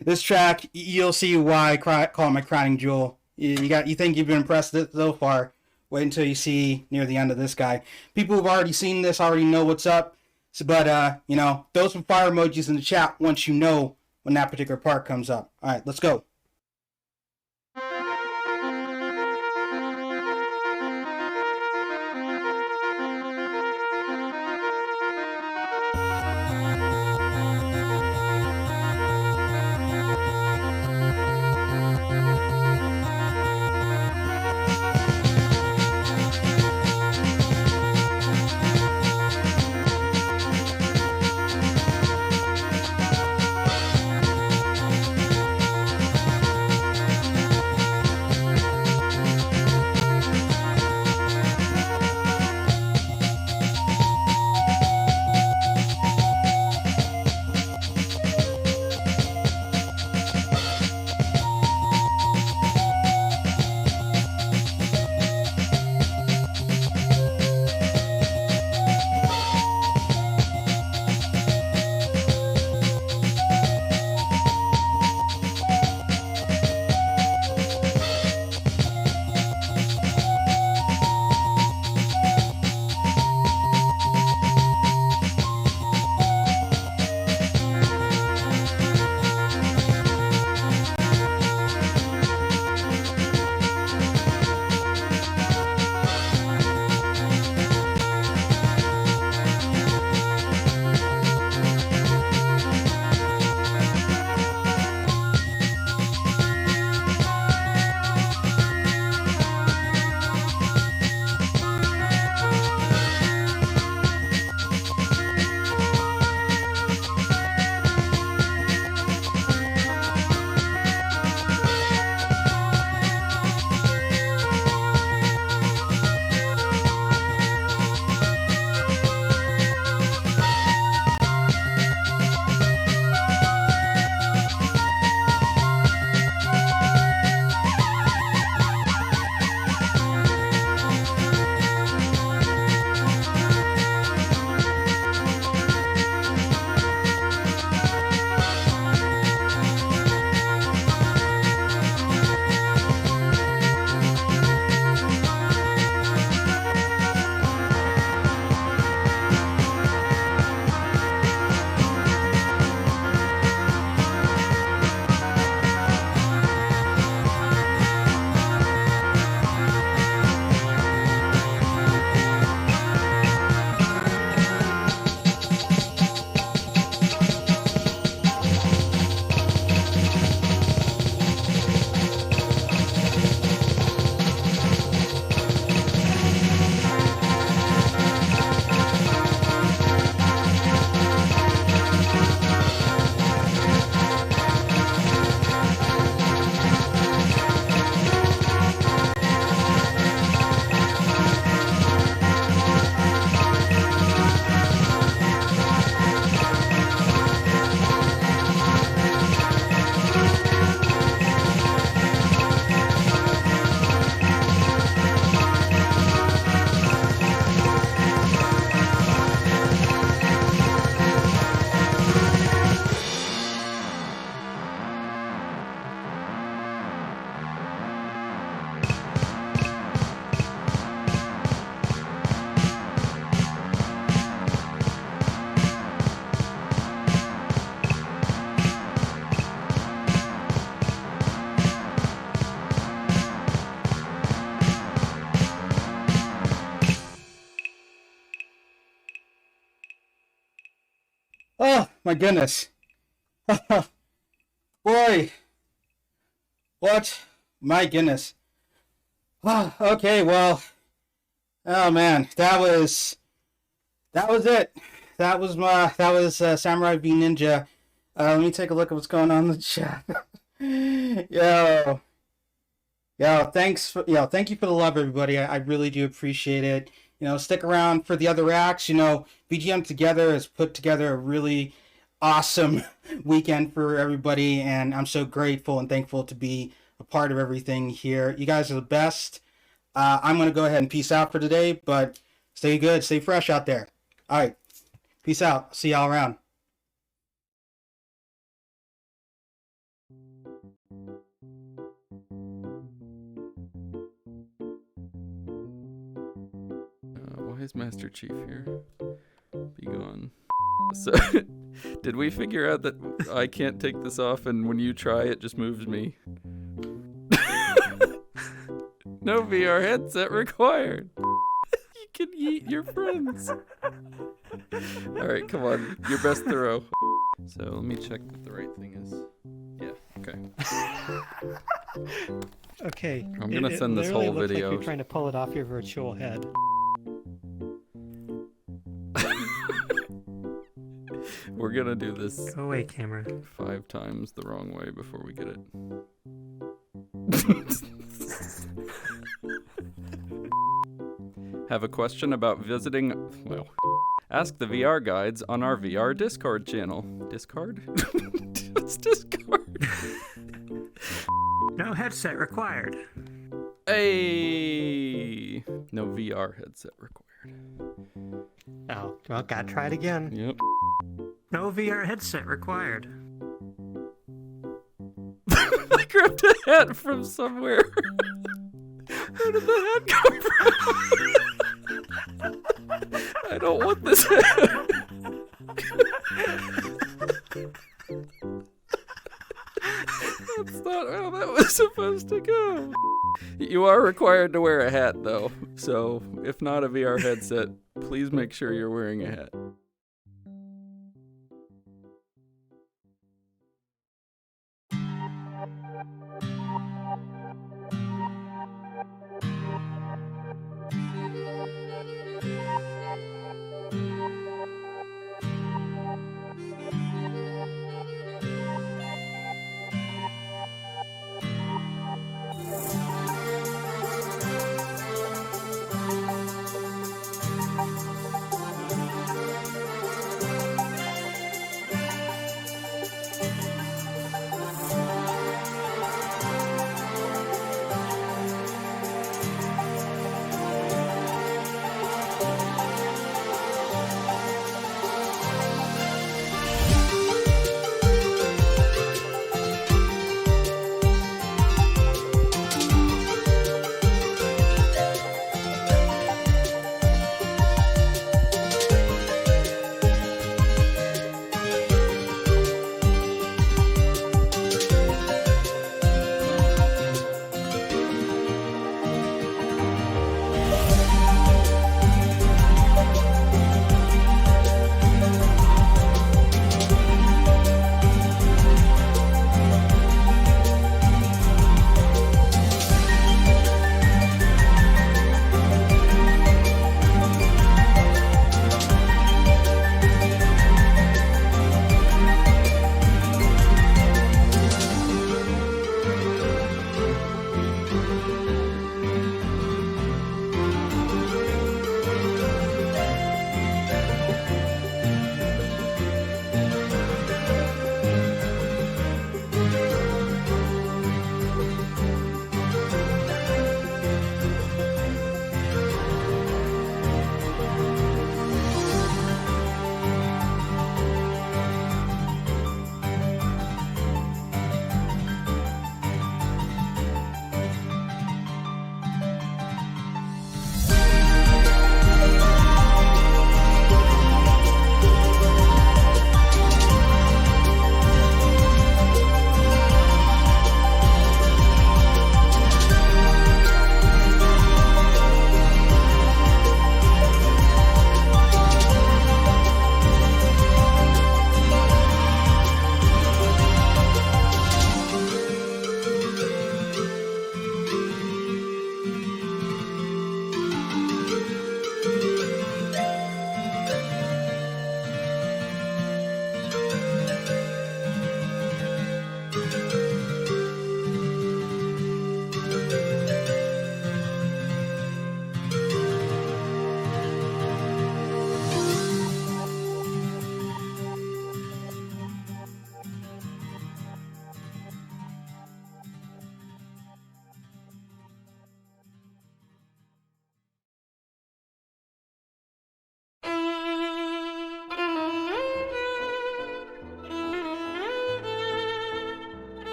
this track, you'll see why I call it my crowning jewel. You think you've been impressed so far. Wait until you see near the end of this guy. People who've already seen this already know what's up. So, but, throw some fire emojis in the chat once you know when that particular part comes up. All right, let's go. my goodness. Boy. What? My goodness. Oh, okay, well. Oh man, that was it. That was Samurai V Ninja. Let me take a look at what's going on in the chat. Thank you for the love, everybody. I really do appreciate it. Stick around for the other acts. VGM Together has put together a really awesome weekend for everybody, and I'm so grateful and thankful to be a part of everything here. You guys are the best. I'm going to go ahead and peace out for today, but stay good, stay fresh out there. All right, peace out. See y'all around. Why is Master Chief here? Be gone. So, did we figure out that I can't take this off, and when you try, it just moves me? No VR headset required. You can eat your friends. All right, come on, your best throw. So let me check that the right thing is. Yeah. Okay. Okay. I'm gonna send this whole looks video. Like you're trying to pull it off your virtual head. We're gonna do this. Go away, camera. 5 times the wrong way before we get it. Have a question about visiting? Well, ask the VR guides on our VR Discord channel. Discord? What's Discord? No headset required. Hey! No VR headset required. Oh, well, gotta try it again. Yep. No VR headset required. I grabbed a hat from somewhere. Where did the hat come from? I don't want this hat. That's not how that was supposed to go. You are required to wear a hat, though. So, if not a VR headset, please make sure you're wearing a hat.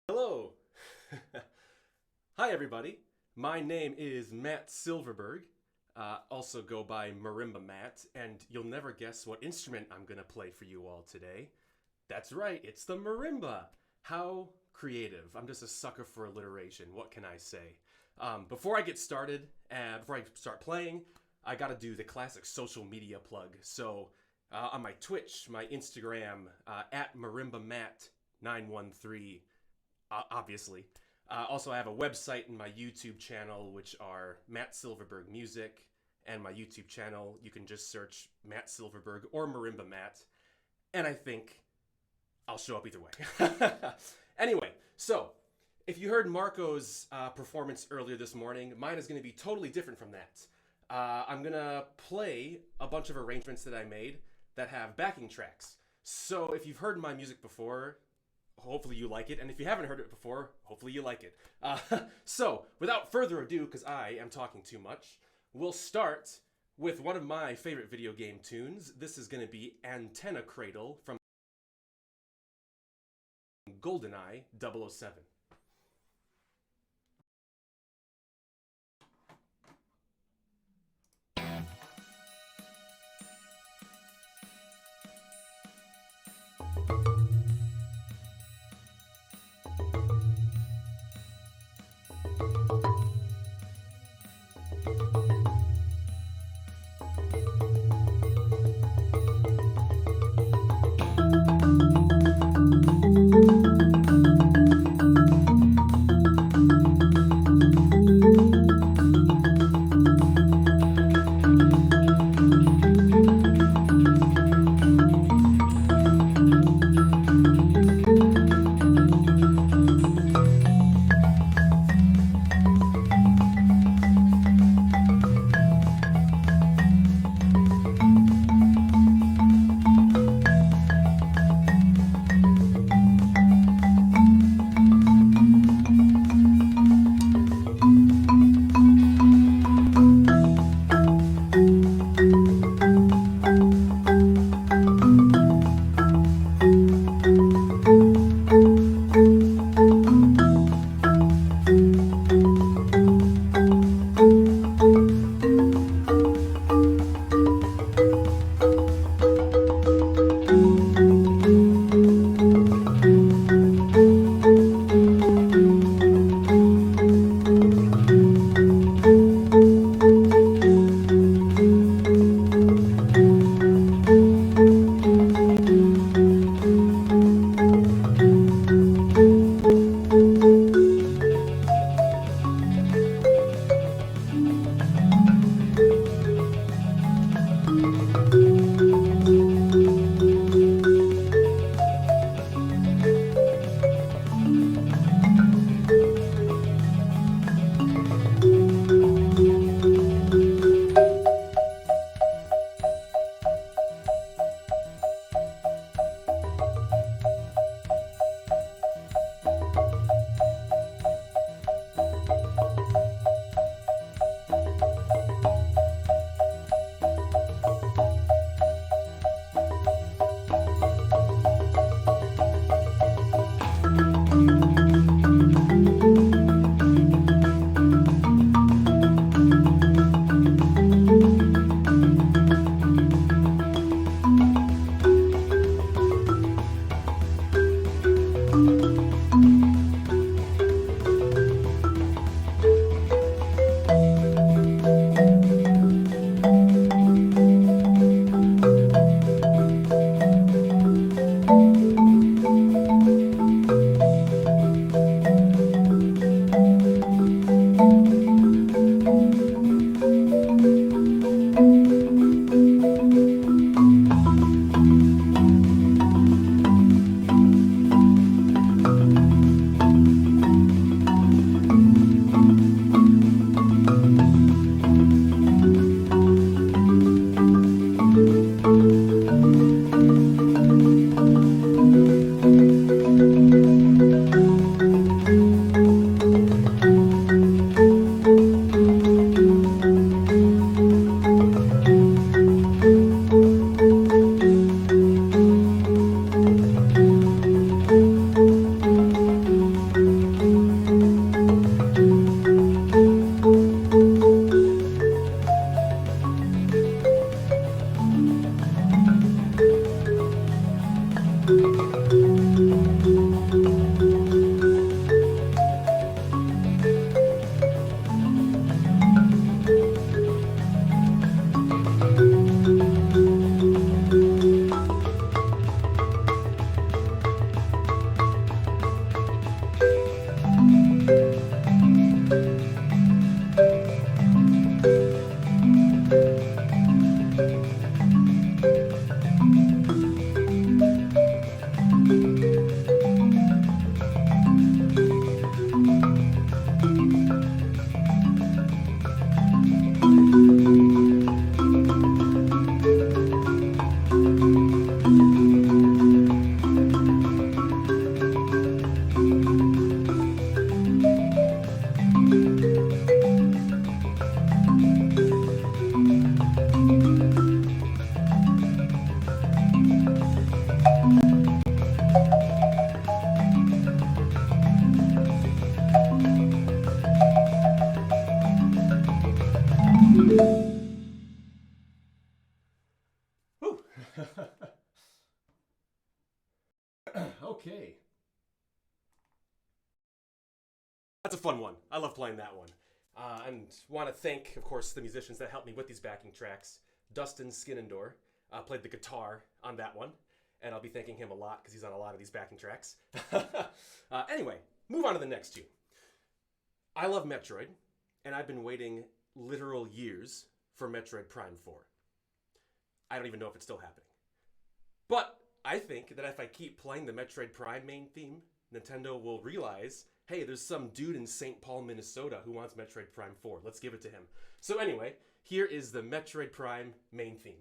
Hello! Hi, everybody. My name is Matt Silverberg. Also go by Marimba Matt, and you'll never guess what instrument I'm gonna play for you all today. That's right, it's the marimba. How creative. I'm just a sucker for alliteration. What can I say? Before I get started, before I start playing, I gotta do the classic social media plug. So, on my Twitch, my Instagram, at MarimbaMatt913, obviously. Also, I have a website and my YouTube channel, which are Matt Silverberg Music, and my YouTube channel, you can just search Matt Silverberg or Marimba Matt, and I think I'll show up either way. Anyway, so, if you heard Marco's performance earlier this morning, mine is going to be totally different from that. I'm going to play a bunch of arrangements that I made that have backing tracks. So, if you've heard my music before, hopefully you like it, and if you haven't heard it before, hopefully you like it. So, without further ado, because I am talking too much, we'll start with one of my favorite video game tunes. This is going to be Antenna Cradle from GoldenEye 007. Okay. That's a fun one. I love playing that one. And want to thank, of course, the musicians that helped me with these backing tracks. Dustin Skinnendor played the guitar on that one, and I'll be thanking him a lot because he's on a lot of these backing tracks. Anyway, move on to the next two. I love Metroid, and I've been waiting literal years for Metroid Prime 4. I don't even know if it's still happening. But I think that if I keep playing the Metroid Prime main theme, Nintendo will realize, hey, there's some dude in St. Paul, Minnesota who wants Metroid Prime 4. Let's give it to him. So anyway, here is the Metroid Prime main theme.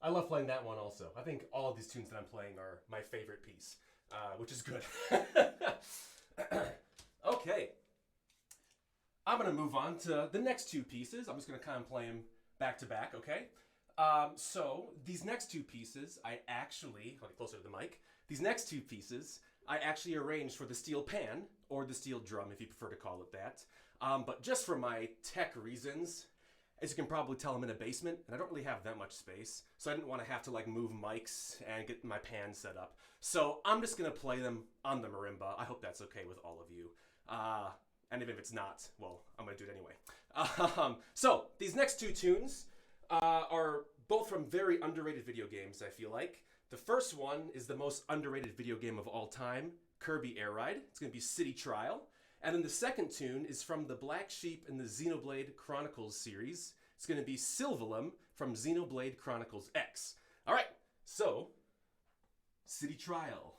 I love playing that one also. I think all of these tunes that I'm playing are my favorite piece, which is good. Okay. I'm going to move on to the next two pieces. I'm just going to kind of play them back to back, okay? So these next two pieces, I actually, I'll get closer to the mic. These next two pieces, I actually arranged for the steel pan, or the steel drum if you prefer to call it that. But just for my tech reasons, as you can probably tell, I'm in a basement, and I don't really have that much space, so I didn't want to have to like move mics and get my pan set up. So I'm just going to play them on the marimba. I hope that's okay with all of you. And even if it's not, well, I'm going to do it anyway. So these next two tunes are both from very underrated video games, I feel like. The first one is the most underrated video game of all time, Kirby Air Ride. It's going to be City Trial. And then the second tune is from the Black Sheep in the Xenoblade Chronicles series. It's going to be Sylvalum from Xenoblade Chronicles X. All right, so City Trial.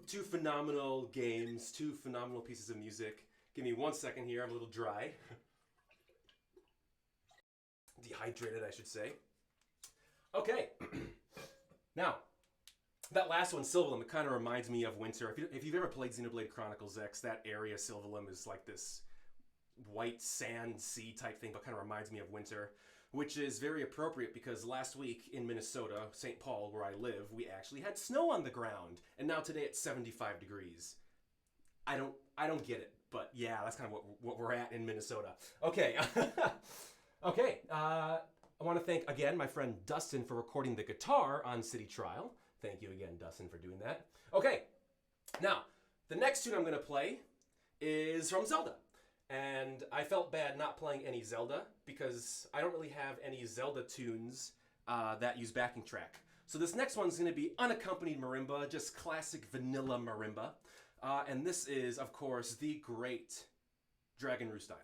two phenomenal games, two phenomenal pieces of music. Give me 1 second here. I'm a little dry. Dehydrated, I should say. Okay. Now, that last one, Sylvalum, it kind of reminds me of winter. If you've ever played Xenoblade Chronicles X, that area, Sylvalum, is like this white sand sea type thing, but kind of reminds me of winter, which is very appropriate because last week in Minnesota, St. Paul, where I live, we actually had snow on the ground, and now today it's 75 degrees. I don't get it, but yeah, that's kind of what we're at in Minnesota. Okay. Okay. I want to thank again my friend Dustin for recording the guitar on City Trial. Thank you again, Dustin, for doing that. Okay. Now, the next tune I'm going to play is from Zelda. And I felt bad not playing any Zelda because I don't really have any Zelda tunes that use backing track. So this next one's going to be unaccompanied marimba, just classic vanilla marimba. And this is, of course, the great Dragon Roost Island.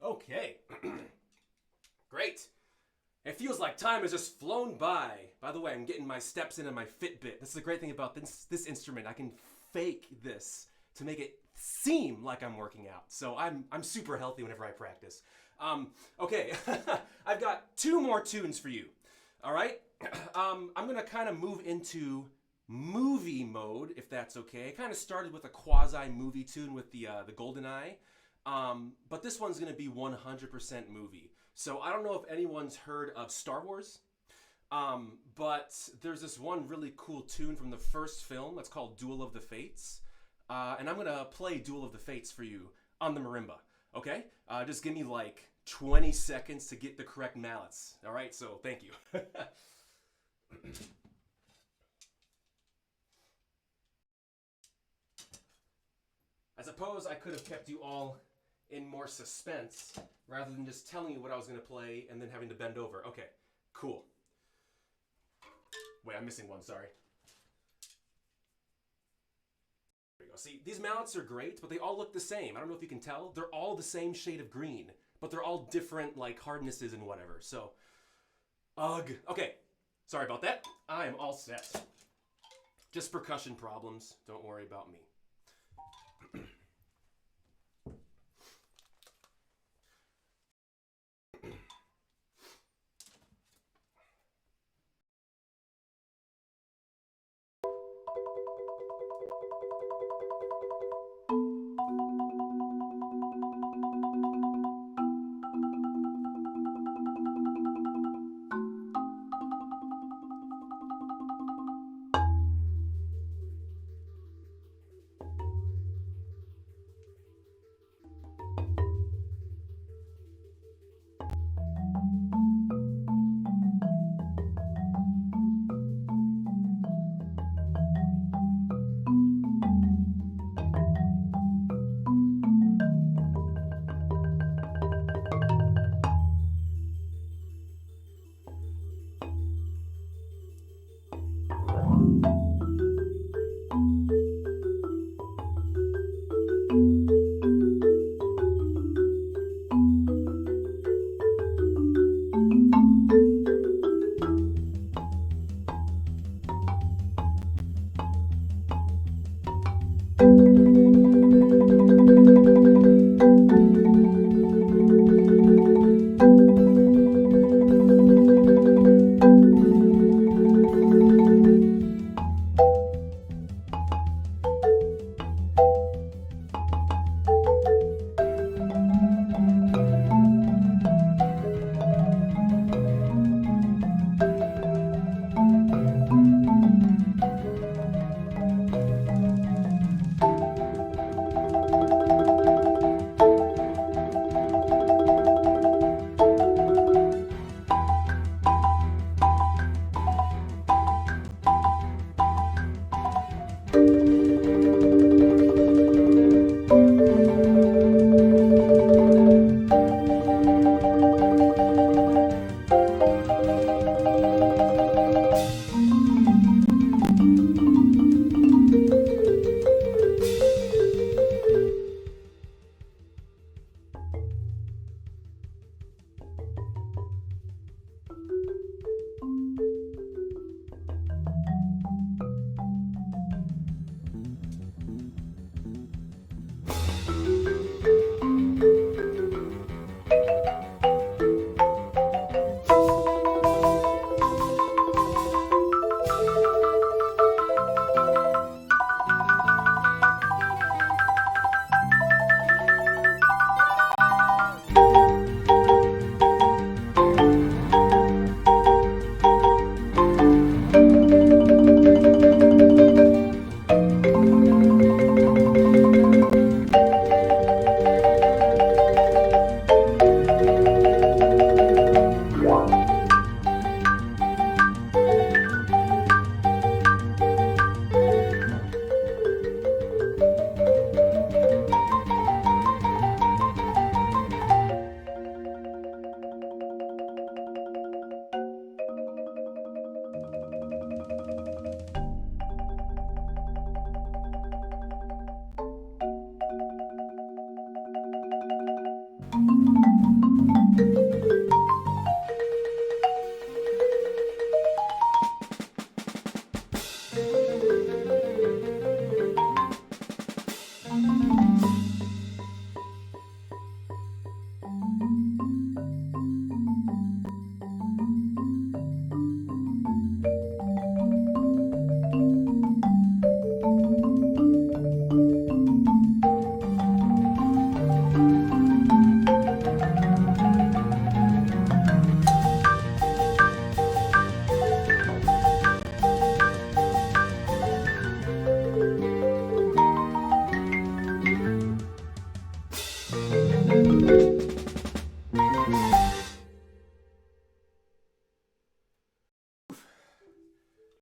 Okay. Great. It feels like time has just flown by. By the way, I'm getting my steps in on my Fitbit. This is the great thing about this instrument. I can fake this to make it seem like I'm working out. So I'm super healthy whenever I practice. Okay, I've got 2 more tunes for you. All right? I'm going to kind of move into movie mode, if that's okay. I kind of started with a quasi-movie tune with the GoldenEye. But this one's going to be 100% movie. So I don't know if anyone's heard of Star Wars, but there's this one really cool tune from the first film that's called Duel of the Fates. And I'm going to play Duel of the Fates for you on the marimba, okay? Just give me like 20 seconds to get the correct mallets. All right, so thank you. I suppose I could have kept you all in more suspense rather than just telling you what I was going to play and then having to bend over. Okay, cool. Wait, I'm missing one, sorry. There we go. See, these mallets are great, but they all look the same. I don't know if you can tell. They're all the same shade of green, but they're all different, like, hardnesses and whatever. So, ugh. Okay, sorry about that. I am all set. Just percussion problems. Don't worry about me.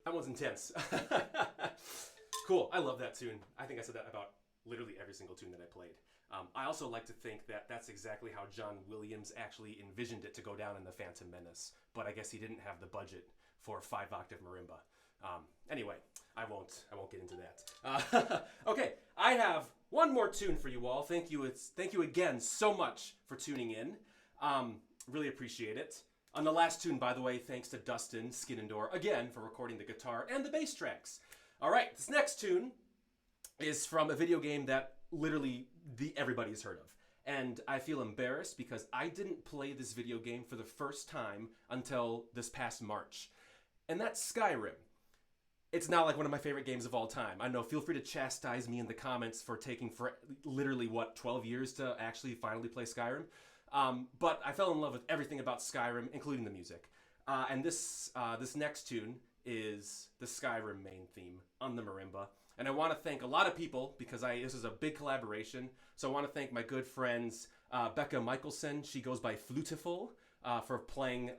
That one's intense. Cool. I love that tune. I think I said that about literally every single tune that I played. I also like to think that that's exactly how John Williams actually envisioned it to go down in The Phantom Menace, but I guess he didn't have the budget for 5-octave marimba. Anyway, I won't get into that. Okay, I have one more tune for you all. Thank you again so much for tuning in. Really appreciate it. On the last tune, by the way, thanks to Dustin Skinnendor again for recording the guitar and the bass tracks. All right, this next tune is from a video game that literally everybody's heard of. And I feel embarrassed because I didn't play this video game for the first time until this past March. And that's Skyrim. It's now like one of my favorite games of all time. I know, feel free to chastise me in the comments for taking literally, 12 years to actually finally play Skyrim. But I fell in love with everything about Skyrim, including the music. And this next tune is the Skyrim main theme on the marimba. And I want to thank a lot of people because this is a big collaboration. So I want to thank my good friends Becca Michelson, she goes by Flutiful, for playing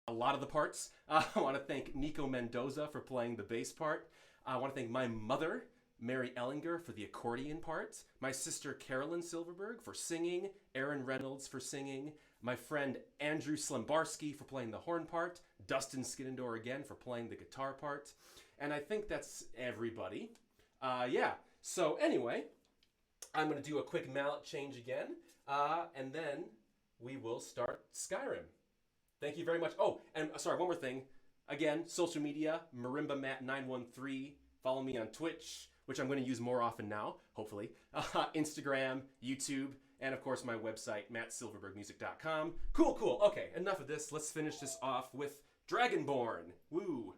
a lot of the parts. I want to thank Nico Mendoza for playing the bass part. I want to thank my mother, Mary Ellinger, for the accordion part, my sister Carolyn Silverberg for singing, Aaron Reynolds for singing, my friend Andrew Slembarski for playing the horn part, Dustin Skinnendor again for playing the guitar part, and I think that's everybody. Yeah, so anyway, I'm going to do a quick mallet change again, and then we will start Skyrim. Thank you very much. Oh, and sorry, one more thing. Again, social media, MarimbaMatt913. Follow me on Twitch, which I'm going to use more often now, hopefully. Instagram, YouTube, and of course my website, mattsilverbergmusic.com. Cool. Okay, enough of this. Let's finish this off with Dragonborn. Woo!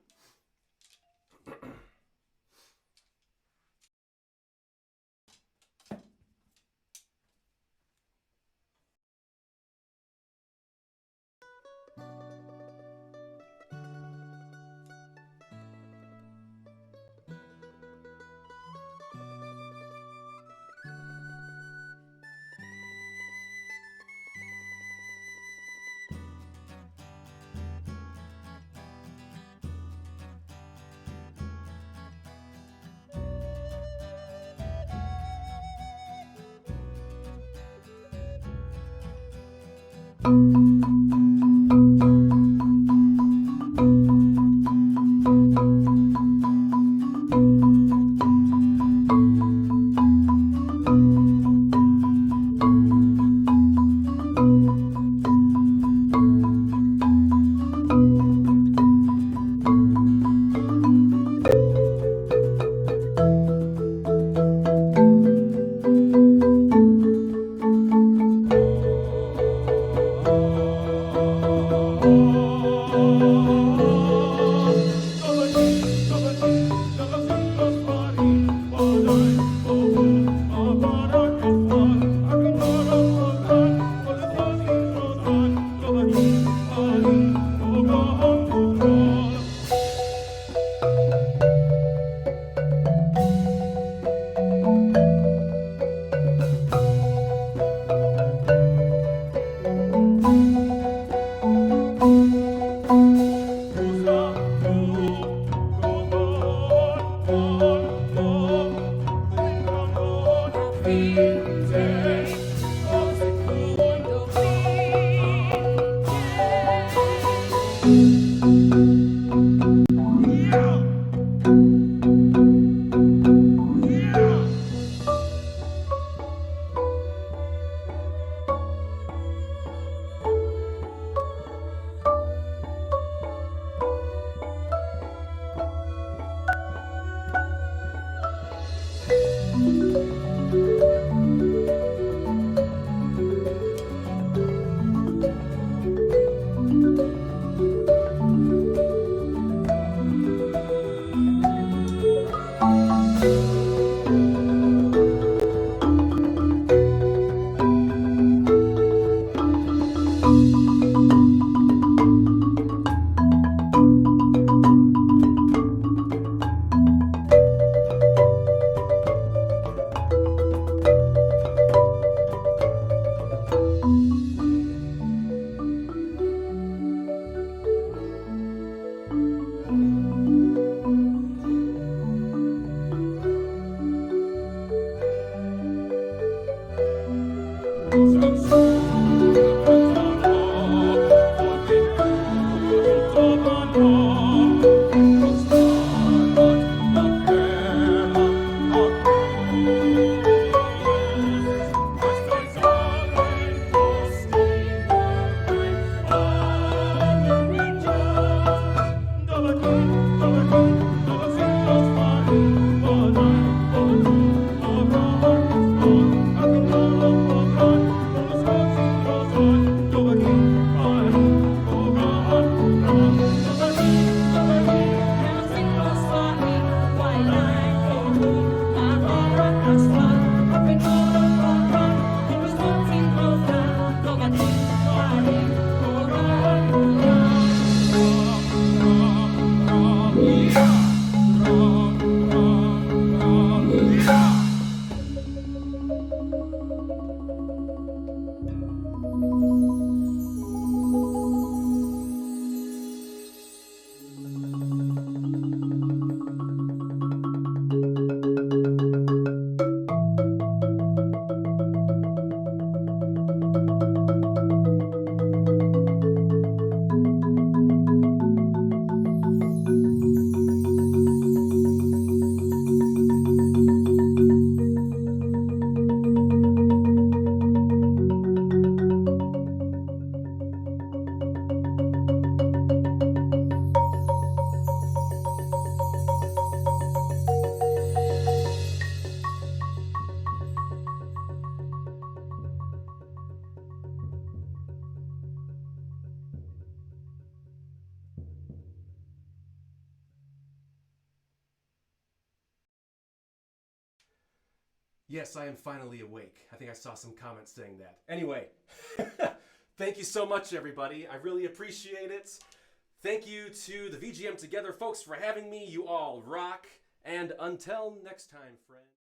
Yes, I am finally awake. I think I saw some comments saying that. Anyway, thank you so much, everybody. I really appreciate it. Thank you to the VGM Together folks for having me. You all rock. And until next time, friends.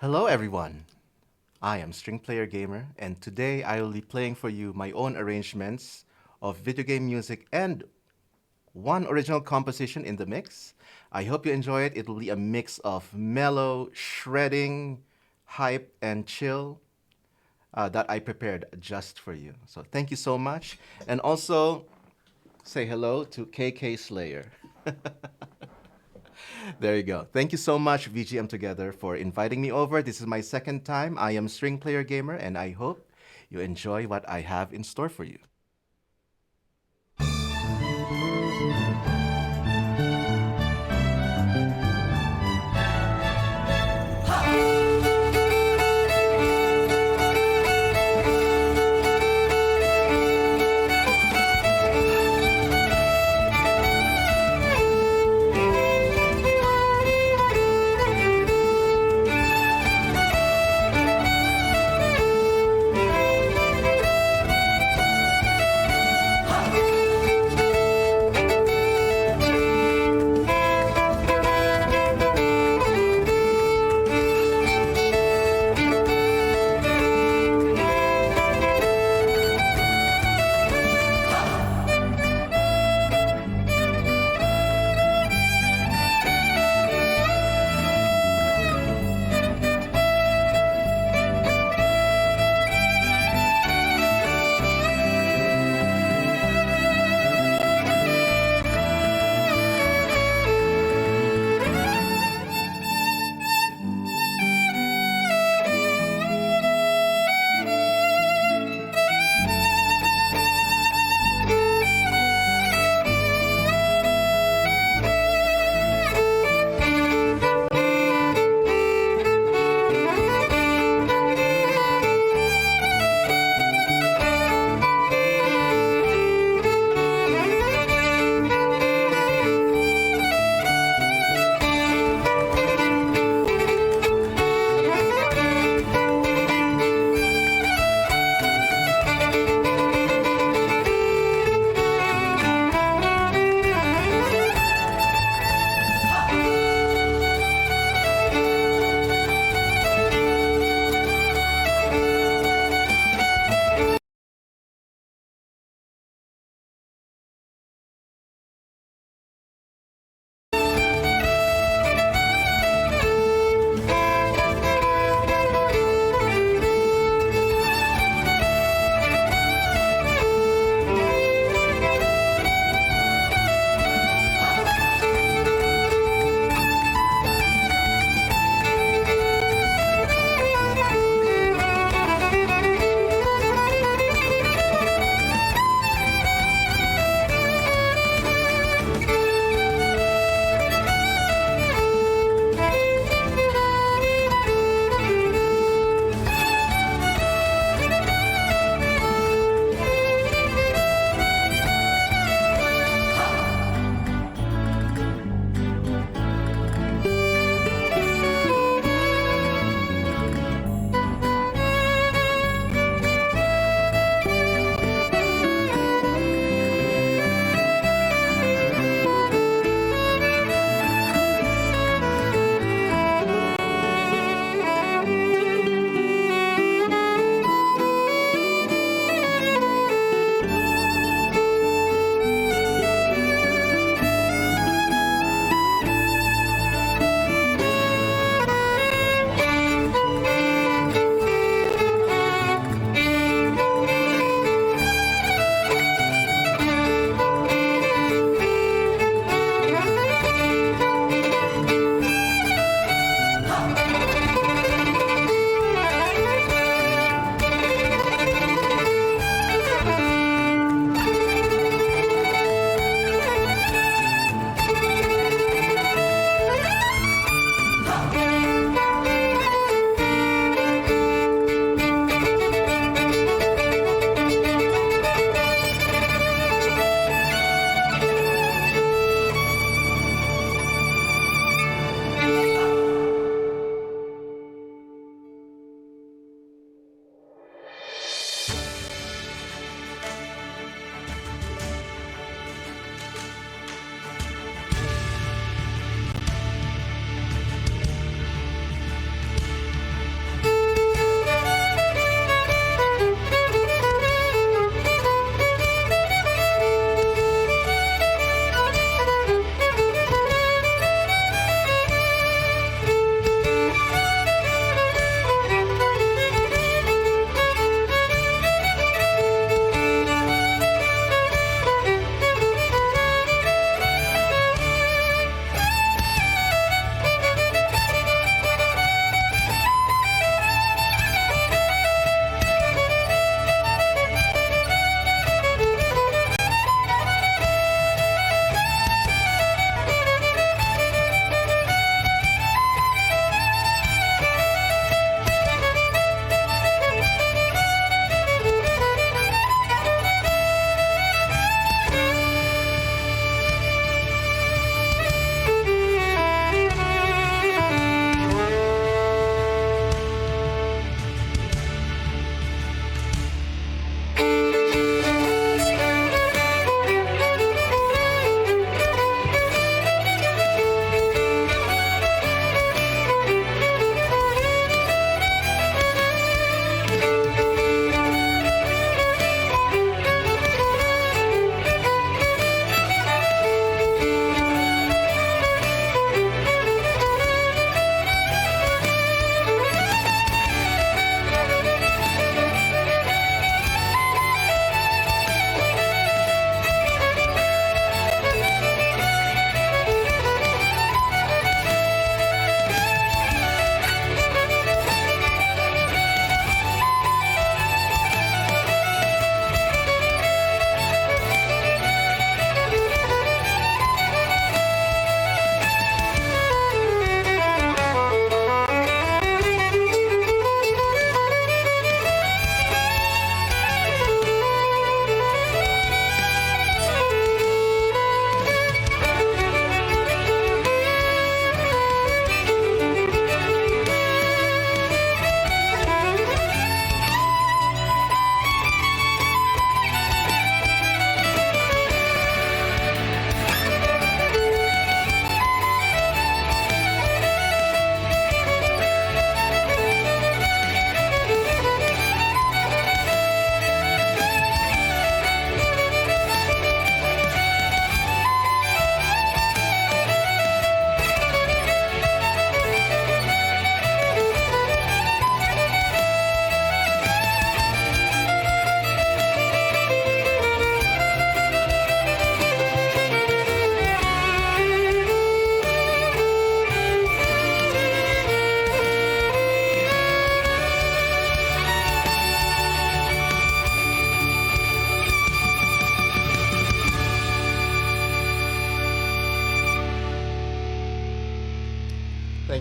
Hello everyone, I am String Player Gamer, and today I will be playing for you my own arrangements of video game music and one original composition in the mix. I hope you enjoy it. It will be a mix of mellow, shredding, hype, and chill that I prepared just for you. So thank you so much, and also say hello to KK Slayer. There you go. Thank you so much, VGM Together, for inviting me over. This is my second time. I am String Player Gamer, and I hope you enjoy what I have in store for you.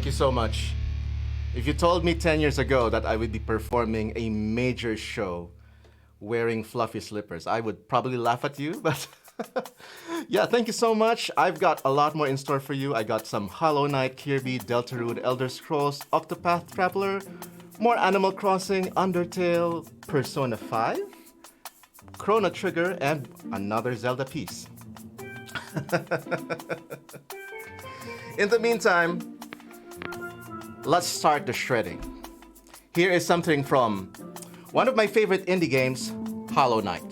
you so much. If you told me 10 years ago that I would be performing a major show wearing fluffy slippers, I would probably laugh at you, but yeah, thank you so much. I've got a lot more in store for you. I got some Hollow Knight, Kirby, Deltarune, Elder Scrolls, Octopath Traveler, more Animal Crossing, Undertale, Persona 5, Chrono Trigger, and another Zelda piece. In the meantime, let's start the shredding. Here is something from one of my favorite indie games, Hollow Knight.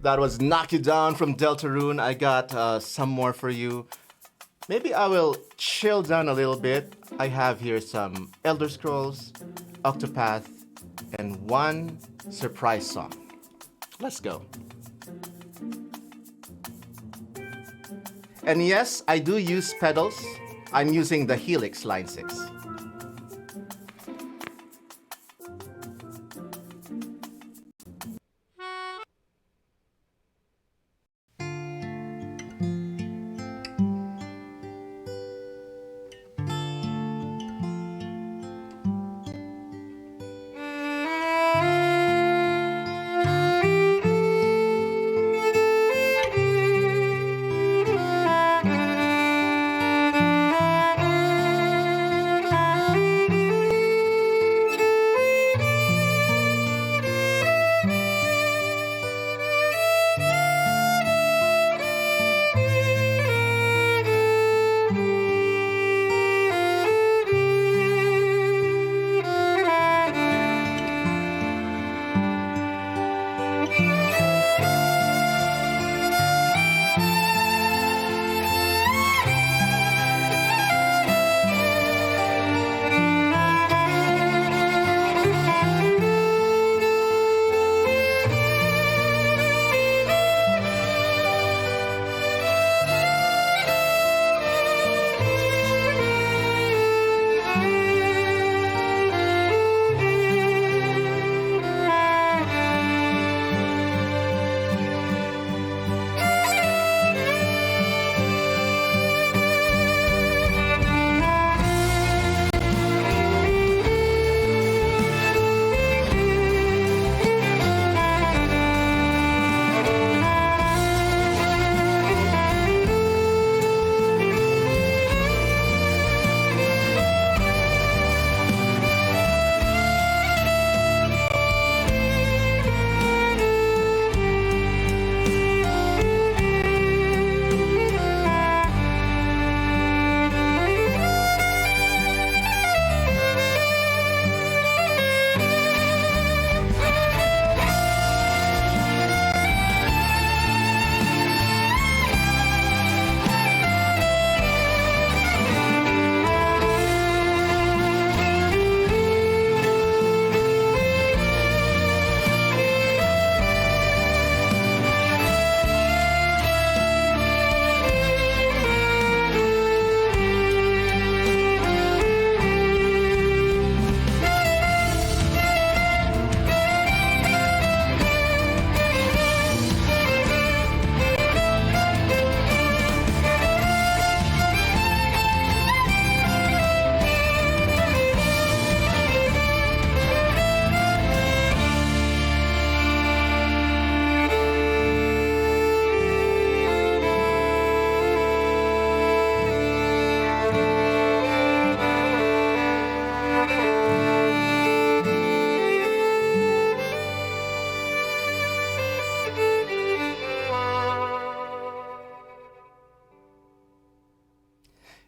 That was Knock You Down from Deltarune. I got some more for you. Maybe I will chill down a little bit. I have here some Elder Scrolls, Octopath, and one surprise song. Let's go. And yes, I do use pedals. I'm using the Helix Line 6.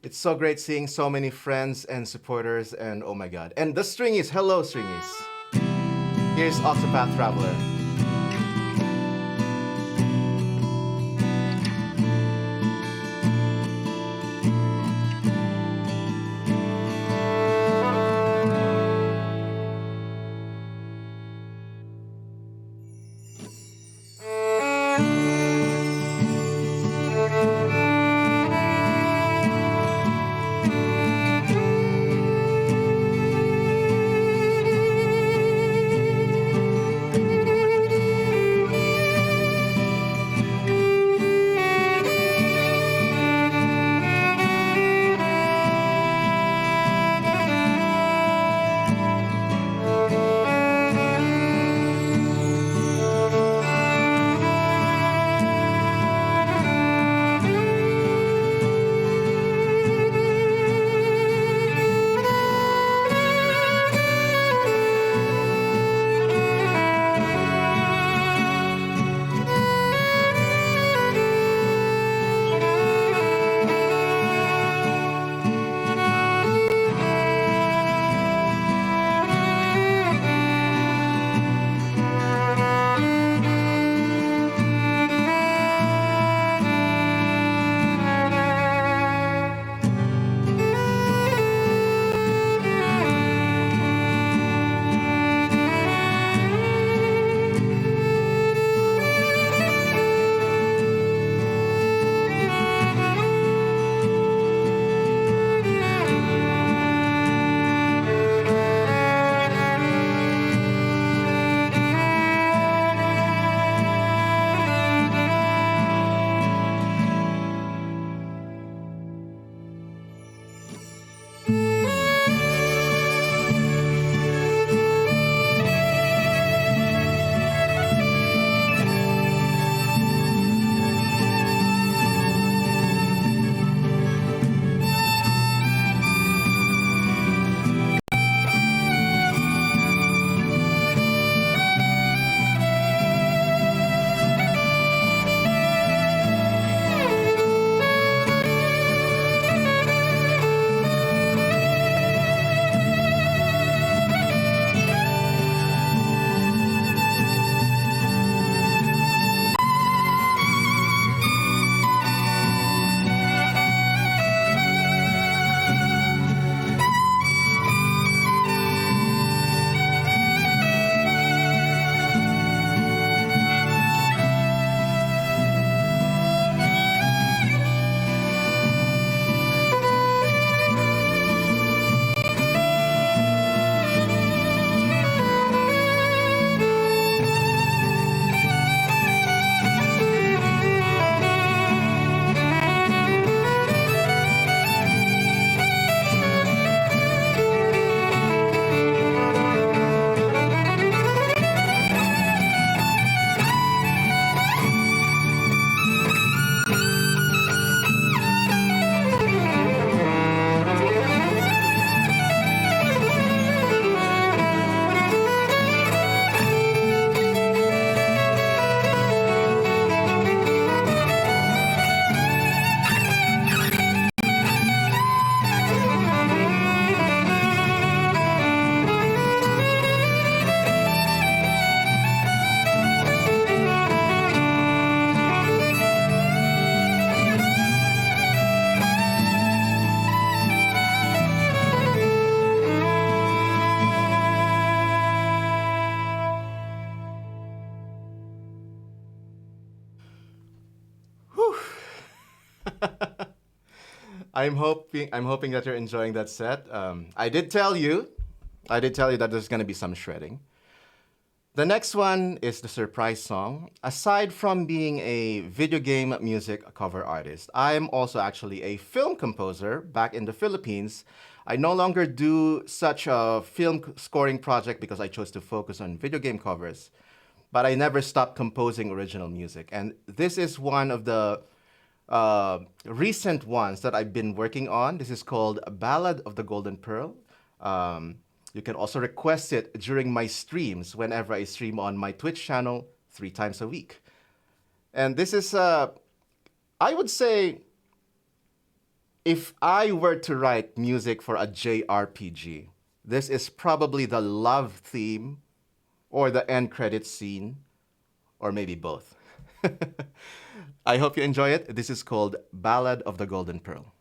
It's so great seeing so many friends and supporters, and oh my god. And the Stringies, hello Stringies. Here's Octopath Traveler. I'm hoping that you're enjoying that set. I did tell you that there's gonna be some shredding. The next one is the surprise song. Aside from being a video game music cover artist, I'm also actually a film composer back in the Philippines. I no longer do such a film scoring project because I chose to focus on video game covers, but I never stopped composing original music. And this is one of the recent ones that I've been working on. This is called Ballad of the Golden Pearl. You can also request it during my streams whenever I stream on my Twitch channel 3 times a week. And this is, I would say, if I were to write music for a JRPG, this is probably the love theme or the end credit scene, or maybe both. I hope you enjoy it. This is called Ballad of the Golden Pearl.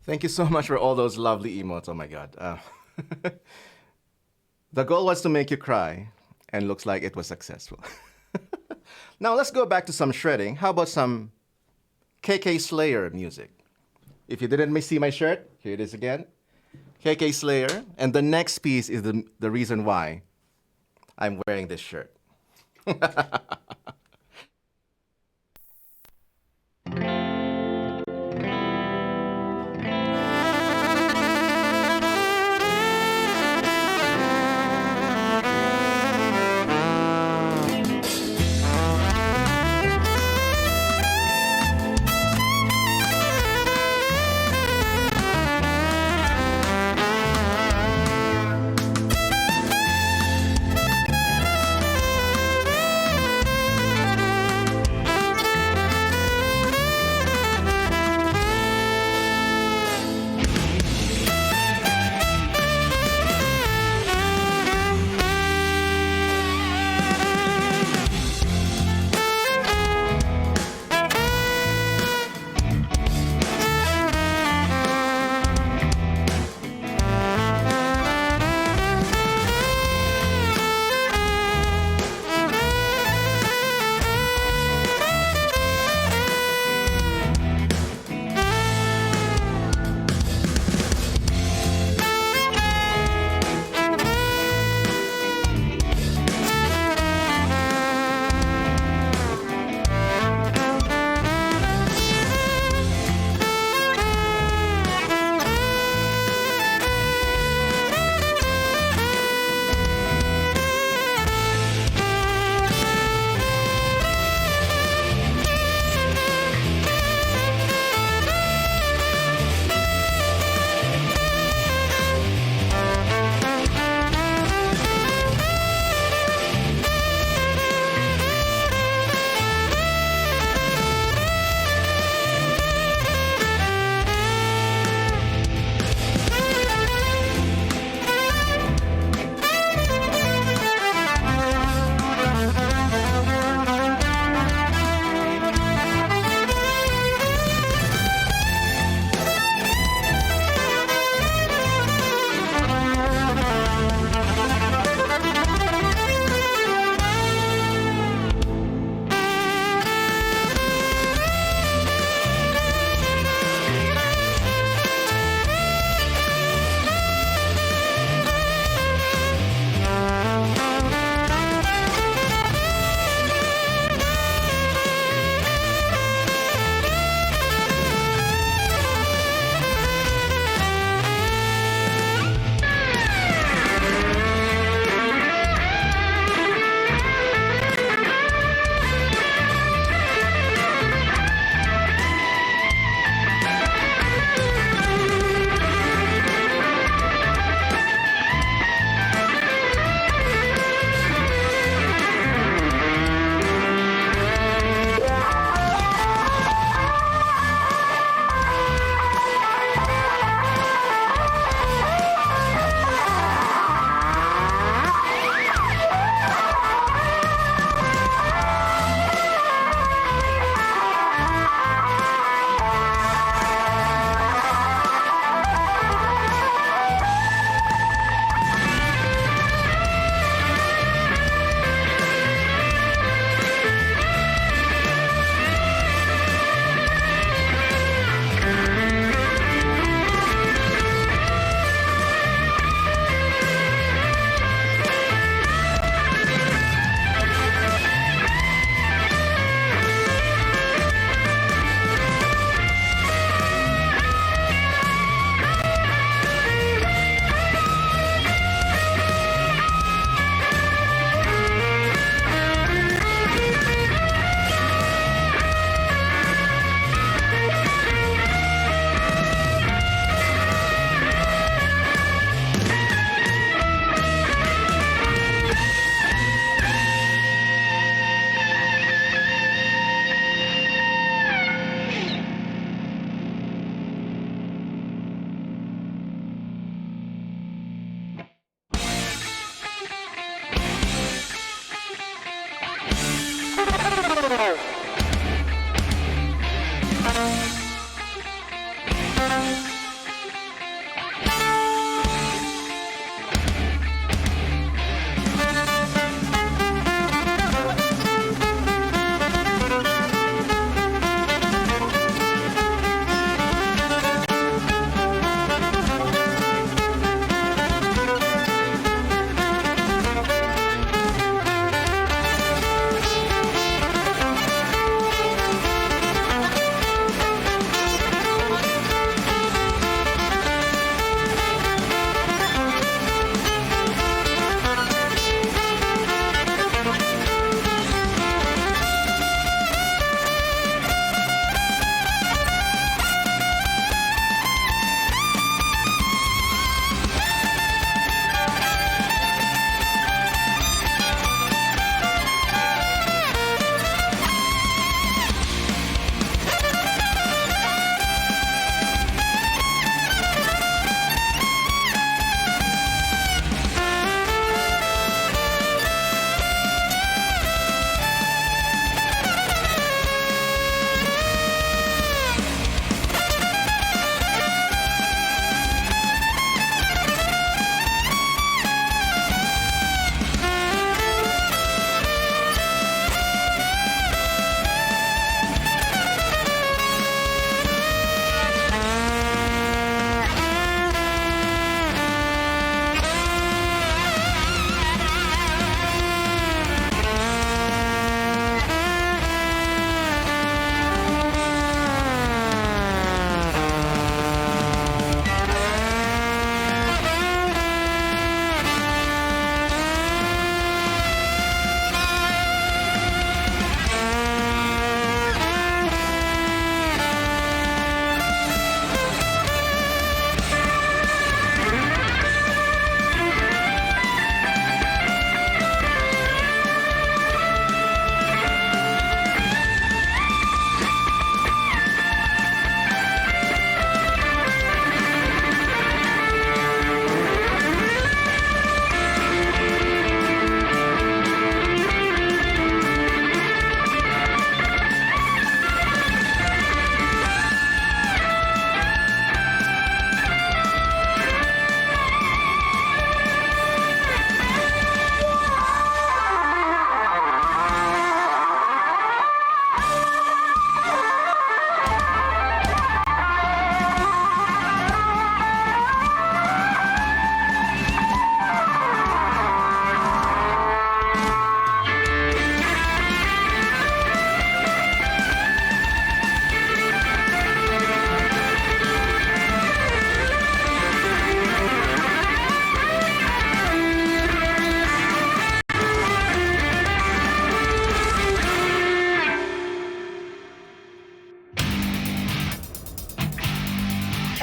Thank you so much for all those lovely emotes. Oh my god. The goal was to make you cry, and looks like it was successful. Now let's go back to some shredding. How about some KK Slayer music? If you didn't see my shirt, here it is again. KK Slayer. And the next piece is the reason why I'm wearing this shirt.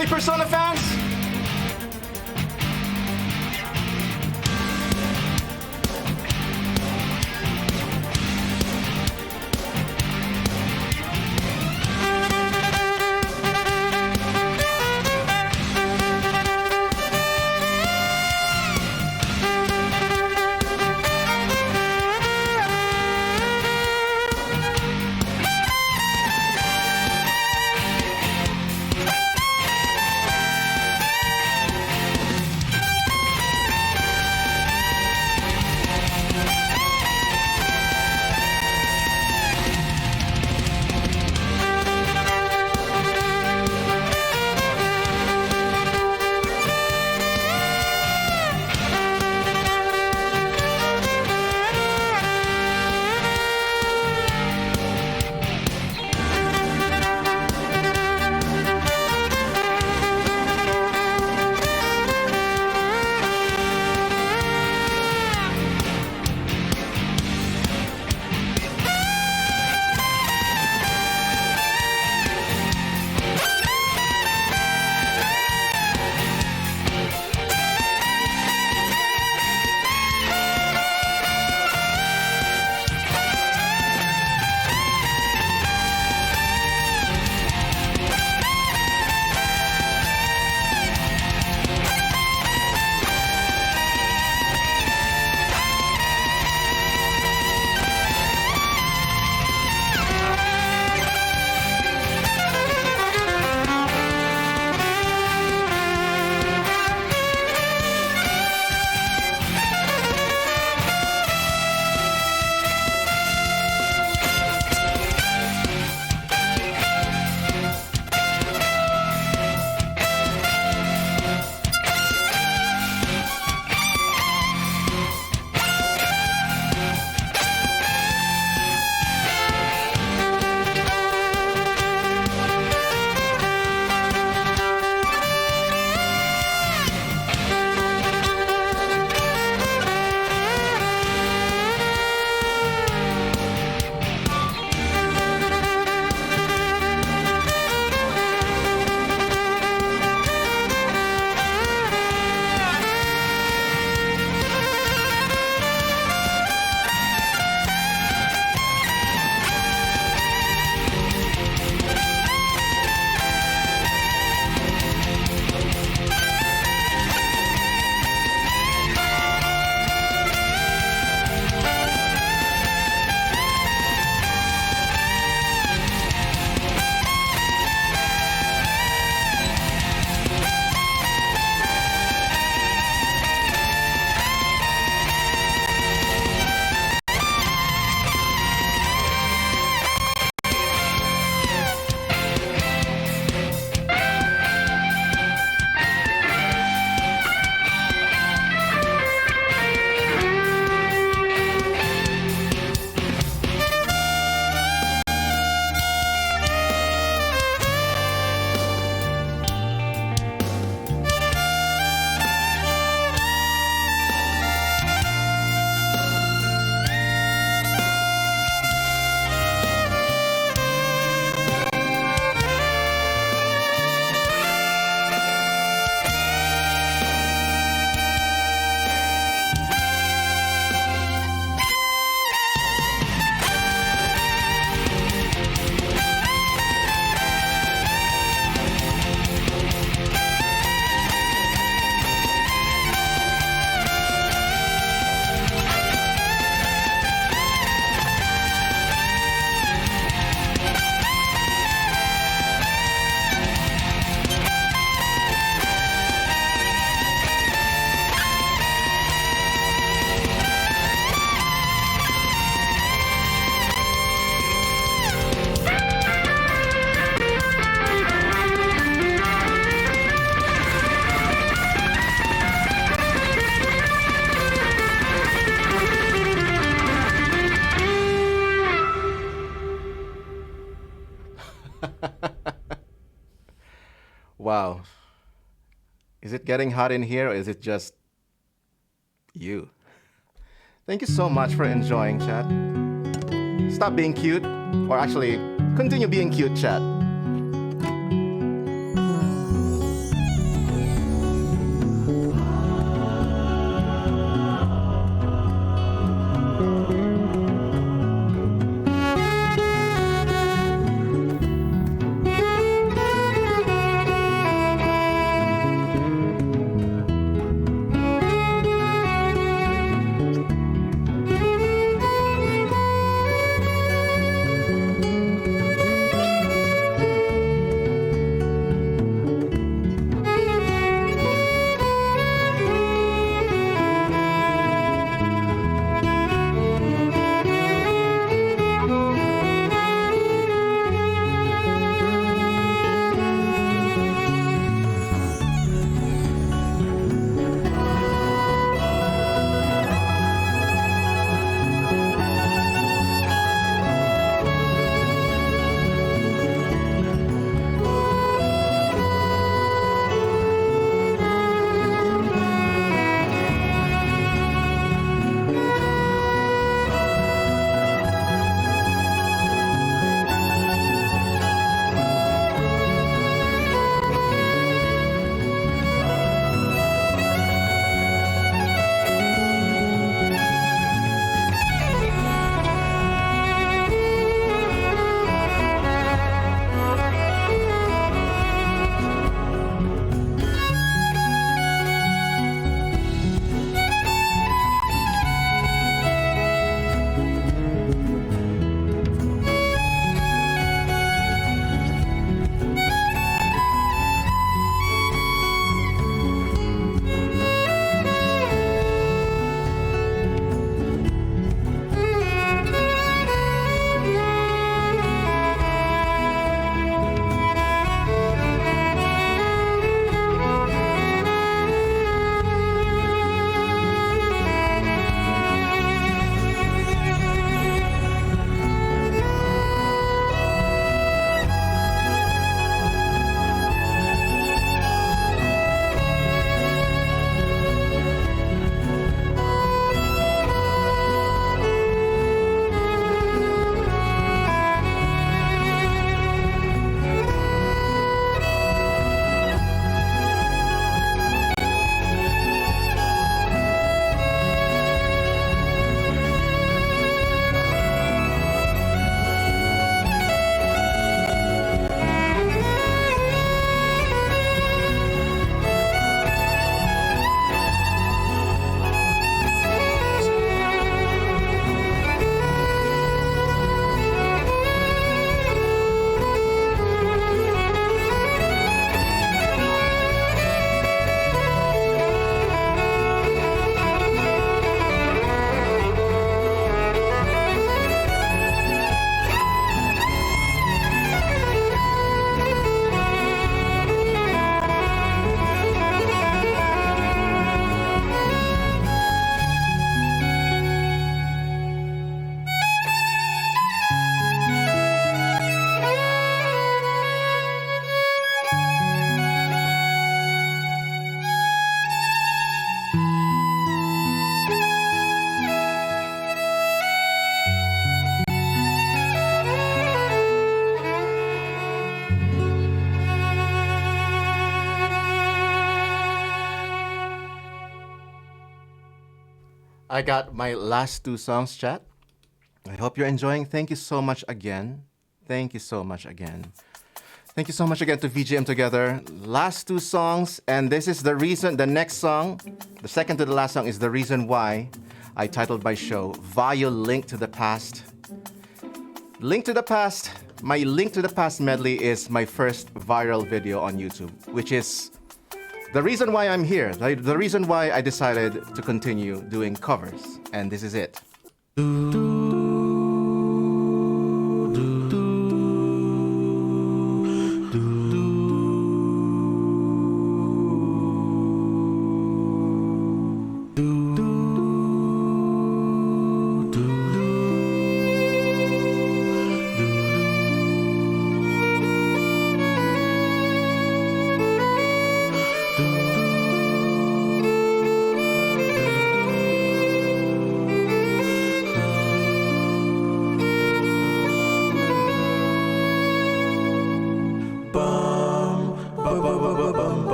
Any Persona fans? Wow. Is it getting hot in here or is it just you? Thank you so much for enjoying, chat. Stop being cute, or actually, continue being cute, chat. I got my last two songs, chat. I hope you're enjoying. Thank you so much again. Thank you so much again. Thank you so much again to VGM Together. Last two songs, and this is the reason, the next song, the second to the last song is the reason why I titled my show, Via Link to the Past. Link to the Past, my Link to the Past medley is my first viral video on YouTube, which is the reason why I'm here, the reason why I decided to continue doing covers, and this is it.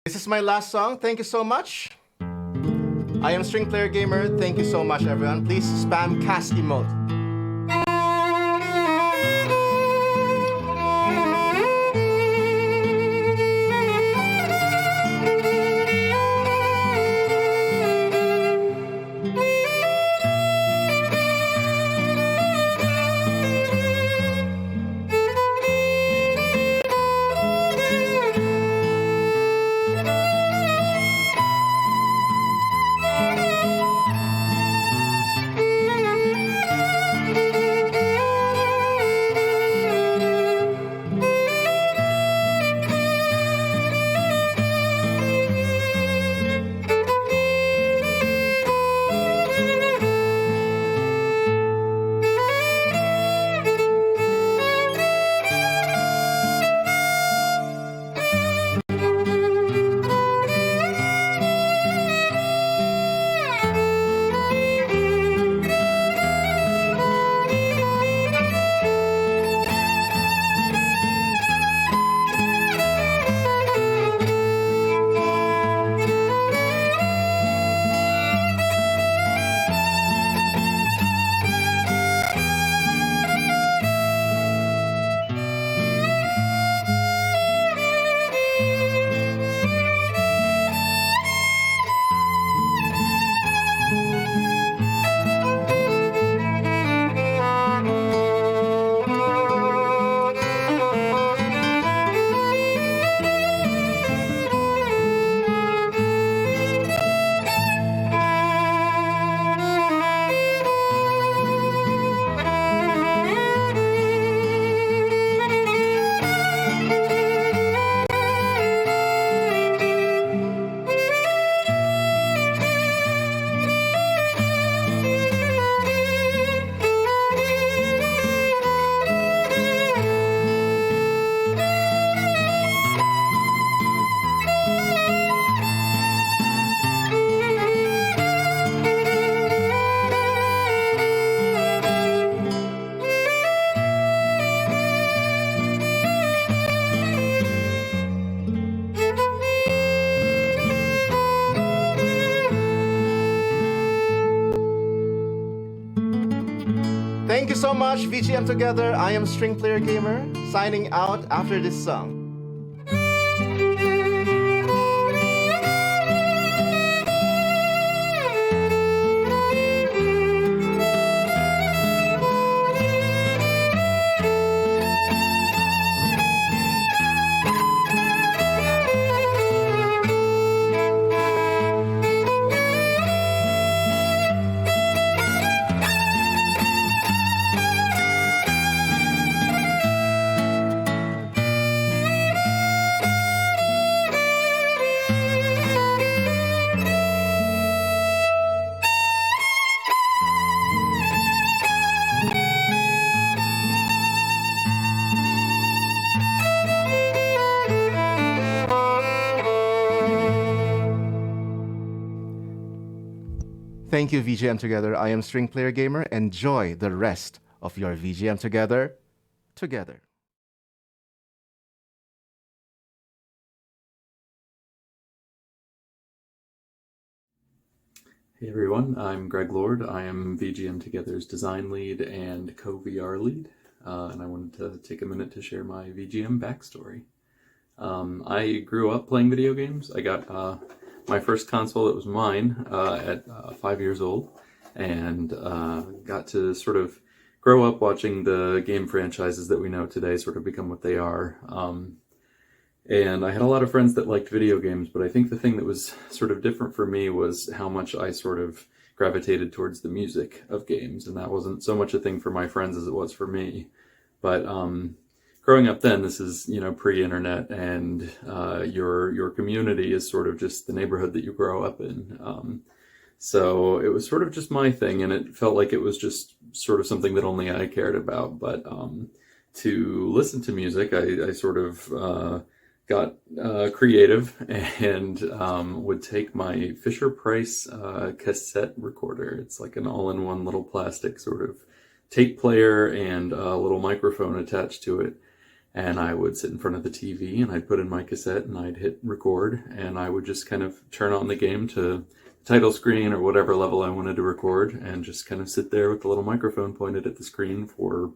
This is my last song. Thank you so much. I am String Player Gamer. Thank you so much, everyone. Please spam cast emote. Thank you so much, VGM Together. I am String Player Gamer, signing out after this song. Thank you, VGM Together. I am String Player Gamer. Enjoy the rest of your VGM Together. Hey everyone, I'm Greg Lord. I am VGM Together's design lead and co-VR lead, and I wanted to take a minute to share my VGM backstory. I grew up playing video games. I got my first console that was mine at 5 years old, and got to sort of grow up watching the game franchises that we know today sort of become what they are. And I had a lot of friends that liked video games, but I think the thing that was sort of different for me was how much I sort of gravitated towards the music of games, and that wasn't so much a thing for my friends as it was for me. But growing up then, this is, you know, pre-internet, and your community is sort of just the neighborhood that you grow up in. So it was sort of just my thing, and it felt like it was just sort of something that only I cared about. But to listen to music, I sort of got creative and would take my Fisher-Price cassette recorder. It's like an all-in-one little plastic sort of tape player and a little microphone attached to it. and I would sit in front of the TV and I'd put in my cassette and I'd hit record, and I would just kind of turn on the game to title screen or whatever level I wanted to record, and just kind of sit there with the little microphone pointed at the screen for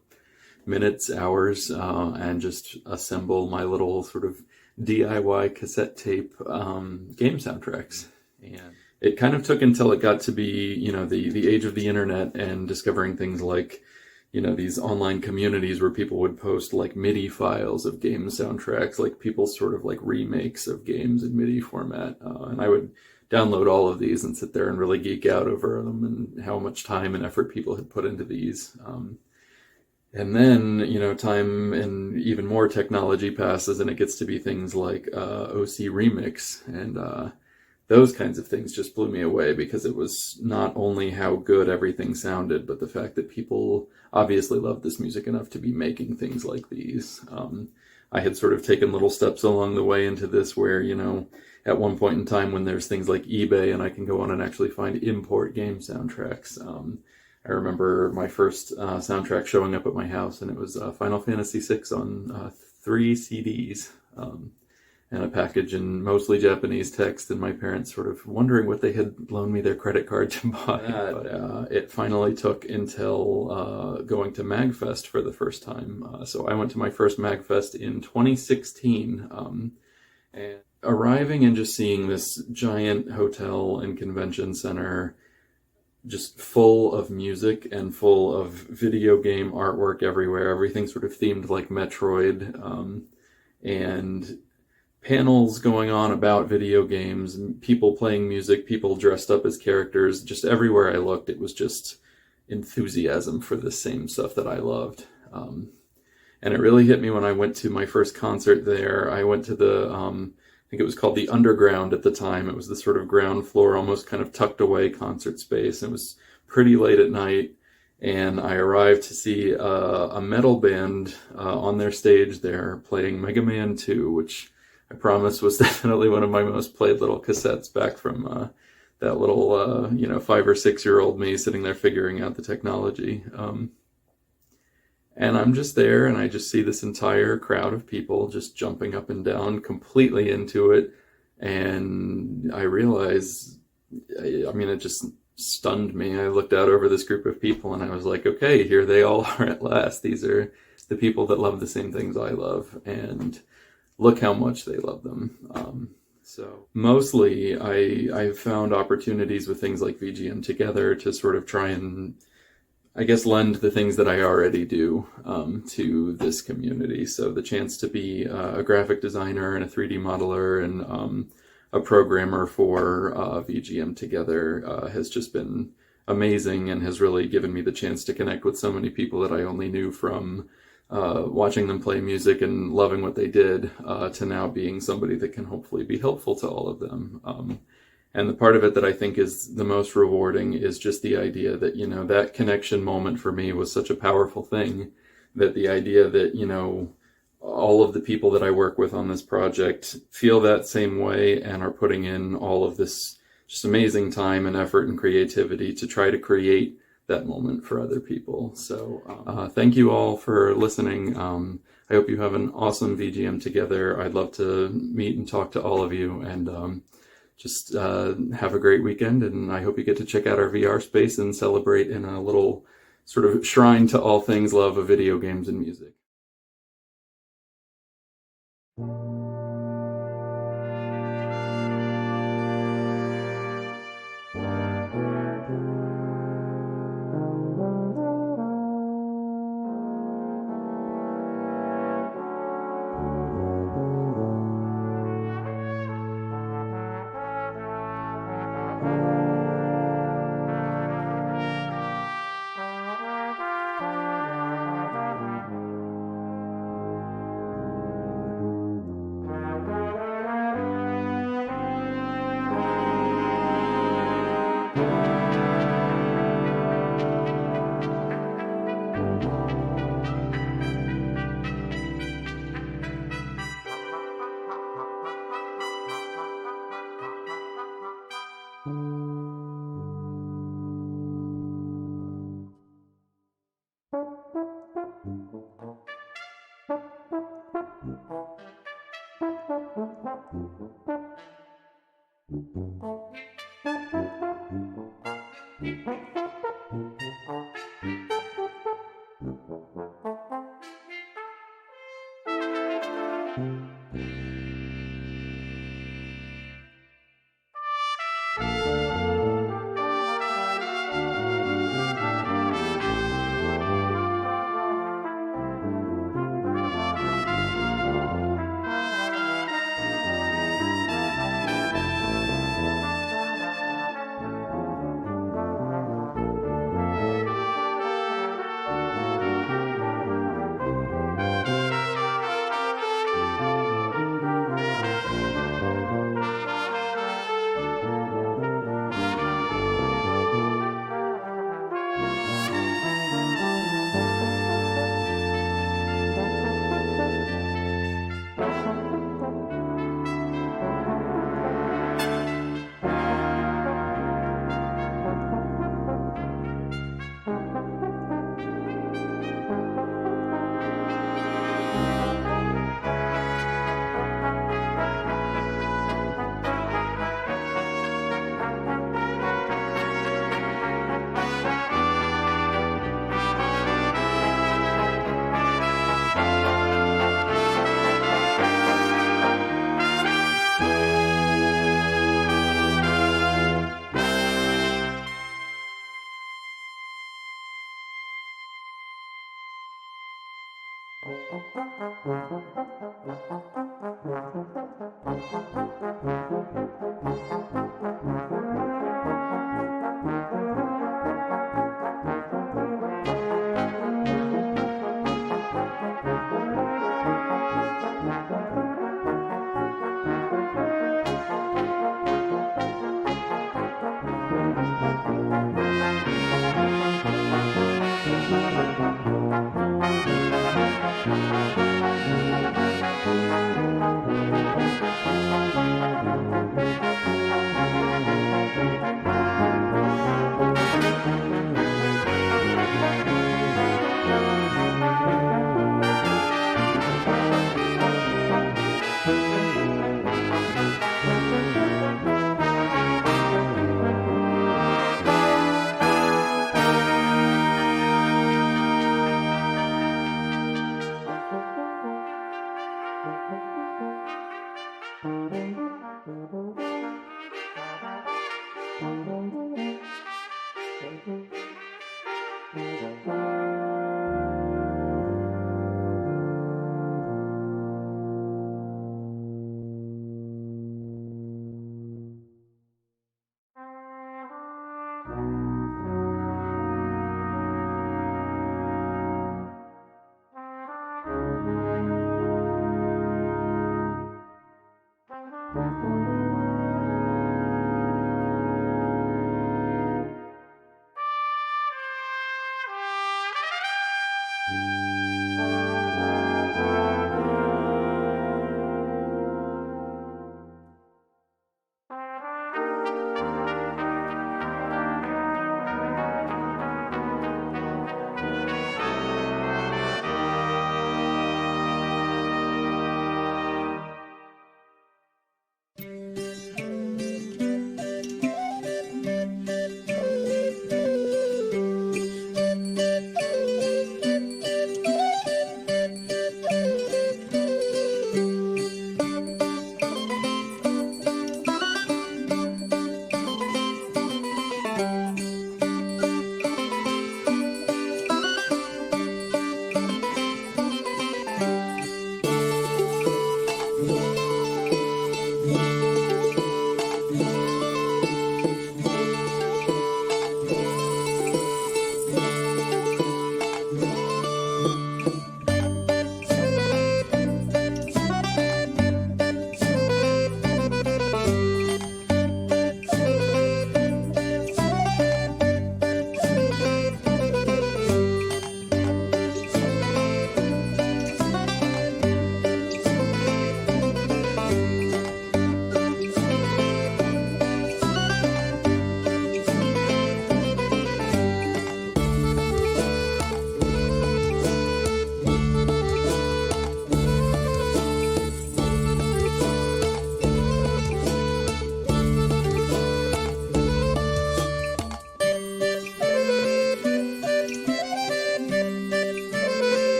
minutes, hours, and just assemble my little sort of DIY cassette tape game soundtracks. And it kind of took until it got to be, the age of the internet and discovering things like, these online communities where people would post like MIDI files of game soundtracks, like people's sort of like remakes of games in MIDI format. And I would download all of these and sit there and really geek out over them and how much time and effort people had put into these. And then, time and even more technology passes and it gets to be things like OC Remix, and those kinds of things just blew me away, because it was not only how good everything sounded, but the fact that people obviously loved this music enough to be making things like these. I had sort of taken little steps along the way into this where, at one point in time when there's things like eBay and I can go on and actually find import game soundtracks. I remember my first soundtrack showing up at my house, and it was Final Fantasy VI on 3 CDs, and a package in mostly Japanese text, and my parents sort of wondering what they had loaned me their credit card to buy. But it finally took until going to MagFest for the first time. So I went to my first MagFest in 2016, and arriving and just seeing this giant hotel and convention center just full of music and full of video game artwork everywhere, everything sort of themed like Metroid, and panels going on about video games, and people playing music, people dressed up as characters. Just everywhere I looked, it was just enthusiasm for the same stuff that I loved. And it really hit me when I went to my first concert there. I went to the, I think it was called the Underground at the time. It was the sort of ground floor, almost kind of tucked away concert space. It was pretty late at night, and I arrived to see a metal band on their stage there playing Mega Man 2, which I promise was definitely one of my most played little cassettes back from that little, 5 or 6 year old me sitting there figuring out the technology. And I'm just there, and I just see this entire crowd of people just jumping up and down, completely into it. And I realize, it just stunned me. I looked out over this group of people, and I was like, okay, here they all are at last. These are the people that love the same things I love, and look how much they love them. So mostly I've found opportunities with things like VGM Together to sort of try and, I guess, lend the things that I already do to this community. So the chance to be a graphic designer and a 3D modeler and a programmer for VGM Together has just been amazing, and has really given me the chance to connect with so many people that I only knew from watching them play music and loving what they did, to now being somebody that can hopefully be helpful to all of them. And the part of it that I think is the most rewarding is just the idea that, that connection moment for me was such a powerful thing, that the idea that, all of the people that I work with on this project feel that same way and are putting in all of this just amazing time and effort and creativity to try to create that moment for other people. So thank you all for listening. I hope you have an awesome VGM Together. I'd love to meet and talk to all of you, and just have a great weekend, and I hope you get to check out our VR space and celebrate in a little sort of shrine to all things love of video games and music.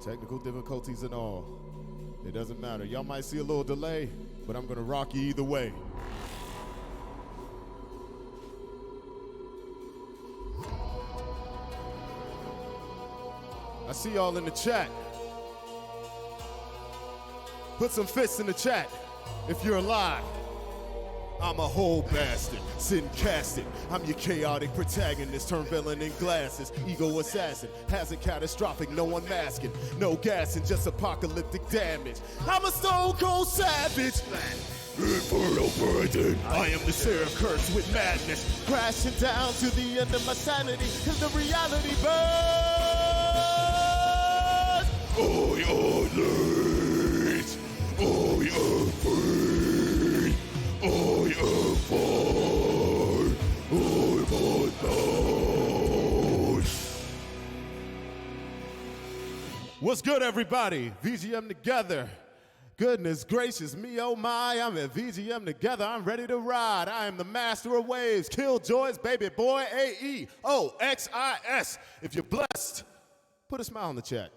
Technical difficulties and all. It doesn't matter. Y'all might see a little delay, but I'm gonna rock you either way. I see y'all in the chat. Put some fists in the chat if you're alive. I'm a whole bastard, sitting casted. I'm your chaotic protagonist, turn villain in glasses. Ego assassin, hazard catastrophic, no unmasking. No gassing, just apocalyptic damage. I'm a stone cold savage. Infernal burden. I am the seraph cursed with madness. Crashing down to the end of my sanity, cause the reality burns. Oh, your legs. Oh, your feet. Oh, your fire. Oh, my nose. What's good, everybody? VGM together. Goodness gracious me, oh my, I'm at VGM together, I'm ready to ride. I am the master of waves, Killjoy's baby boy, AEOXIS. If you're blessed, put a smile in the chat.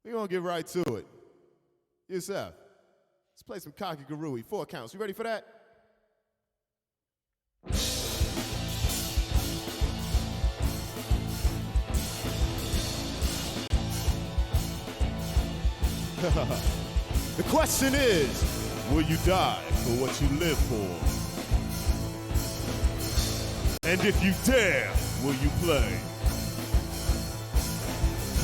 We're gonna get right to it. Yourself. Let's play some Kakigarui, 4 counts. You ready for that? The question is, will you die for what you live for? And if you dare, will you play?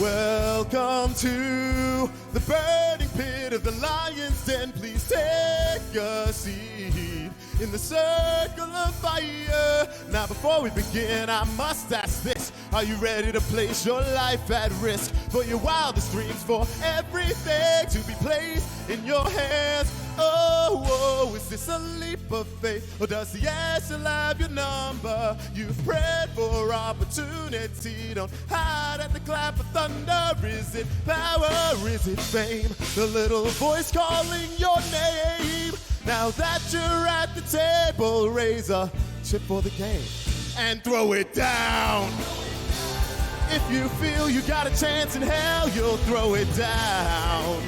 Welcome to the burning pit of the lion's den. Please take a seat in the circle of fire. Now before we begin, I must ask this. Are you ready to place your life at risk for your wildest dreams, for everything to be placed in your hands? Oh, is this a leap of faith, or does the answer have your number? You've prayed for opportunity, don't hide at the clap of thunder. Is it power, is it fame, the little voice calling your name? Now that you're at the table, raise a chip for the game and throw it down. If you feel you got a chance in hell, you'll throw it down.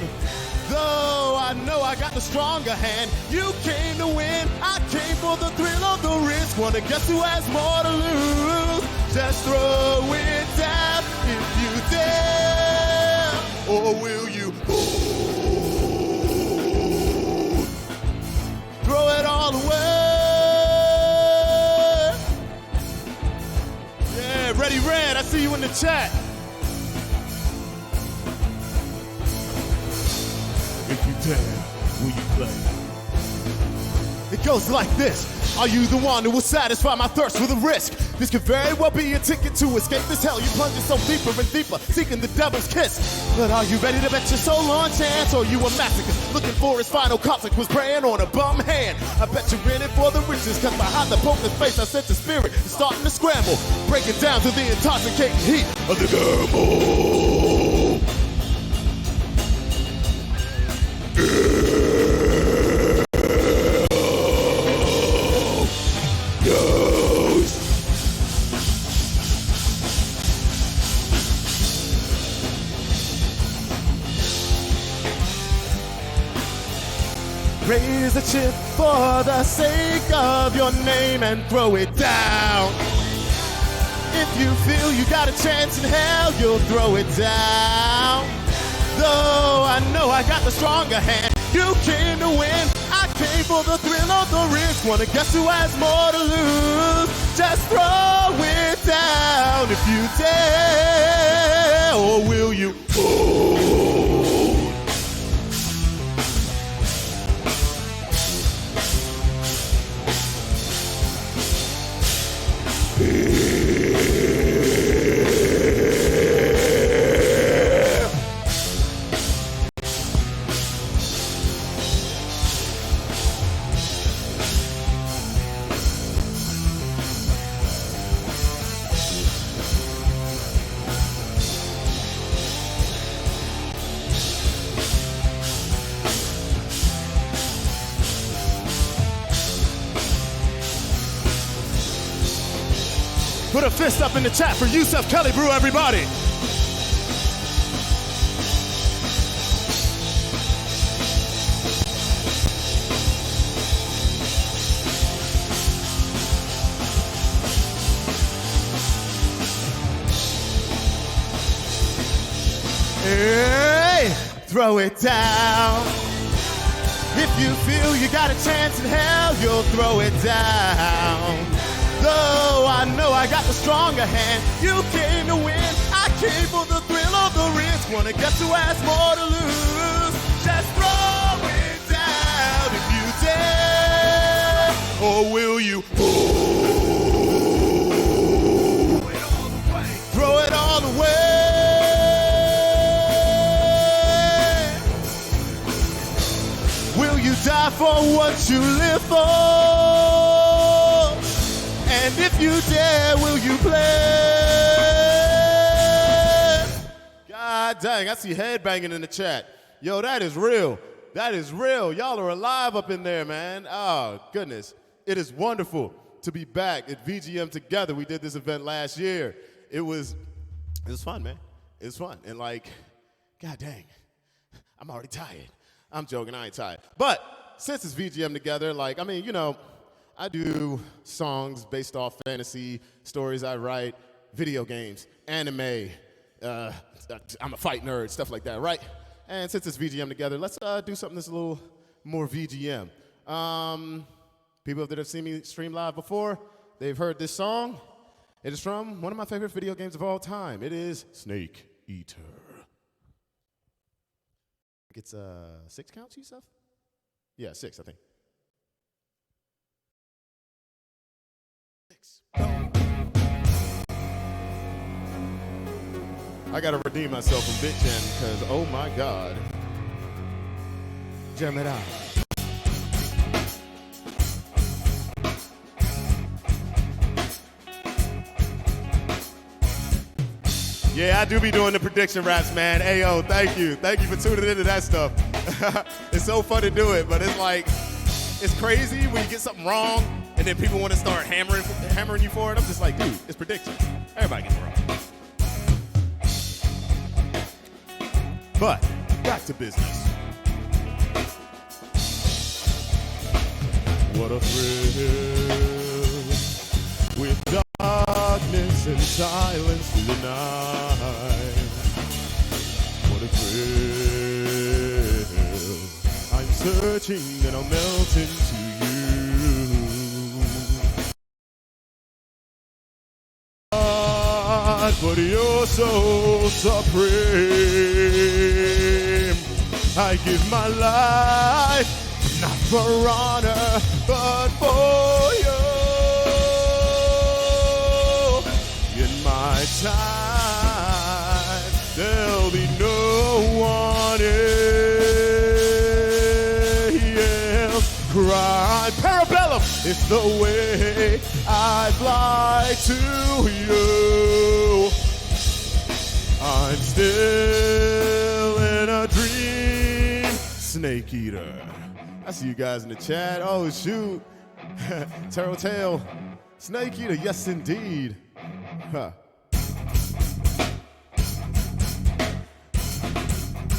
Though I know I got the stronger hand, you came to win, I came for the thrill of the risk. Wanna guess who has more to lose? Just throw it down if you dare. Or will you throw it all away? Yeah, Ready Red, I see you in the chat. If you dare, will you play? It goes like this. Are you the one who will satisfy my thirst with a risk? This could very well be a ticket to escape this hell. You plunge yourself deeper and deeper, seeking the devil's kiss. But are you ready to bet your soul on chance? Or are you a masochist looking for his final consequence, praying on a bum hand? I bet you're in it for the riches, cause behind the poker's face I sense the spirit is starting to scramble, breaking down to the intoxicating heat of the gamble. Raise a chip for the sake of your name and throw it down. If you feel you got a chance in hell, you'll throw it down. Though I know I got the stronger hand, you came to win, I came for the thrill of the risk. Wanna guess who has more to lose? Just throw it down if you dare. Or will you fold? Put a fist up in the chat for Yusuf Kelly Brew, everybody. Hey, throw it down. If you feel you got a chance in hell, you'll throw it down. Though I know I got the stronger hand, you came to win. I came for the thrill of the risk. Wanna get to ask more to lose. Just throw it down if you dare. Or will you throw it all the way? Will you die for what you live for? And if you dare, will you play? God dang, I see headbanging in the chat. Yo, that is real. That is real. Y'all are alive up in there, man. Oh, goodness. It is wonderful to be back at VGM Together. We did this event last year. It was fun, man. It was fun. And like, God dang, I'm already tired. I'm joking, I ain't tired. But since it's VGM Together, like, I mean, you know, I do songs based off fantasy, stories I write, video games, anime. I'm a fight nerd, stuff like that, right? And since it's VGM Together, let's do something that's a little more VGM. People that have seen me stream live before, they've heard this song. It is from one of my favorite video games of all time. It is Snake Eater. It's 6 counts, you said? Yeah, 6, I think. 6. I gotta redeem myself from BitGen because, oh my God. Jam it out. Yeah, I do be doing the prediction raps, man. Ayo, thank you. Thank you for tuning into that stuff. It's so fun to do it, but it's like, it's crazy when you get something wrong and then people want to start hammering you for it. I'm just like, dude, it's prediction. Everybody gets it wrong. But back to business. What a thrill with darkness and silence through the night. What a thrill. I'm searching and I'll melt into you. But you're so supreme. I give my life, not for honor, but for you. In my time, there'll be no one else. Cry, Parabellum, it's the way I fly to you. I'm still in a dream. Snake Eater. I see you guys in the chat. Oh, shoot. Tail. Snake Eater, yes, indeed. Huh.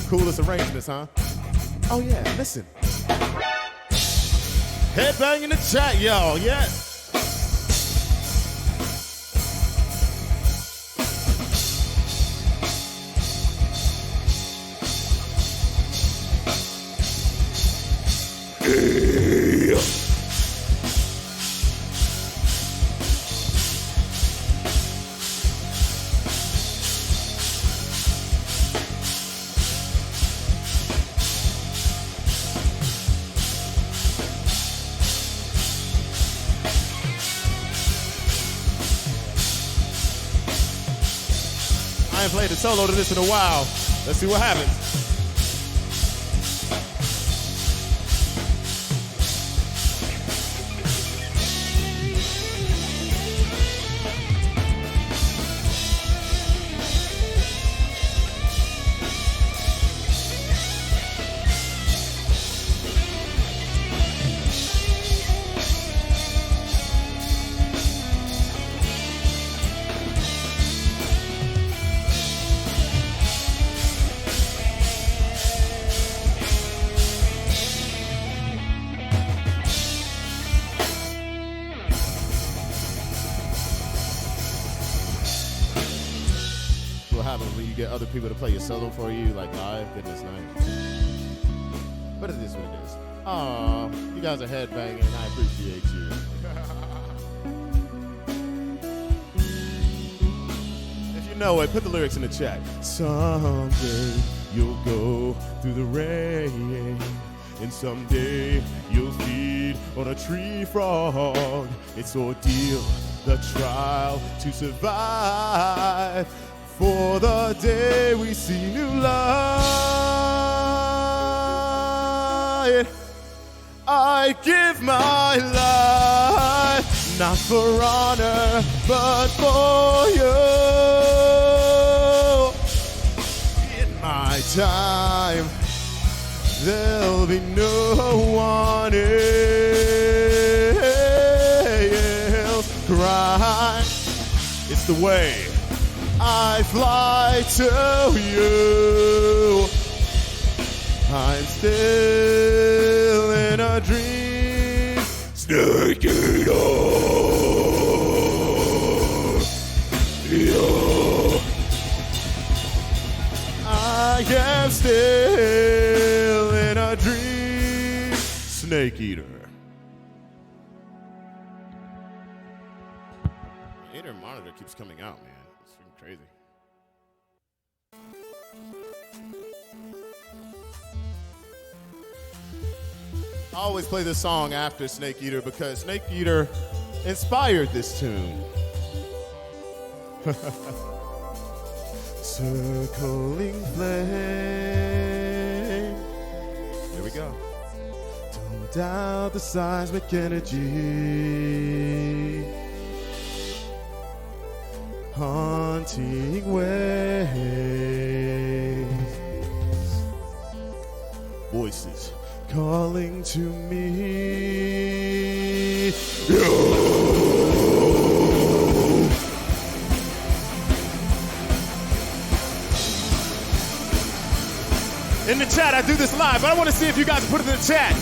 Coolest arrangements, huh? Oh, yeah, listen. Headbang in the chat, y'all. Yes. I ain't played a solo to this in a while. Let's see what happens. get other people to play your solo for you, like live, goodness night. But it is what it is. Aw, you guys are headbanging, and I appreciate you. If you know it, put the lyrics in the chat. Someday you'll go through the rain, and someday you'll feed on a tree frog. It's ordeal, the trial to survive, for the day we see new light. I give my life, not for honor, but for you. In my time, there'll be no one else cry. It's the way I fly to you. I'm still in a dream. Snake eater. Yeah. I am still in a dream. Snake eater. My inner monitor keeps coming out, man. It's freaking crazy. I always play this song after Snake Eater because Snake Eater inspired this tune. Circling flame. Here we go. Don't doubt the seismic energy. Haunting waves. Voices calling to me. In the chat, I do this live, but I want to see if you guys put it in the chat.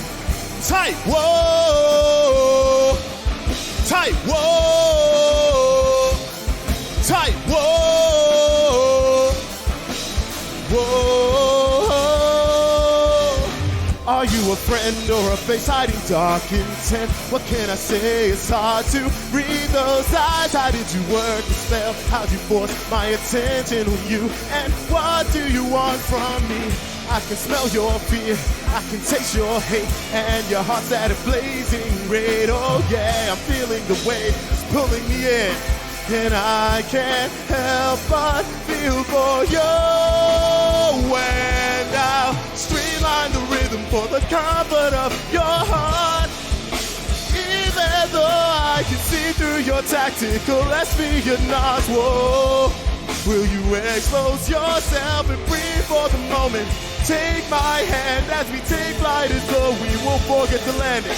Tight, whoa. Tight, whoa. Tight, whoa. Whoa. Are you a friend or a face hiding dark intent? What can I say? It's hard to read those eyes. How did you work the spell? How'd you force my attention on you? And what do you want from me? I can smell your fear, I can taste your hate, and your heart's at a blazing red. Oh yeah, I'm feeling the wave, it's pulling me in, and I can't help but feel for you. And I'll streamline the rhythm for the comfort of your heart. Even though I can see through your tactical espionage, whoa. Will you expose yourself and breathe for the moment? Take my hand as we take flight as though we won't forget the landing.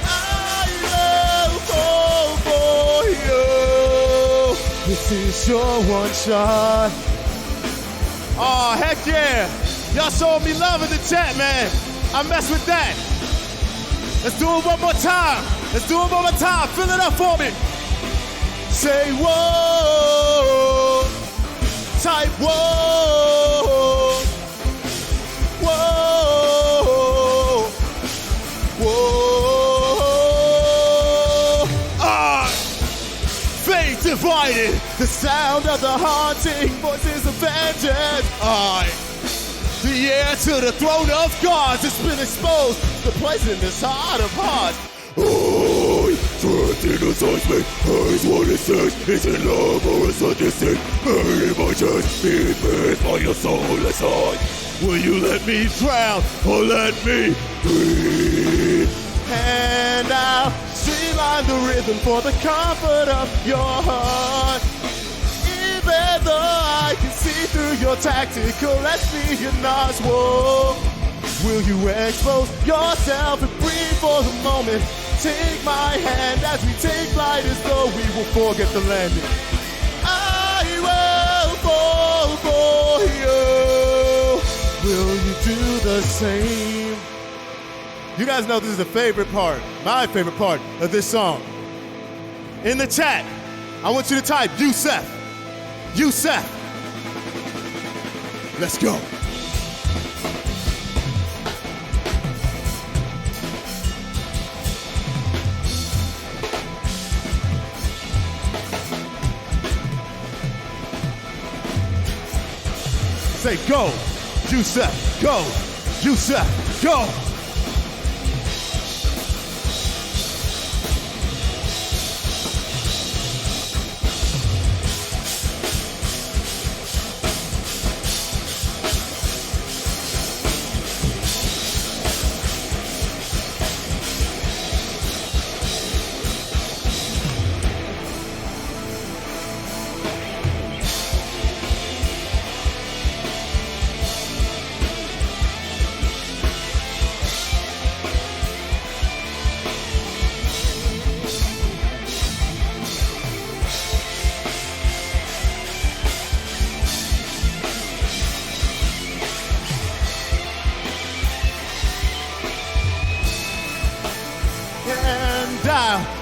I will go for you. This is your one shot. Oh, heck yeah. Y'all showing me love in the chat, man. I mess with that. Let's do it one more time. Let's do it one more time. Fill it up for me. Say whoa. Type whoa. Whoa. Whoa. Ah. Fate divided. The sound of the haunting voices of vengeance. The heir to the throne of gods has been exposed. The poisonous heart of hearts. Oh, truth in the seismic, is what it says. It's in love or it's a distinct. Burning my chest, being pierced by your soulless eye. Will you let me drown or let me breathe? And I'll streamline the rhythm for the comfort of your heart. Even though I can see through your tactical espionage, whoa. Will you expose yourself and breathe for the moment? Take my hand as we take flight as though we will forget the landing. I will fall for you. Will you do the same? You guys know this is the favorite part, my favorite part of this song. In the chat, I want you to type Yusef. Yusef. Let's go. Say go, juice up, go, juice up, go.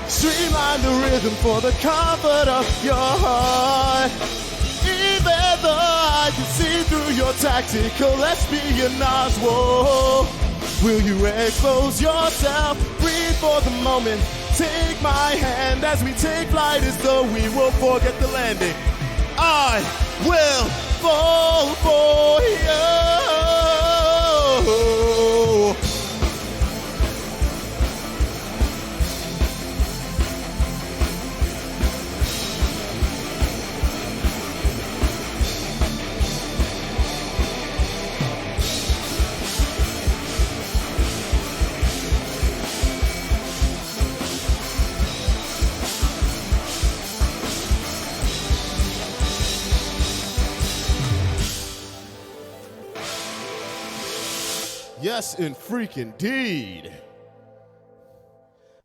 Streamline the rhythm for the comfort of your heart. Even though I can see through your tactical espionage, whoa. Will you expose yourself? Breathe for the moment. Take my hand as we take flight as though we will forget the landing. I will fall for you. Yes, in freaking indeed.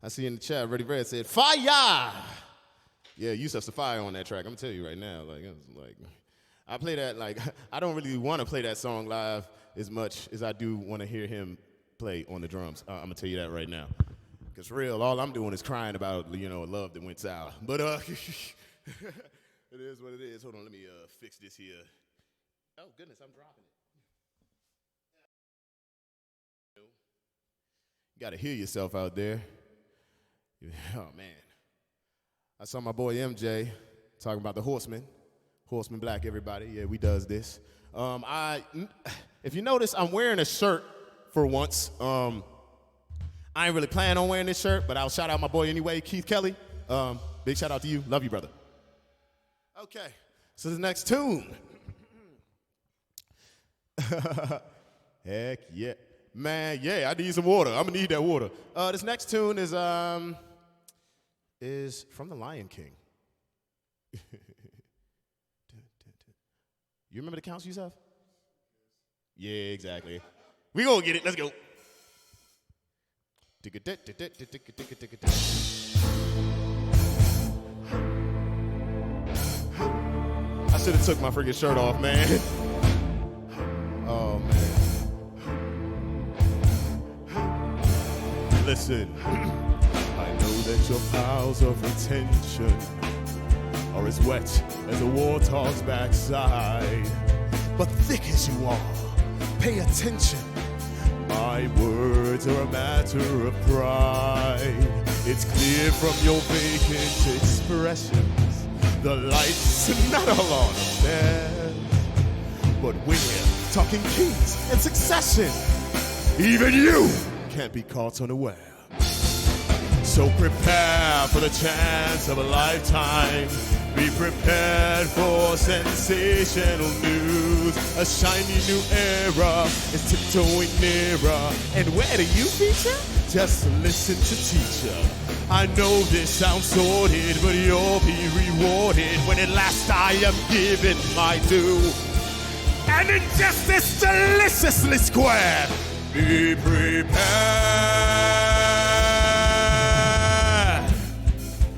I see in the chat, Ready Red said, fire! Yeah, you set the fire on that track. I'm gonna tell you right now. I play that, I don't really want to play that song live as much as I do want to hear him play on the drums. I'm gonna tell you that right now. Because real, all I'm doing is crying about, love that went sour. But it is what it is. Hold on, let me fix this here. Oh, goodness, I'm dropping it. You got to hear yourself out there. Oh, man. I saw my boy MJ talking about the Horseman. Horseman Black, everybody. Yeah, we does this. If you notice, I'm wearing a shirt for once. I ain't really planning on wearing this shirt, but I'll shout out my boy anyway, Keith Kelly. Big shout out to you. Love you, brother. Okay, so the next tune. Heck yeah. Man, yeah, I need some water. I'm gonna need that water. This next tune is from The Lion King. You remember the counts yourself? Yeah, exactly. We gonna get it. Let's go. I should have took my freaking shirt off, man. Oh, man. Listen, I know that your piles of retention are as wet as a warthog's backside. But thick as you are, pay attention. My words are a matter of pride. It's clear from your vacant expressions, the lights are not all on affairs. But we're talking kings and succession. Even you can't be caught unaware. So prepare for the chance of a lifetime. Be prepared for sensational news. A shiny new era is tiptoeing nearer. And where do you feature? Just listen to teacher. I know this sounds sordid, but you'll be rewarded when at last I am given my due. And injustice deliciously square. Be prepared.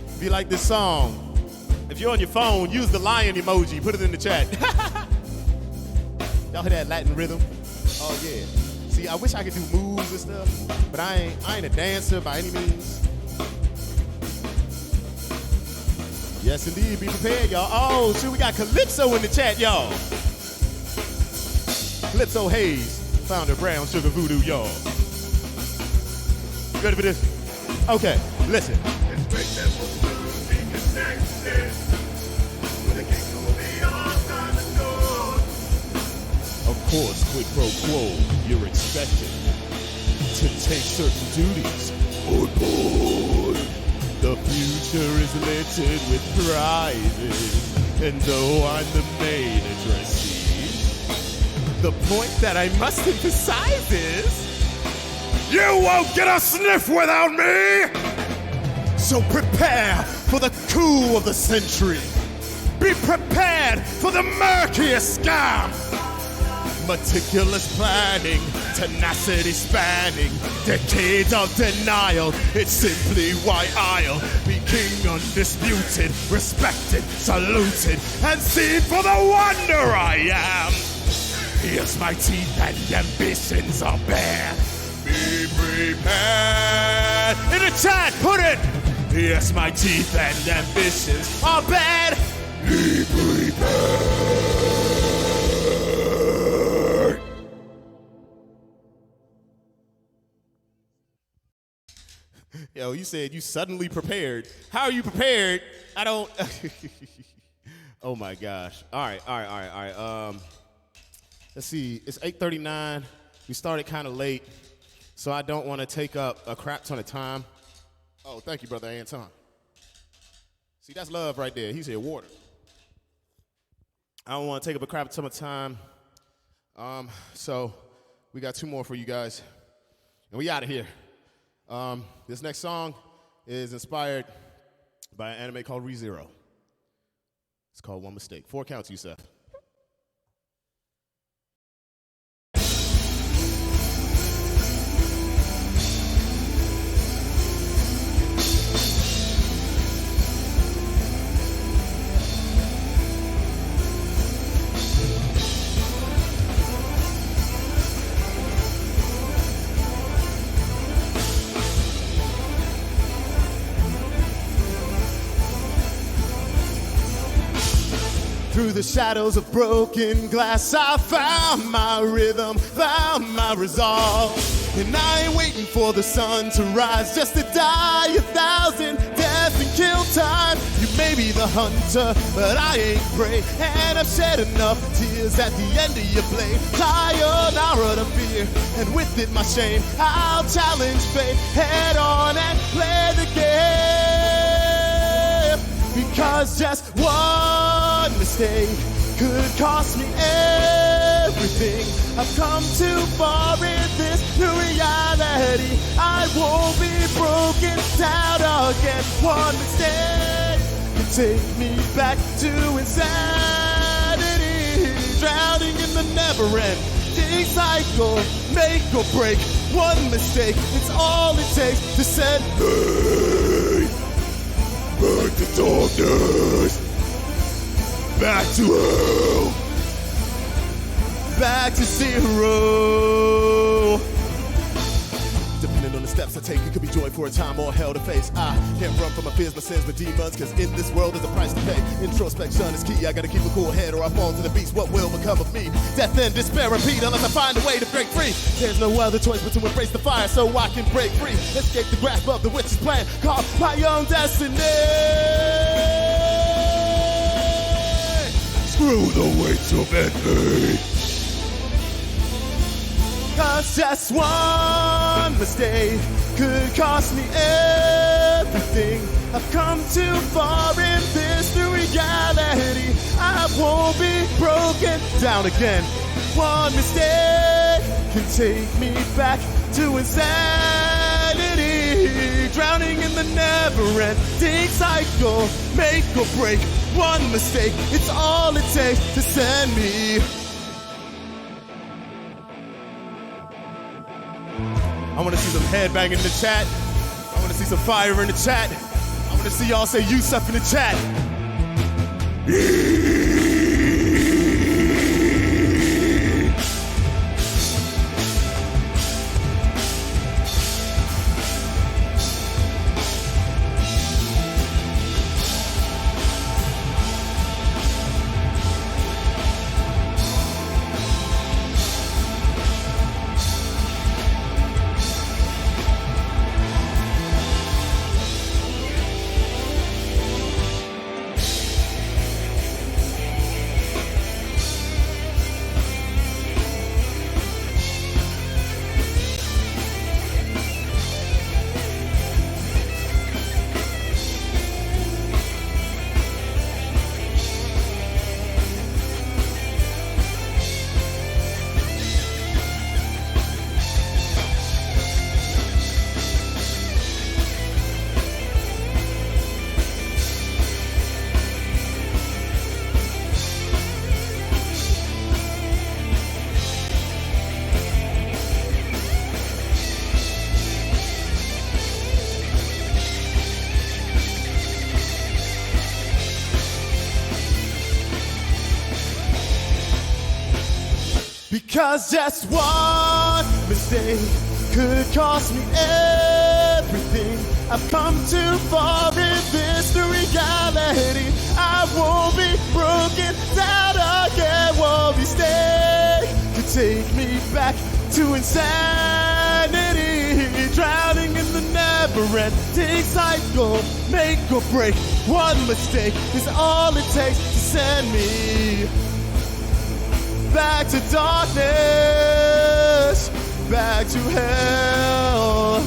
If you like this song, if you're on your phone, use the lion emoji. Put it in the chat. Y'all hear that Latin rhythm? Oh, yeah. See, I wish I could do moves and stuff, but I ain't a dancer by any means. Yes, indeed. Be prepared, y'all. Oh, shoot, we got Calypso in the chat, y'all. Calypso Hayes, founder Brown Sugar Voodoo, y'all. You ready for this? Okay, listen. Of course, quid pro quo, you're expected to take certain duties on board. The future is littered with prizes, and though I'm the main addressee, the point that I must emphasize is, you won't get a sniff without me! So prepare for the coup of the century. Be prepared for the murkiest scam. Meticulous planning, tenacity spanning, decades of denial. It's simply why I'll be king undisputed, respected, saluted, and seen for the wonder I am. Here's my teeth and ambitions are bare. Be prepared. In the chat, put it. Yes, my teeth and ambitions are bad. Be prepared. Yo, you said you suddenly prepared. How are you prepared? I don't. Oh my gosh. All right. Let's see. It's 8:39. We started kind of late, so I don't want to take up a crap ton of time. Oh, thank you, Brother Anton. See, that's love right there. He said water. I don't want to take up a crap ton of time. So we got two more for you guys, and we out of here. This next song is inspired by an anime called ReZero. It's called One Mistake. 4 counts, Yusef. Through the shadows of broken glass, I found my rhythm, found my resolve. And I ain't waiting for the sun to rise just to die 1,000 deaths and kill time. You may be the hunter, but I ain't prey. And I've shed enough tears at the end of your blade. Sayonara to fear, and with it my shame. I'll challenge fate head on and play the game. Because just one mistake could cost me everything. I've come too far in this new reality. I won't be broken down again. One mistake can take me back to insanity. Drowning in the never-ending cycle. Make or break. One mistake, it's all it takes to set me back to darkness. Back to hell. Back to zero. Depending on the steps I take, it could be joy for a time or hell to face. I can't run from my fears, my sins, my demons, cause in this world there's a price to pay. Introspection is key, I gotta keep a cool head or I fall to the beast. What will become of me? Death and despair repeat unless I find a way to break free. There's no other choice but to embrace the fire so I can break free. Escape the grasp of the witch's plan, carve my own destiny. Screw the weights of envy. Cause just one mistake could cost me everything. I've come too far in this new reality. I won't be broken down again. One mistake can take me back to insanity. Drowning in the never-ending cycle. Make or break. One mistake, it's all it takes to send me. I want to see some headbanging in the chat. I want to see some fire in the chat. I want to see y'all say Yusuf in the chat. 'Cause just one mistake could cost me everything. I've come too far in this reality. I won't be broken down again. One mistake could take me back to insanity. Drowning in the never-ending cycle. Make or break. One mistake is all it takes to send me back to darkness, back to hell,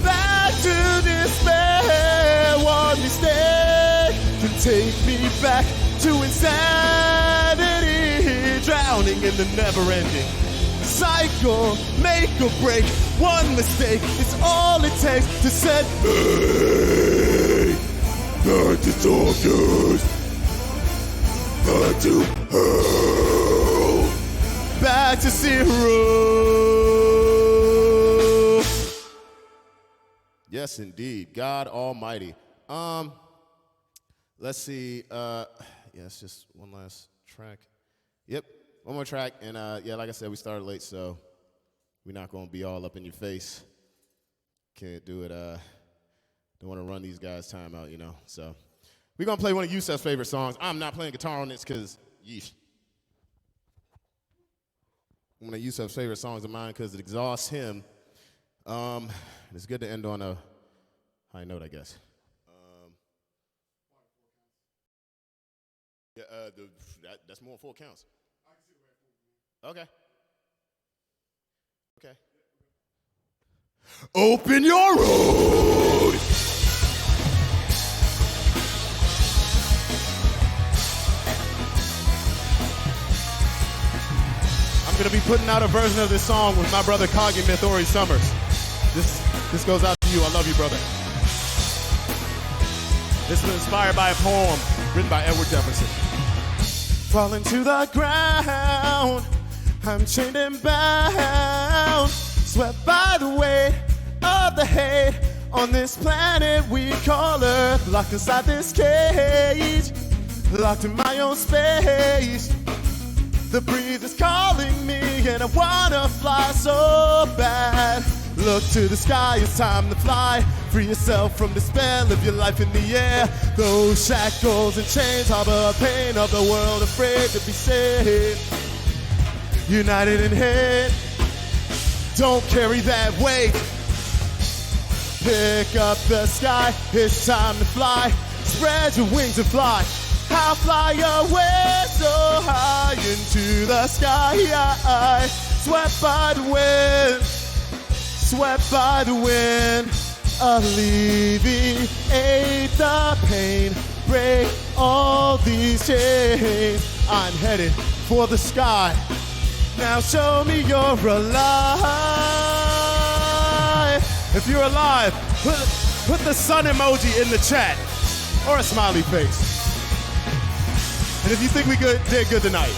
back to despair. One mistake can take me back to insanity. Drowning in the never-ending cycle. Make or break. One mistake is all it takes to send me back to darkness, back to hell, back to zero. Yes, indeed. God Almighty. Let's see. It's just one last track. Yep, one more track. And yeah, like I said, we started late, so we're not going to be all up in your face. Can't do it. Don't want to run these guys' time out, you know. So we're going to play one of Yusef's favorite songs. I'm not playing guitar on this because, yeesh. One of Yusef's favorite songs of mine because it exhausts him. It's good to end on a high note, I guess. That's more than 4 counts. Okay. Okay. Open your road. I'm gonna be putting out a version of this song with my brother Kagi Mythori Summers. This goes out to you. I love you, brother. This was inspired by a poem written by Edward Jefferson. Falling to the ground, I'm chained and bound, swept by the weight of the hate on this planet we call Earth, locked inside this cage, locked in my own space. The breeze is calling me and I wanna fly so bad. Look to the sky, it's time to fly. Free yourself from despair, live your life in the air. Those shackles and chains harbor the pain of the world, afraid to be saved. United in hate, don't carry that weight. Pick up the sky, it's time to fly. Spread your wings and fly. I'll fly away so high into the sky. Swept by the wind, swept by the wind. Alleviate the pain, break all these chains. I'm headed for the sky. Now show me you're alive. If you're alive, put the sun emoji in the chat or a smiley face. And if you think we did good tonight,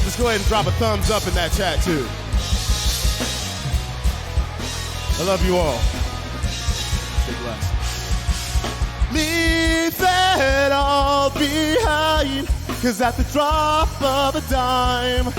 just go ahead and drop a thumbs up in that chat too. I love you all. Stay blessed. Leave it all behind, 'cause at the drop of a dime,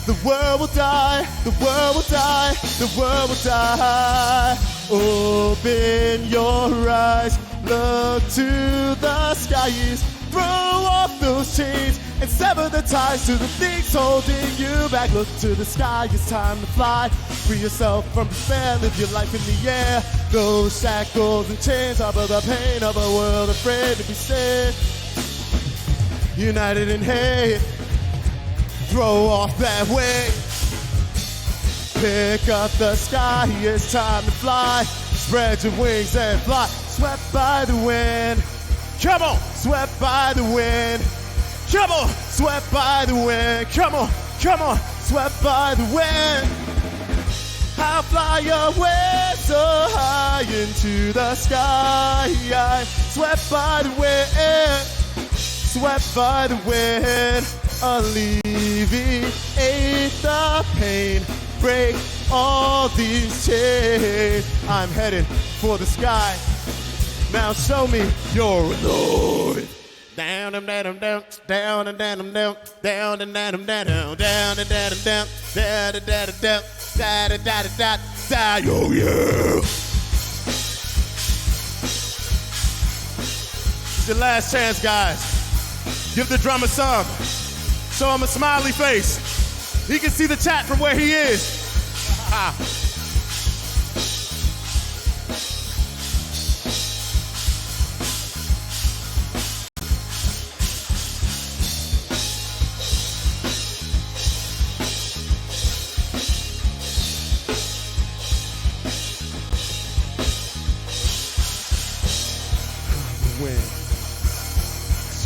the world will die, the world will die, the world will die. Open your eyes, look to the skies, throw off those chains and sever the ties to the things holding you back. Look to the sky, it's time to fly. Free yourself from despair, live your life in the air. Those shackles and chains harbor the pain of a world afraid to be saved. United in hate, throw off that weight. Pick up the sky, it's time to fly. Spread your wings and fly. Swept by the wind, come on, swept by the wind. Come on, swept by the wind. Come on, swept by the wind. I'll fly away so high into the sky. Swept by the wind, swept by the wind. Alleviate the pain, break all these chains. I'm headed for the sky. Now show me you're Lord. Down and down and down, down and down and down, down and down and down, down and down and down, down and down and down, da da da da da. Oh yeah! It's your last chance, guys. Give the drummer some. Show him a smiley face. He can see the chat from where he is.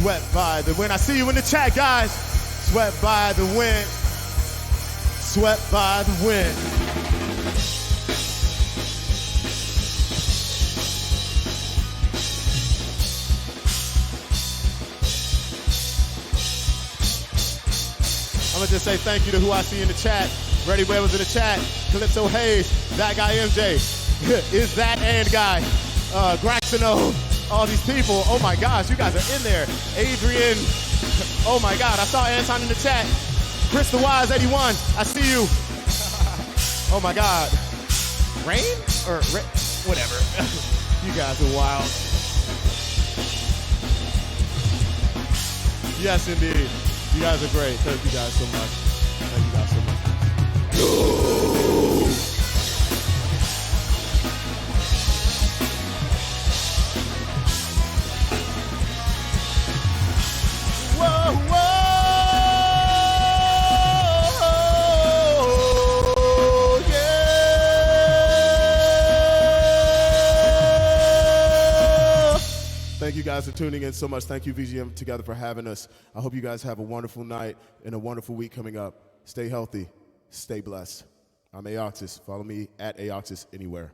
Swept by the wind. I see you in the chat, guys. Swept by the wind. Swept by the wind. I'm gonna just say thank you to who I see in the chat. Ready Ware was in the chat. Calypso Hayes, that guy MJ, is that and guy. Graxino. All these people, oh my gosh, you guys are in there. Adrian, oh my God, I saw Anton in the chat. Chris the Wise 81, I see you. Oh my God. Rain? Or whatever. You guys are wild. Yes, indeed. You guys are great. Thank you guys so much. Thank you guys so much. No! Thank you guys for tuning in so much. Thank you, VGM Together, for having us. I hope you guys have a wonderful night and a wonderful week coming up. Stay healthy. Stay blessed. I'm Aoxus. Follow me at Aoxus anywhere.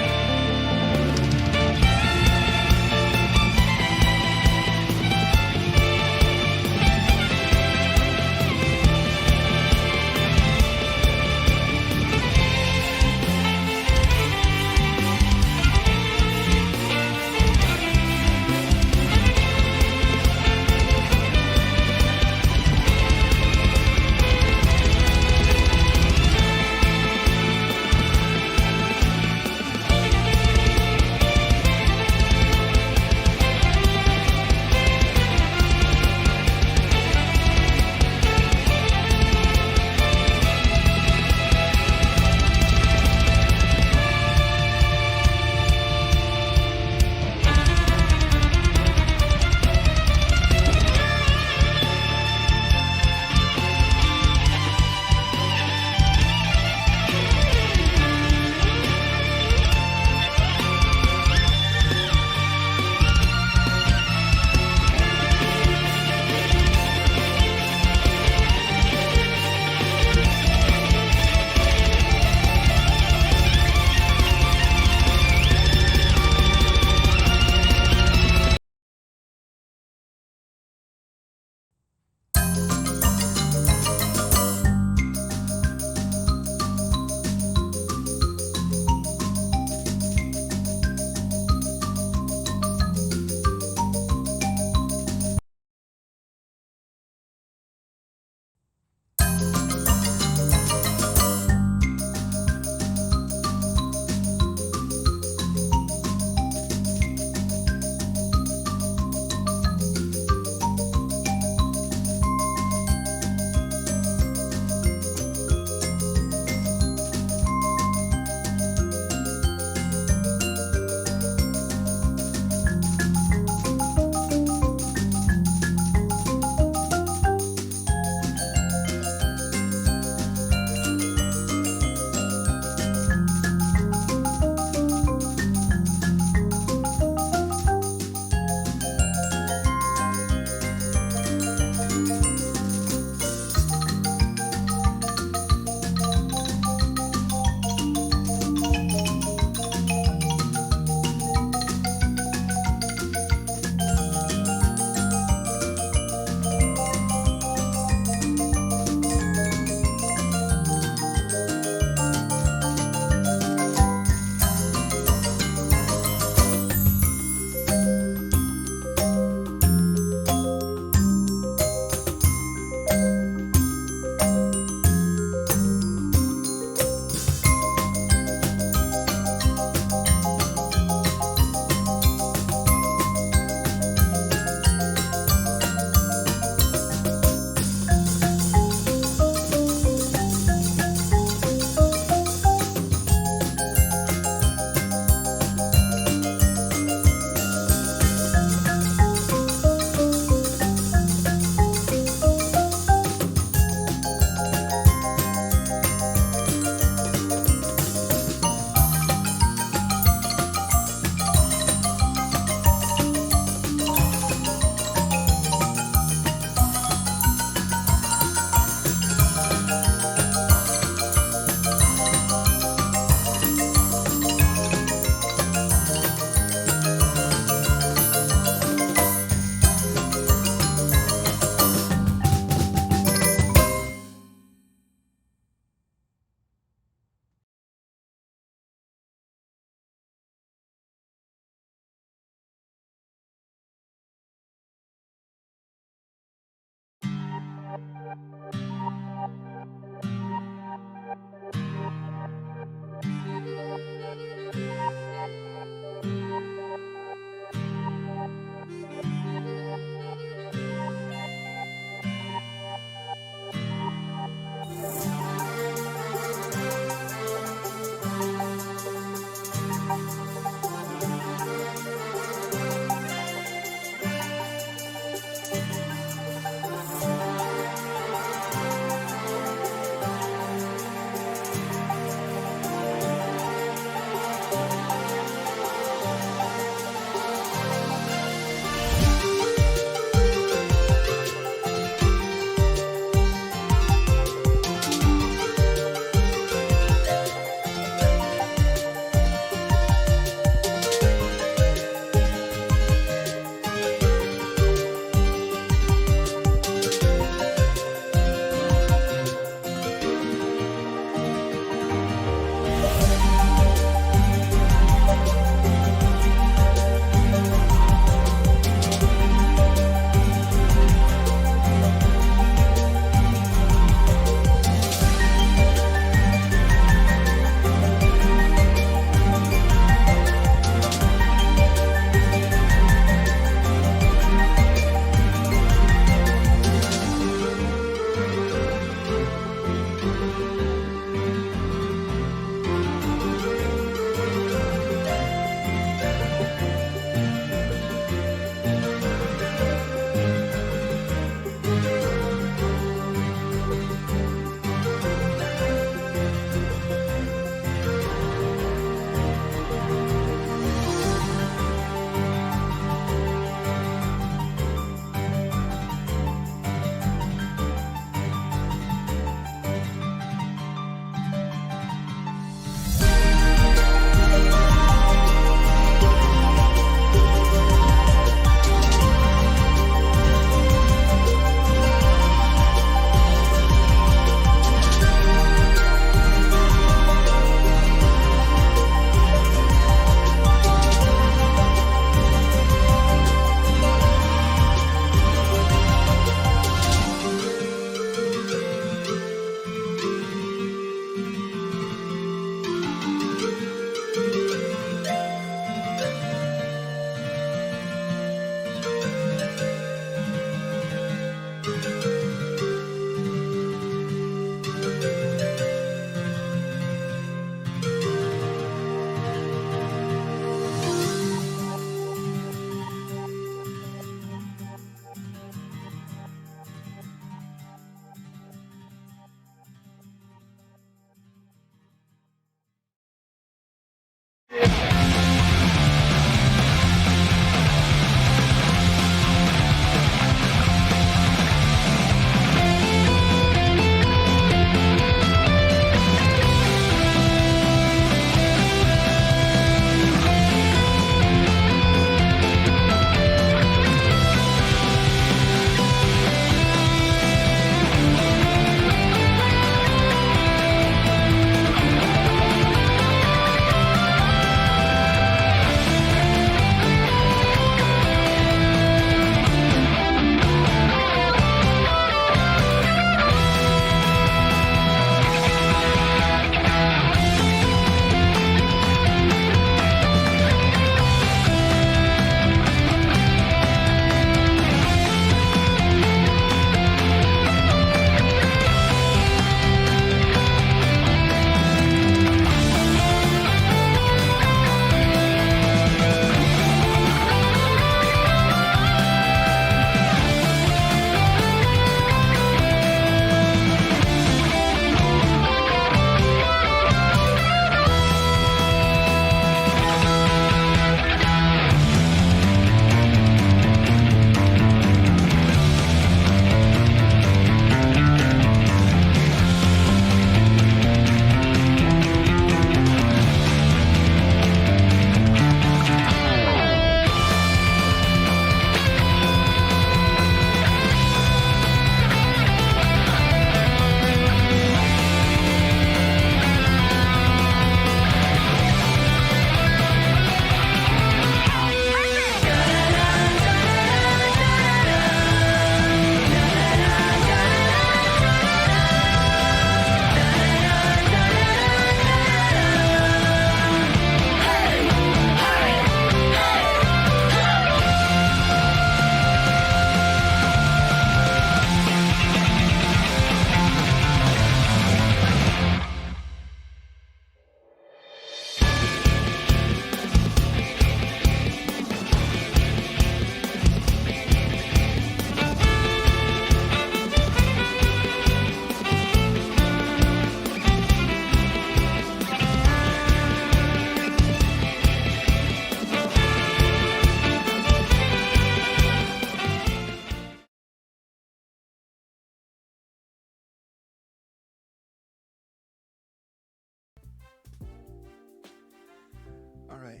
All right.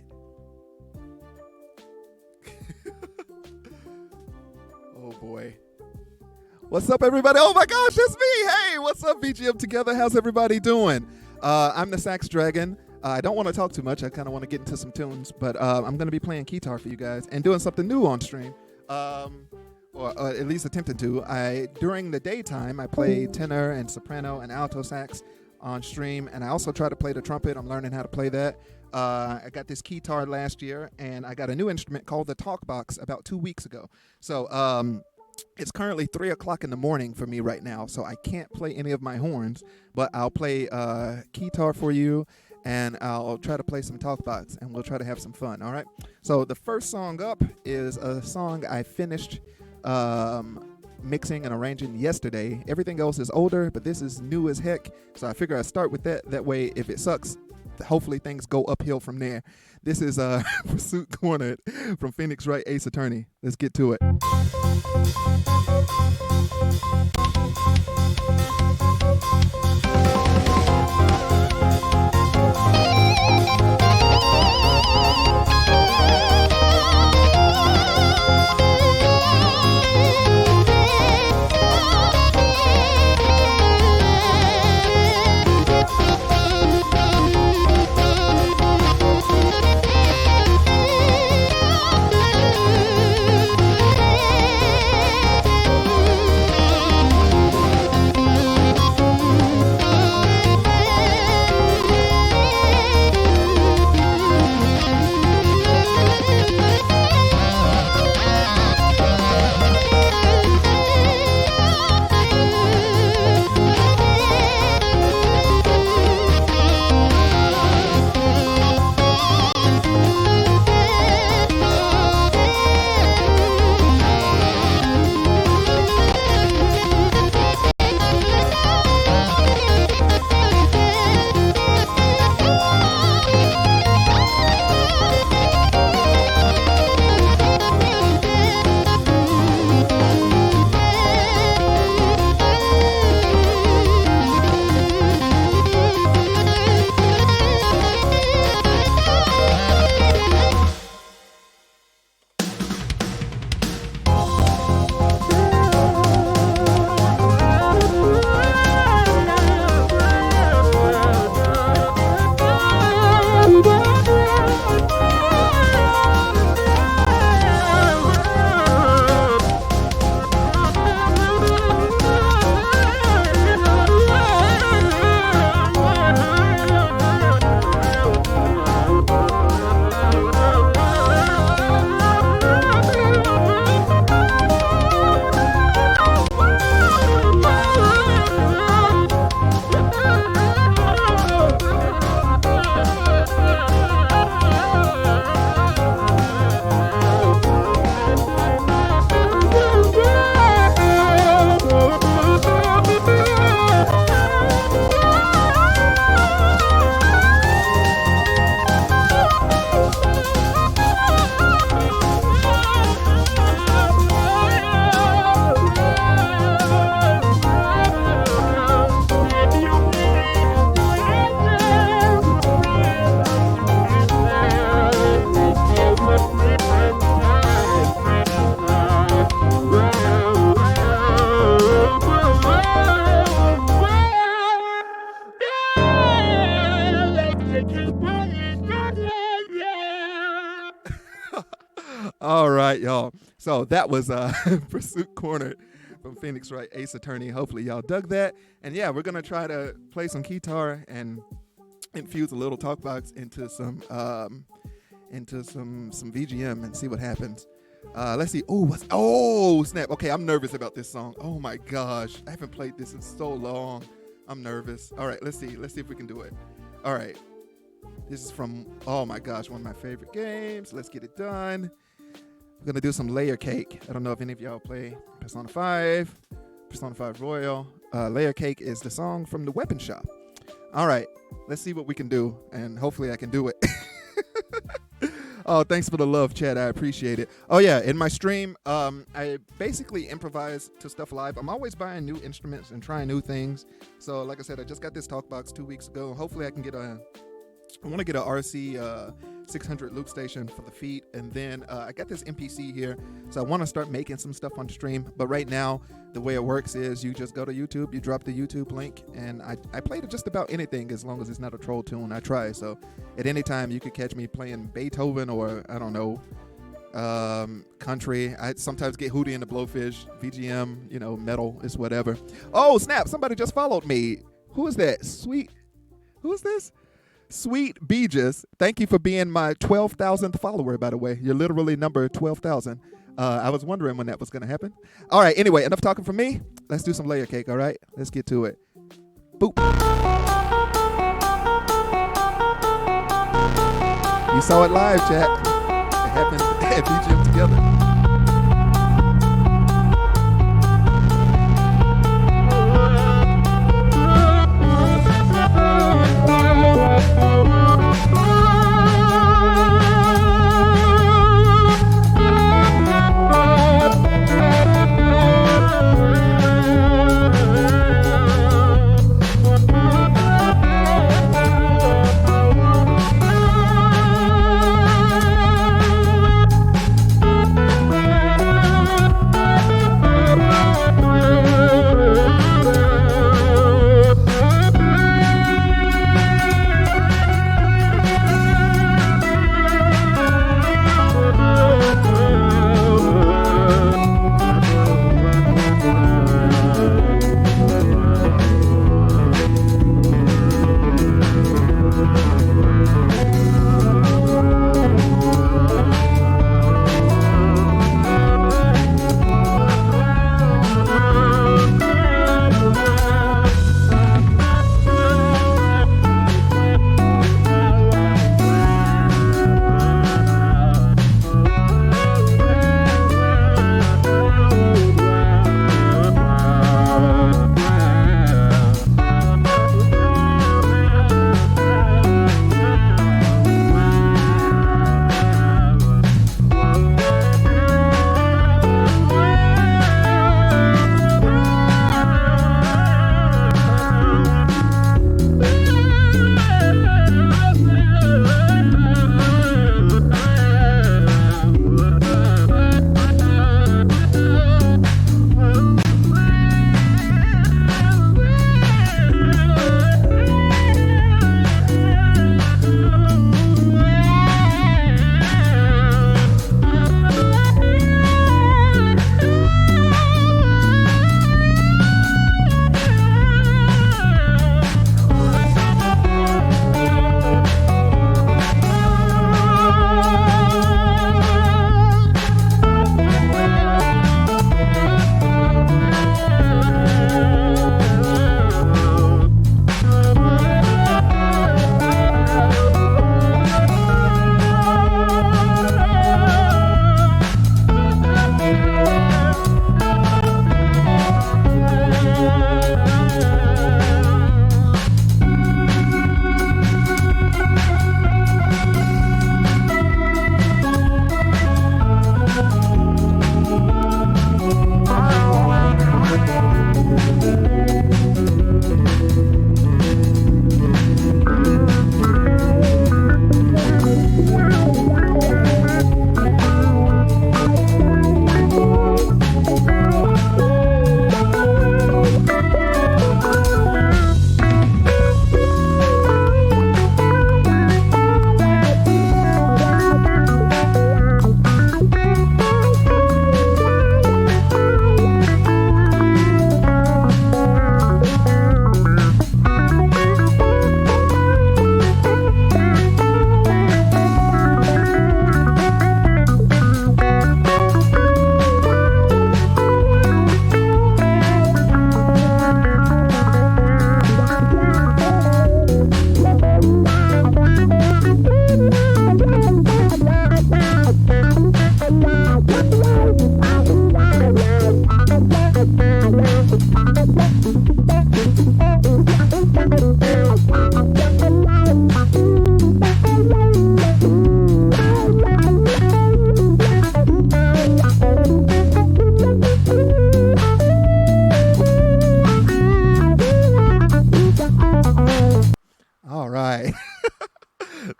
Oh boy. What's up, everybody? Oh my gosh, it's me. Hey, what's up, VGM Together? How's everybody doing? I'm the Sax Dragon. I don't want to talk too much. I kind of want to get into some tunes, but I'm going to be playing guitar for you guys and doing something new on stream, or at least attempting to. During the daytime, I play tenor and soprano and alto sax on stream, and I also try to play the trumpet. I'm learning how to play that. I got this guitar last year, and I got a new instrument called the talk box about 2 weeks ago. So it's currently 3 o'clock in the morning for me right now, so I can't play any of my horns, but I'll play guitar for you, and I'll try to play some talk box, and we'll try to have some fun, all right? So the first song up is a song I finished mixing and arranging yesterday. Everything else is older, but this is new as heck, so I figure I'd start with that. That way, if it sucks, hopefully things go uphill from there. This is Pursuit Cornered from Phoenix Wright Ace Attorney. Let's get to it. All right, y'all. So that was Pursuit Cornered from Phoenix Wright Ace Attorney. Hopefully y'all dug that. And yeah, we're gonna try to play some guitar and infuse a little talk box into some VGM and see what happens. Let's see. Oh snap. Okay, I'm nervous about this song. Oh my gosh, I haven't played this in so long. I'm nervous. All right, let's see if we can do it. All right, this is from, oh my gosh, one of my favorite games. Let's get it done. We're gonna do some Layer Cake. I don't know if any of y'all play Persona 5 Royal. Layer Cake is the song from the Weapon Shop. All right, let's see what we can do, and hopefully I can do it. Oh, thanks for the love, Chad. I appreciate it. Oh yeah, in my stream, I basically improvise to stuff live. I'm always buying new instruments and trying new things. So like I said, I just got this talk box 2 weeks ago. Hopefully I can get I want to get a RC 600 loop station for the feet, and then I got this MPC here, so I want to start making some stuff on stream. But right now, the way it works is you just go to YouTube, you drop the YouTube link, and I play to just about anything as long as it's not a troll tune. I try, so at any time you could catch me playing Beethoven or I don't know, country. I sometimes get Hootie and the Blowfish, VGM, metal is whatever. Oh snap! Somebody just followed me. Who is that? Who is this? Sweet Beegis, thank you for being my 12,000th follower, by the way. You're literally number 12,000. I was wondering when that was going to happen. All right, anyway, enough talking from me. Let's do some layer cake, all right? Let's get to it. Boop. You saw it live, chat. It happened at VGM Together.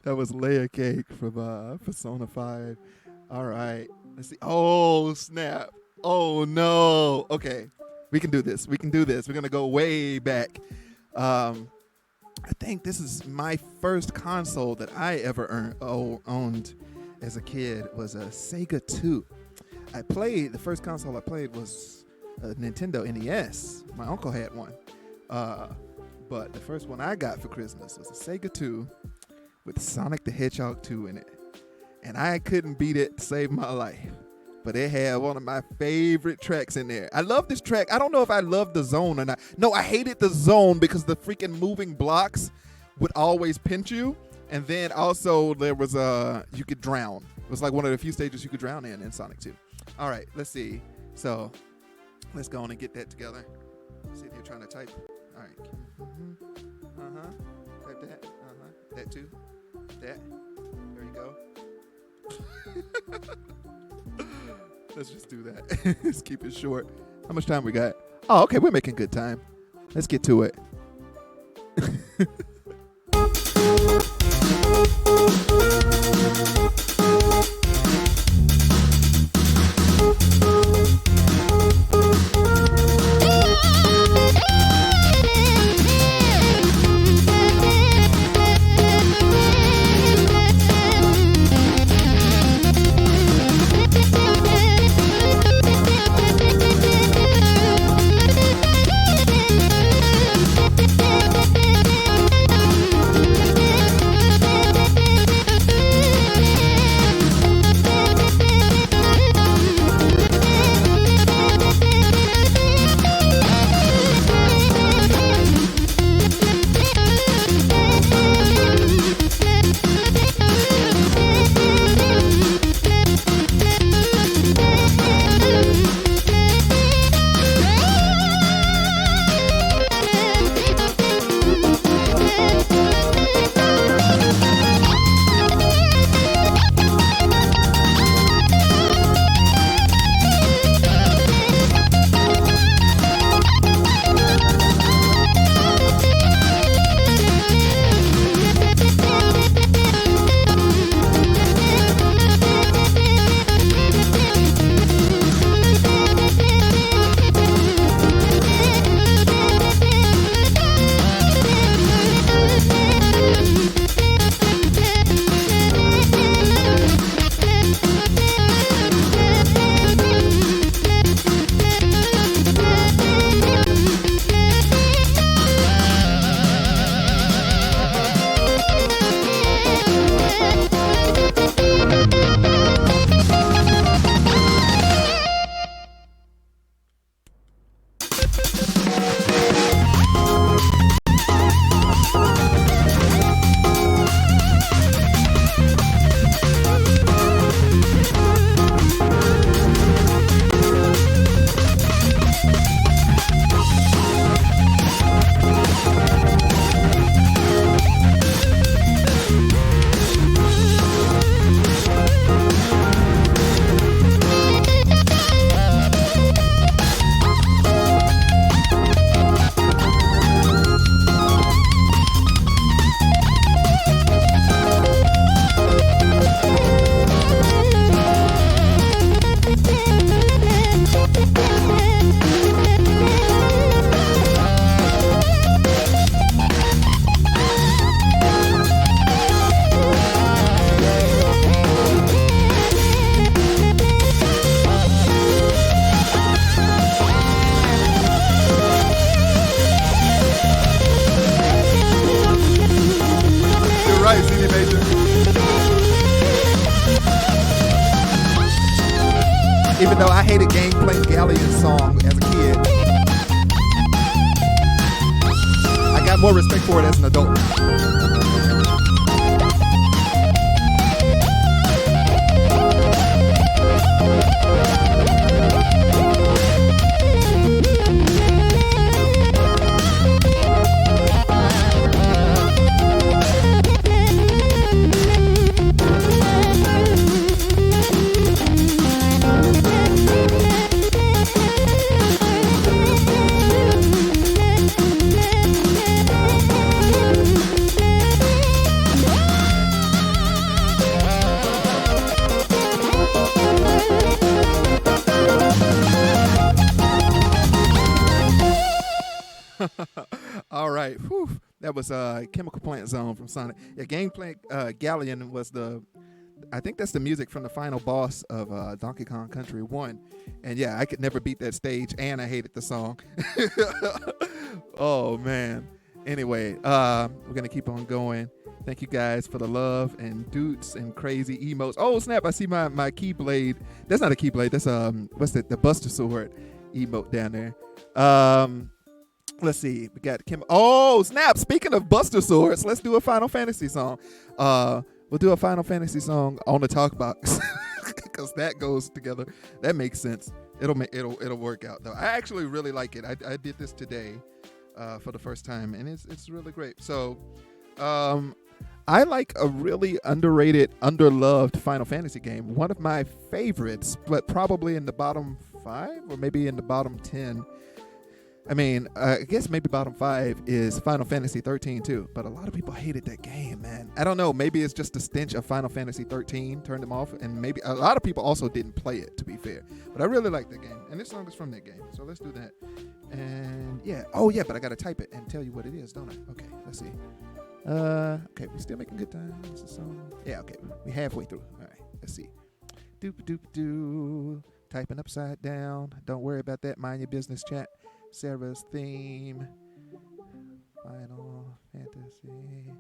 That was Layer Cake from Persona 5. All right. Let's see. Oh, snap. Oh, no. Okay. We can do this. We can do this. We're going to go way back. I think this is my first console that I ever owned as a kid was a Sega 2. The first console I played was a Nintendo NES. My uncle had one. But the first one I got for Christmas was a Sega 2 with Sonic the Hedgehog 2 in it. And I couldn't beat it to save my life. But it had one of my favorite tracks in there. I love this track. I don't know if I love the zone or not. No, I hated the zone because the freaking moving blocks would always pinch you. And then also there was you could drown. It was like one of the few stages you could drown in Sonic 2. All right, let's see. So let's go on and get that together. See if you're trying to type. All right. Type that. That too. That. There you go. Let's just do that. Let's keep it short. How much time we got? Oh, okay. We're making good time. Let's get to it. Even though I hated Game Playing Galleon's song as a kid, I got more respect for it as an adult. right. Whew. That was Chemical Plant Zone from Sonic. Yeah, Gangplank Galleon was I think that's the music from the final boss of Donkey Kong Country 1. And yeah, I could never beat that stage, and I hated the song. Oh, man. Anyway, we're going to keep on going. Thank you guys for the love and dudes and crazy emotes. Oh, snap. I see my Keyblade. That's not a Keyblade. That's, what's that? The Buster Sword emote down there. Let's see. We got Kim. Oh, snap. Speaking of Buster Swords, let's do a Final Fantasy song. We'll do a Final Fantasy song on the talk box because that goes together. That makes sense. It'll work out though. I actually really like it. I did this today for the first time, and it's really great. So, I like a really underrated, underloved Final Fantasy game. One of my favorites, but probably in the bottom 5 or maybe in the bottom 10. I mean, I guess maybe bottom 5 is Final Fantasy 13 too, but a lot of people hated that game, man. I don't know, maybe it's just the stench of Final Fantasy 13 turned them off, and maybe a lot of people also didn't play it, to be fair. But I really like that game, and this song is from that game, so let's do that. And yeah, oh yeah, but I gotta type it and tell you what it is, don't I? Okay, let's see. Okay, we still making good time. What's the song? Yeah, okay, we halfway through. All right, let's see. Doop doop doo. Typing upside down. Don't worry about that. Mind your business, chat. Sarah's theme. Final Fantasy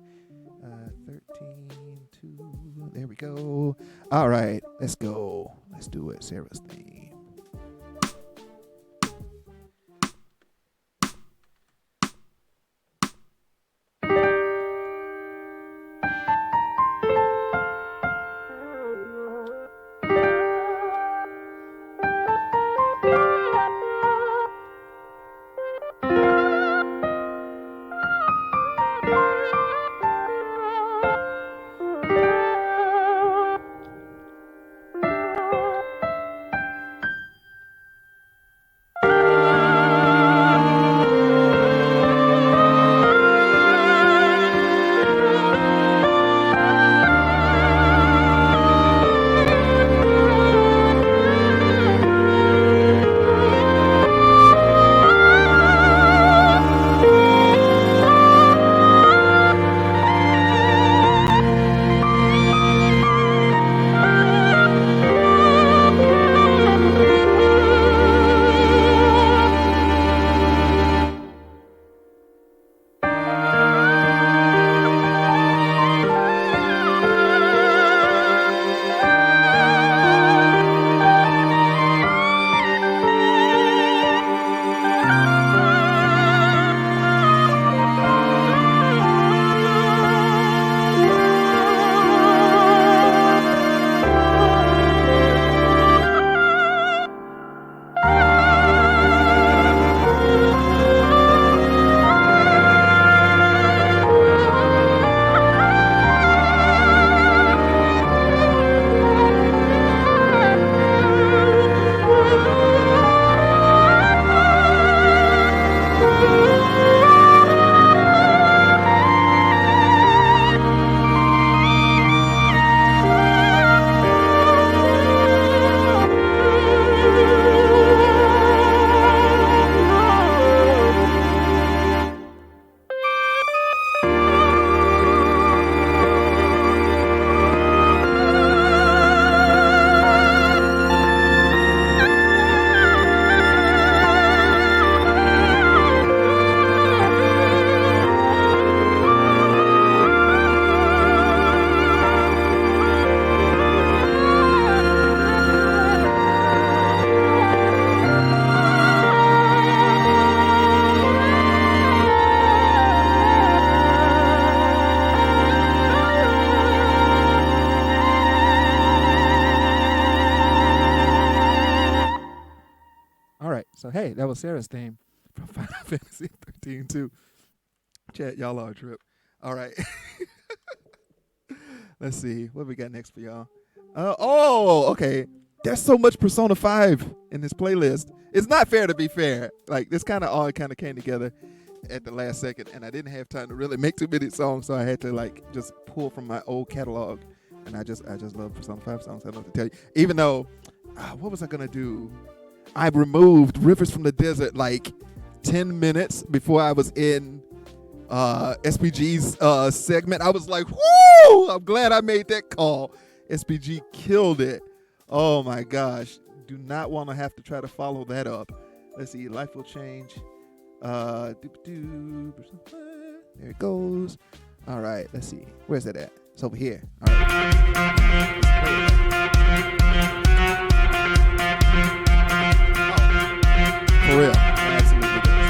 13-2. There we go. All right, let's go. Let's do it. Sarah's theme. So hey, that was Sarah's theme from Final Fantasy 13 too. Chat, y'all are a trip. All right. Let's see what we got next for y'all. Okay. There's so much Persona 5 in this playlist. It's not fair to be fair. Like this kind of all kind of came together at the last second, and I didn't have time to really make too many songs, so I had to like just pull from my old catalog. And I just love Persona 5 songs. I don't have to tell you. Even though, what was I gonna do? I removed Rivers from the Desert like 10 minutes before I was in SPG's segment. I was like, whoo! I'm glad I made that call. SPG killed it. Oh my gosh. Do not want to have to try to follow that up. Let's see. Life will change. There it goes. All right. Let's see. Where's that at? It's over here. All right. For real. Absolutely does.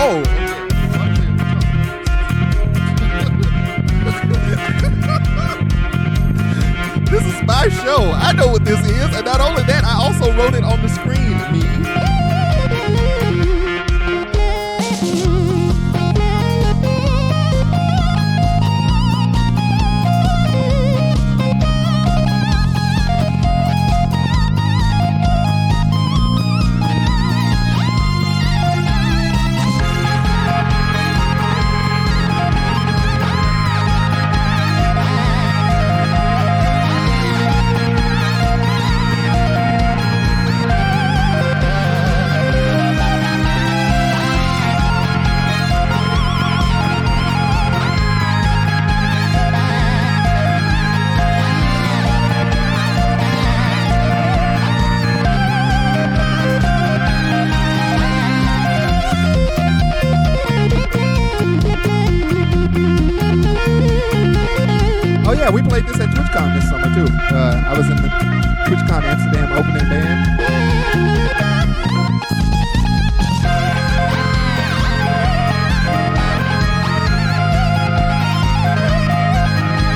Oh. This is my show. I know what this is. And not only that, I also wrote it on the screen. Oh yeah, we played this at TwitchCon this summer too. I was in the TwitchCon Amsterdam opening band.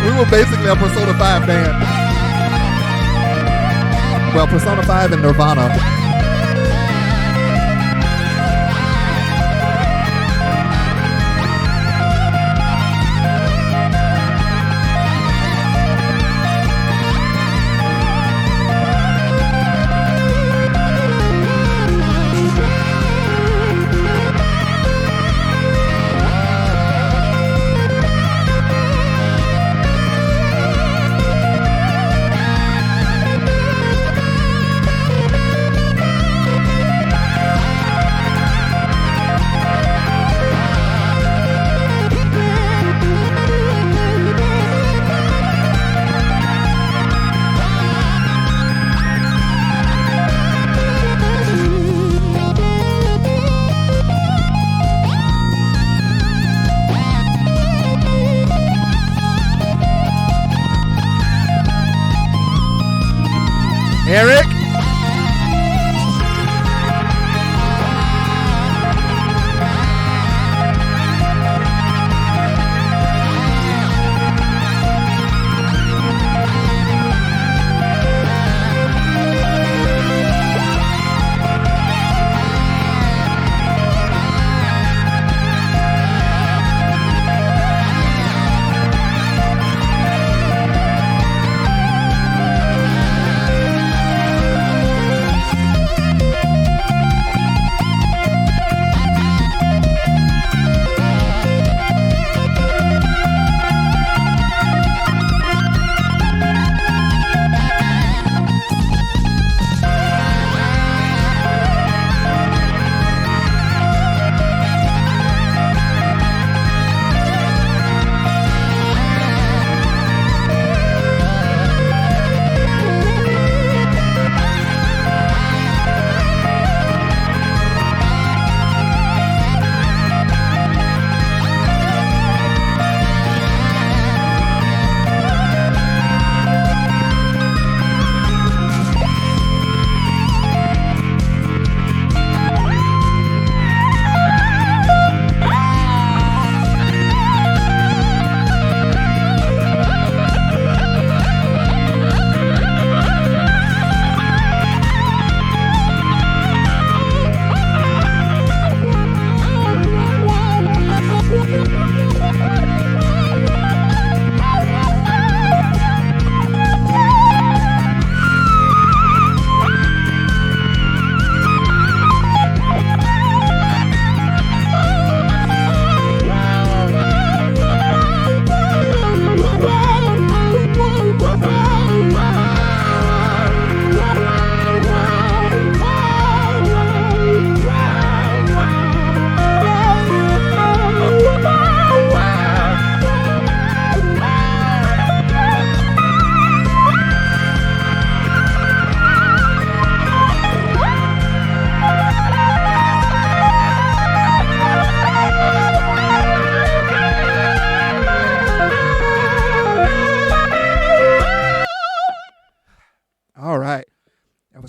We were basically a Persona 5 band. Well, Persona 5 and Nirvana.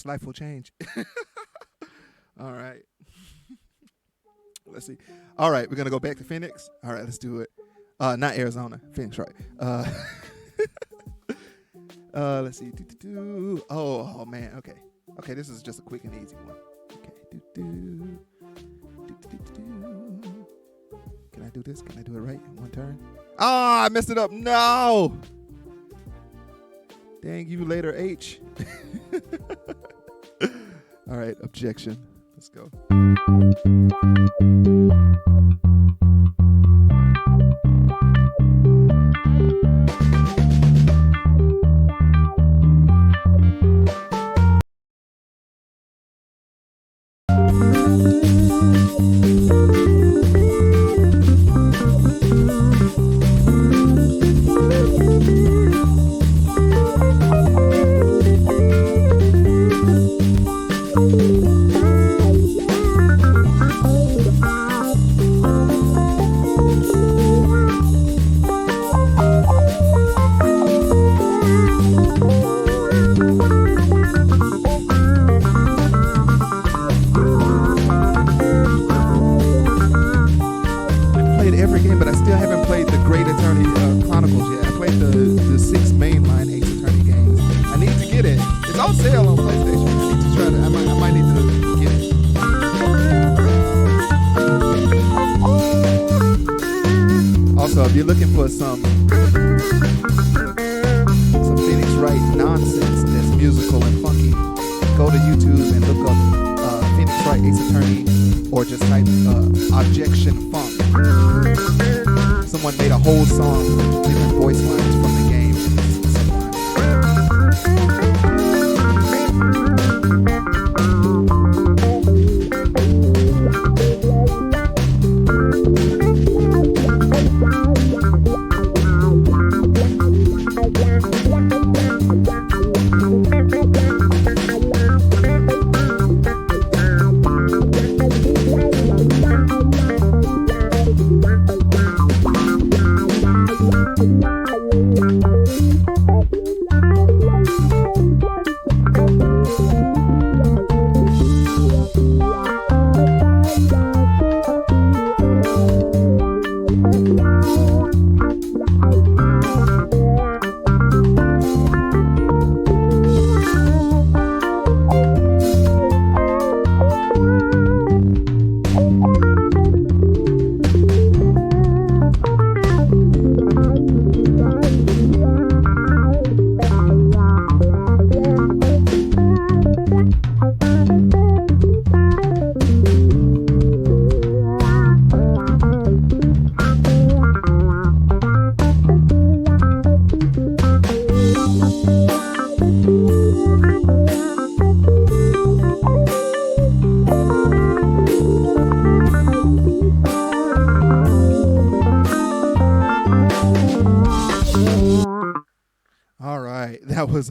Perhaps life will change. All right. Let's see. All right, we're gonna go back to Phoenix. All right, let's do it. Not Arizona, Phoenix, right? Let's see. Oh man. Okay. This is just a quick and easy one. Okay. Can I do this? Can I do it right in one turn? Oh, I messed it up. No. Dang you later, H. All right, objection. Let's go.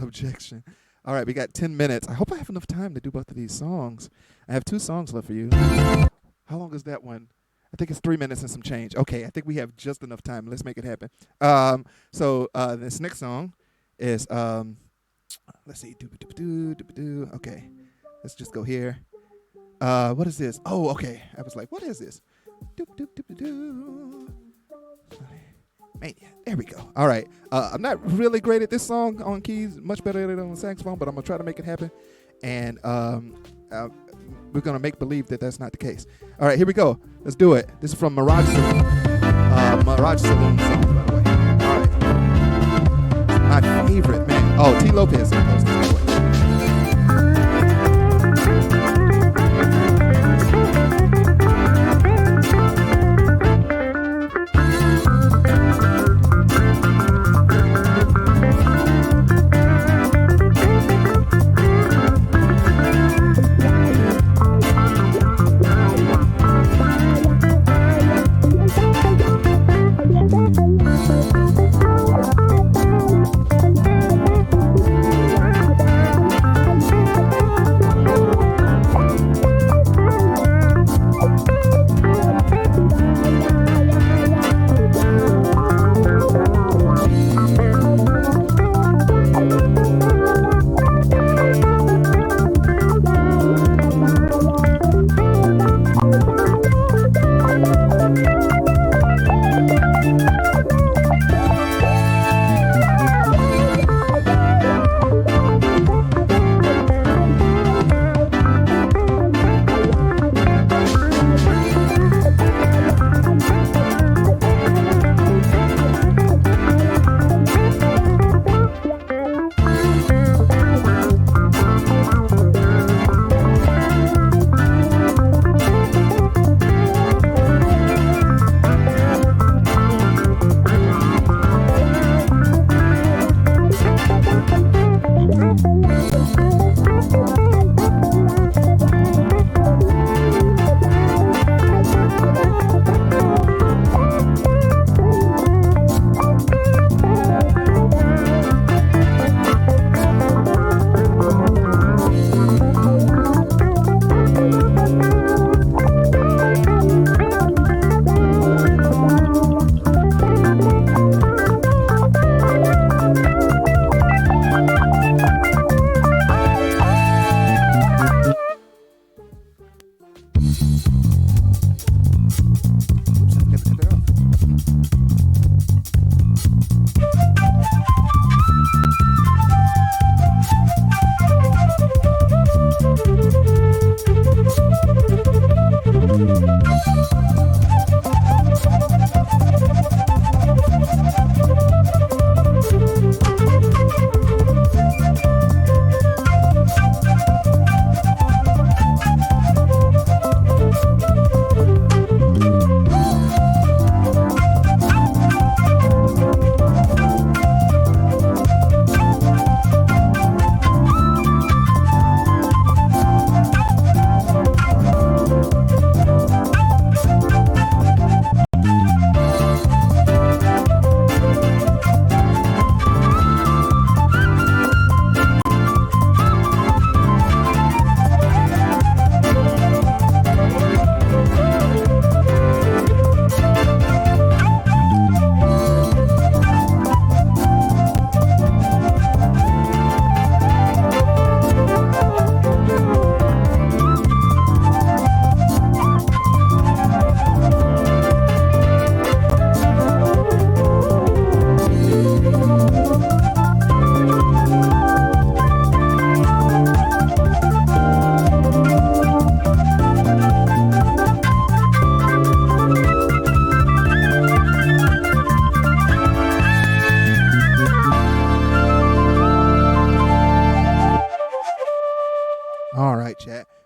Objection. All right, we got 10 minutes. I hope I have enough time to do both of these songs. I have 2 songs left for you. How long is that one? I think it's 3 minutes and some change. Okay, I think we have just enough time. Let's make it happen. So this next song is let's see. Okay, let's just go here. What is this? Oh, okay. I was like, what is this? Man, there we go. All right. I'm not really great at this song on keys, much better than on saxophone, but I'm going to try to make it happen. And we're going to make believe that that's not the case. All right, here we go. Let's do it. This is from Mirage Saloon. Mirage Saloon song, by the way. All right. My favorite, man. Oh, T. Lopez.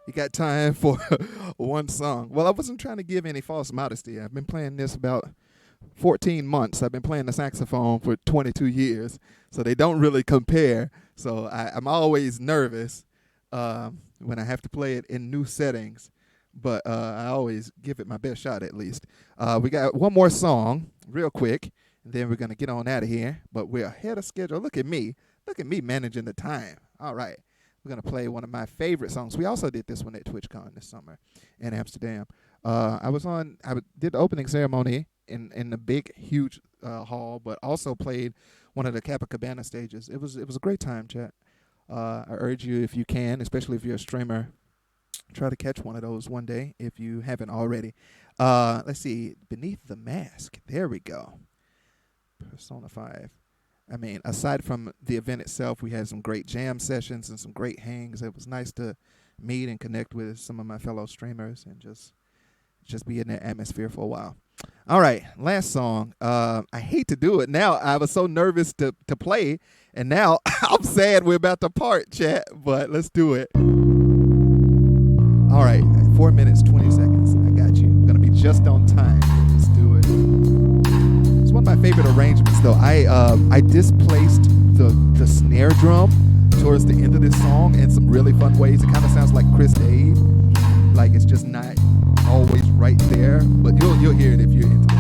You got time for one song? Well, I wasn't trying to give any false modesty. I've been playing this about 14 months. I've been playing the saxophone for 22 years, so they don't really compare. So I'm always nervous when I have to play it in new settings, but I always give it my best shot at least. We got one more song real quick, and then we're going to get on out of here, but we're ahead of schedule. Look at me managing the time. All right. We're going to play one of my favorite songs. We also did this one at TwitchCon this summer in Amsterdam. I did the opening ceremony in the big, huge hall, but also played one of the Copacabana stages. It was a great time, chat. I urge you, if you can, especially if you're a streamer, try to catch one of those one day if you haven't already. Let's see. Beneath the Mask. There we go. Persona 5. I mean, aside from the event itself, we had some great jam sessions and some great hangs. It was nice to meet and connect with some of my fellow streamers and just be in that atmosphere for a while. All right, last song. I hate to do it. Now, I was so nervous to play, and now I'm sad we're about to part, chat, but let's do it. All right, 4 minutes, 20 seconds. I got you. I'm going to be just on time. Let's do it. It's one of my favorite arrangements, though. I displaced the snare drum towards the end of this song in some really fun ways. It kind of sounds like Chris Dave. Like it's just not always right there, but you'll hear it if you're into it.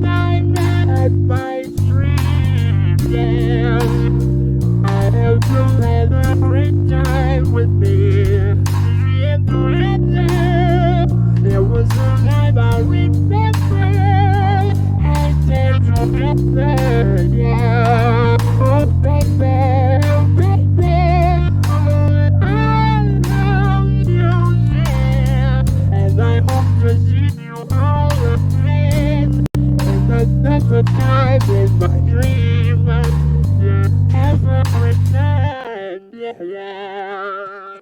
Time There was a time I remember. I said forever, yeah. Oh baby, oh baby, oh I love you, yeah. And I hope to see you all again. And another time in my dream, yeah, ever return, yeah.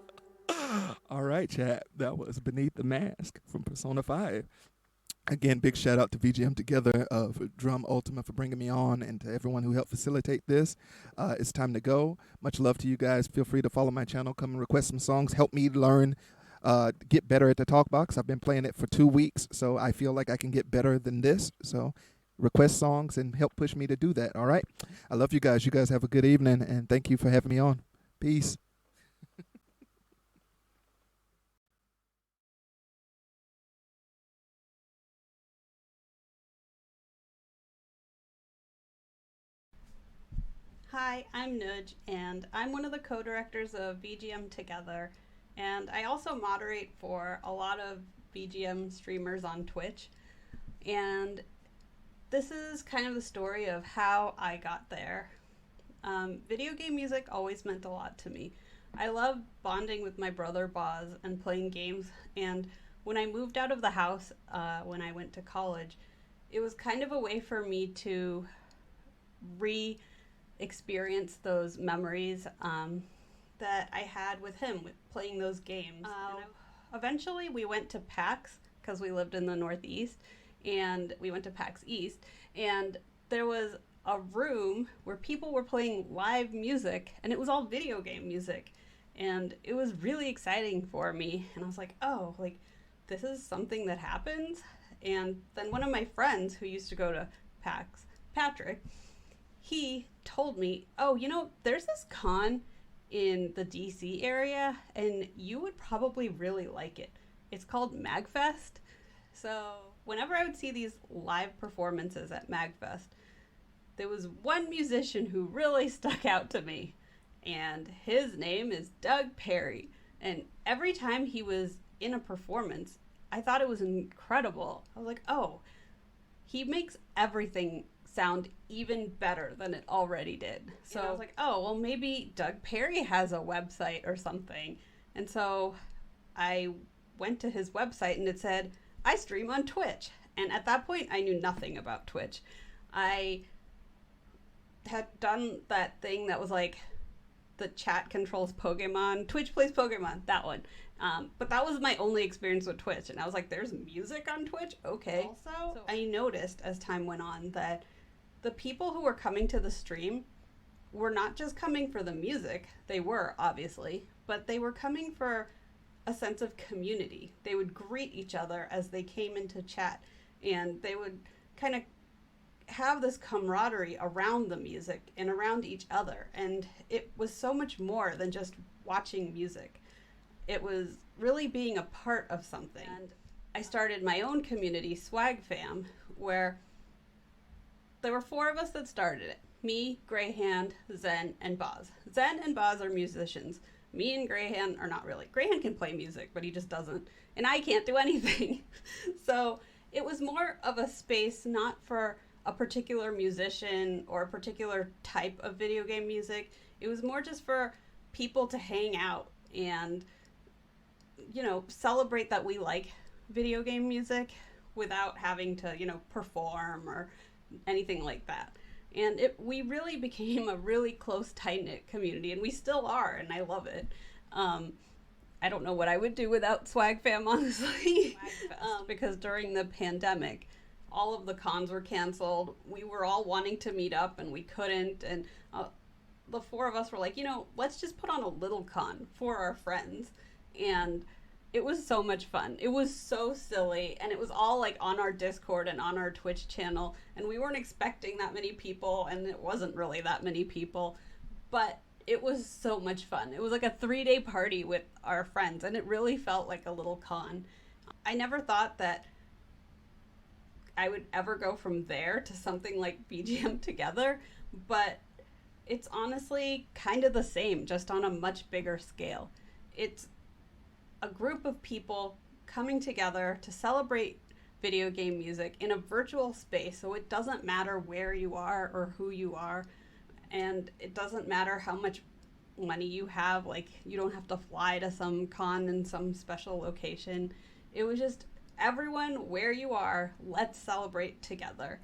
All right, chat. That was Beneath the Mask from Persona 5. Again, big shout out to VGM Together of Drum Ultima for bringing me on, and to everyone who helped facilitate this. It's time to go. Much love to you guys. Feel free to follow my channel. Come and request some songs. Help me learn, get better at the talk box. I've been playing it for 2 weeks, so I feel like I can get better than this. So request songs and help push me to do that. All right. I love you guys. You guys have a good evening, and thank you for having me on. Peace. Hi, I'm Nudge, and I'm one of the co-directors of VGM Together, and I also moderate for a lot of VGM streamers on Twitch, and this is kind of the story of how I got there. Video game music always meant a lot to me. I love bonding with my brother Boz and playing games, and when I moved out of the house when I went to college, it was kind of a way for me to experience those memories that I had with him, with playing those games. Eventually we went to PAX, because we lived in the Northeast, and we went to PAX East, and there was a room where people were playing live music, and it was all video game music, and it was really exciting for me, and I was like, oh, like, this is something that happens? And then one of my friends who used to go to PAX, Patrick, he told me, oh, you know, there's this con in the DC area, and you would probably really like it. It's called MagFest. So whenever I would see these live performances at MagFest, there was one musician who really stuck out to me, and his name is Doug Perry. And every time he was in a performance, I thought it was incredible. I was like, oh, he makes everything sound even better than it already did. So I was like, oh, well, maybe Doug Perry has a website or something. And so I went to his website and it said, I stream on Twitch. And at that point, I knew nothing about Twitch. I had done that thing that was like, the chat controls Pokemon, Twitch plays Pokemon, that one. But that was my only experience with Twitch. And I was like, there's music on Twitch? Okay. Also, I noticed as time went on that the people who were coming to the stream were not just coming for the music. They were, obviously, but they were coming for a sense of community. They would greet each other as they came into chat, and they would kind of have this camaraderie around the music and around each other. And it was so much more than just watching music. It was really being a part of something. And I started my own community, Swag Fam, where there were 4 of us that started it. Me, Greyhand, Zen, and Boz. Zen and Boz are musicians. Me and Greyhand are not really. Greyhand can play music, but he just doesn't. And I can't do anything. So it was more of a space not for a particular musician or a particular type of video game music. It was more just for people to hang out and, you know, celebrate that we like video game music without having to, you know, perform or anything like that. And we really became a really close, tight-knit community, and we still are, and I love it. I don't know what I would do without Swag Fam, honestly, because during the pandemic, all of the cons were canceled. We were all wanting to meet up, and we couldn't, and the 4 of us were like, you know, let's just put on a little con for our friends, and it was so much fun. It was so silly, and it was all like on our Discord and on our Twitch channel, and we weren't expecting that many people, and it wasn't really that many people, but it was so much fun. It was like a 3-day party with our friends, and it really felt like a little con. I never thought that I would ever go from there to something like VGM Together, but it's honestly kind of the same, just on a much bigger scale. It's a group of people coming together to celebrate video game music in a virtual space. So it doesn't matter where you are or who you are, and it doesn't matter how much money you have. Like, you don't have to fly to some con in some special location. It was just everyone where you are, let's celebrate together.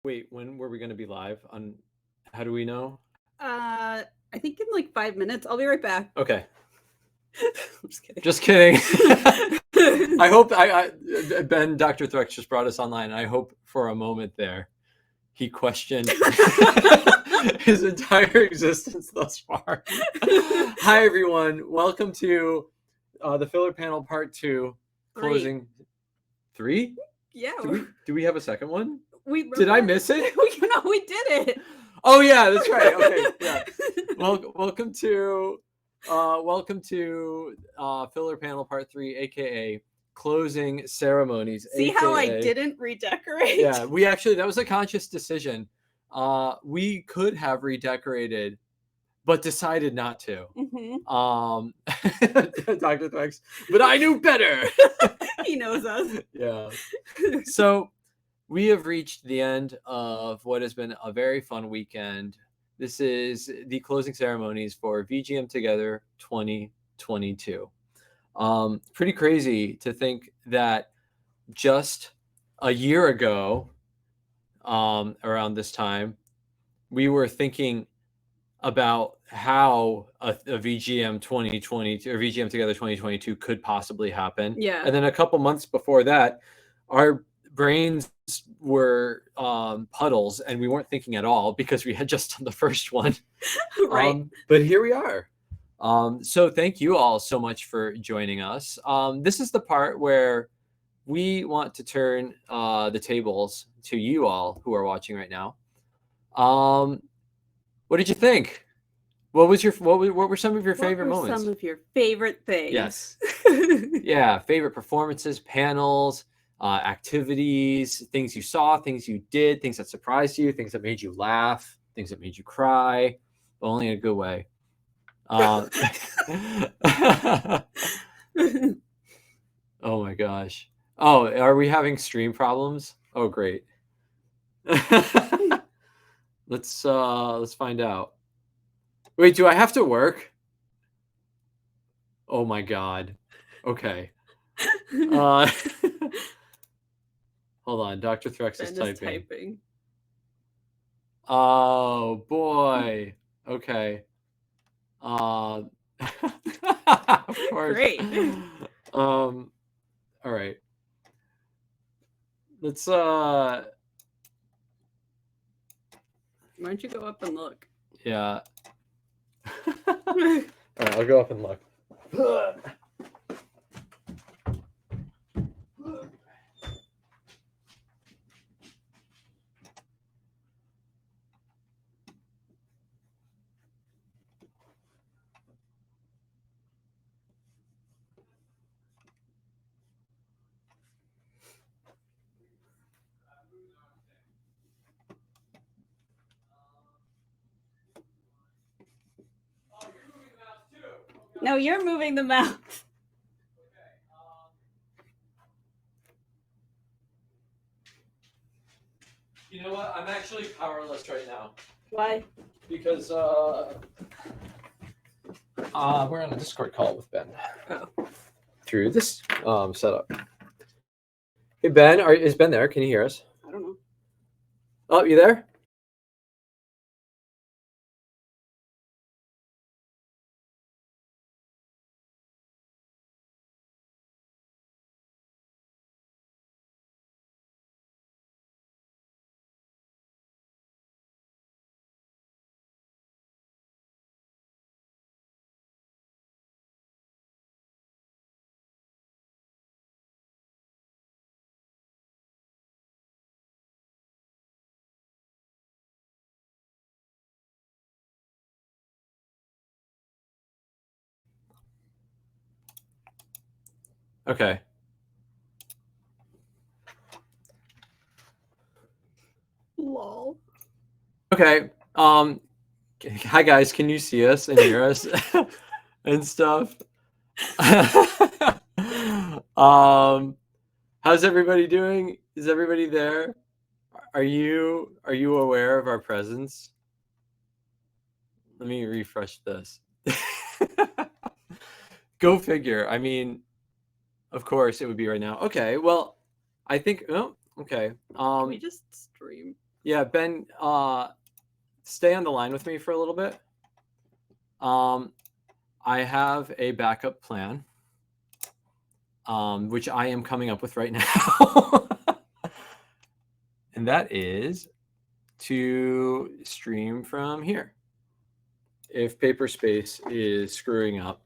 Wait, when were we going to be live? On how do we know? I think in like 5 minutes. I'll be right back. Okay. I'm just kidding. Just kidding. I hope Ben, Dr. Threx just brought us online. And I hope for a moment there he questioned his entire existence thus far. Hi, everyone. Welcome to the filler panel part 2. Closing 3? Yeah. Do we have a second one? Did I miss it? We did it. Oh yeah, that's right. Okay, yeah. Well, welcome to filler panel part 3, aka closing ceremonies. See how I didn't redecorate? Yeah, that was a conscious decision. We could have redecorated, but decided not to. Dr. Threx, but I knew better. He knows us. Yeah. So we have reached the end of what has been a very fun weekend. This is the closing ceremonies for VGM Together 2022. Pretty crazy to think that just a year ago, around this time, we were thinking about how a VGM 2022 or VGM Together 2022 could possibly happen. Yeah. And then a couple months before that, our brains were puddles and we weren't thinking at all because we had just done the first one. Right. But here we are. So thank you all so much for joining us. This is the part where we want to turn the tables to you all who are watching right now. What did you think? What were some of your favorite moments? Some of your favorite things? Yes. Yeah, favorite performances, panels, activities, things you saw, things you did, things that surprised you, things that made you laugh, things that made you cry, but only in a good way. Oh my gosh. Oh, are we having stream problems? Oh, great. Let's find out. Wait, do I have to work? Oh my god. Okay. Hold on, Dr. Threx is typing. Oh boy. Okay. Of course. Great. All right. Let's Why don't you go up and look? Yeah. All right, I'll go up and look. No, you're moving the mouse. You know what? I'm actually powerless right now. Why? Because we're on a Discord call with Ben. Oh. Through this setup. Hey Ben, is Ben there? Can you hear us? I don't know. Oh, you there? Okay. Lol. Okay. Hi guys, can you see us and hear us and stuff? How's everybody doing? Is everybody there? Are you aware of our presence? Let me refresh this. Go figure. I mean, of course it would be right now. Okay, well, I think okay. Can we just stream? Yeah, Ben, stay on the line with me for a little bit. I have a backup plan, which I am coming up with right now. And that is to stream from here. If Paperspace is screwing up.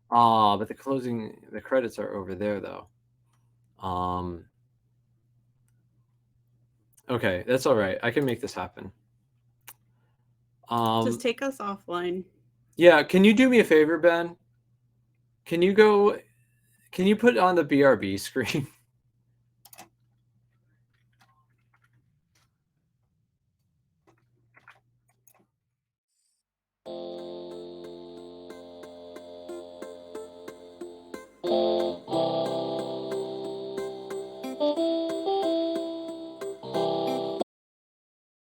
But the credits are over there though. Okay, that's all right. I can make this happen. Just take us offline. Yeah, can you do me a favor, Ben? Can you put on the BRB screen?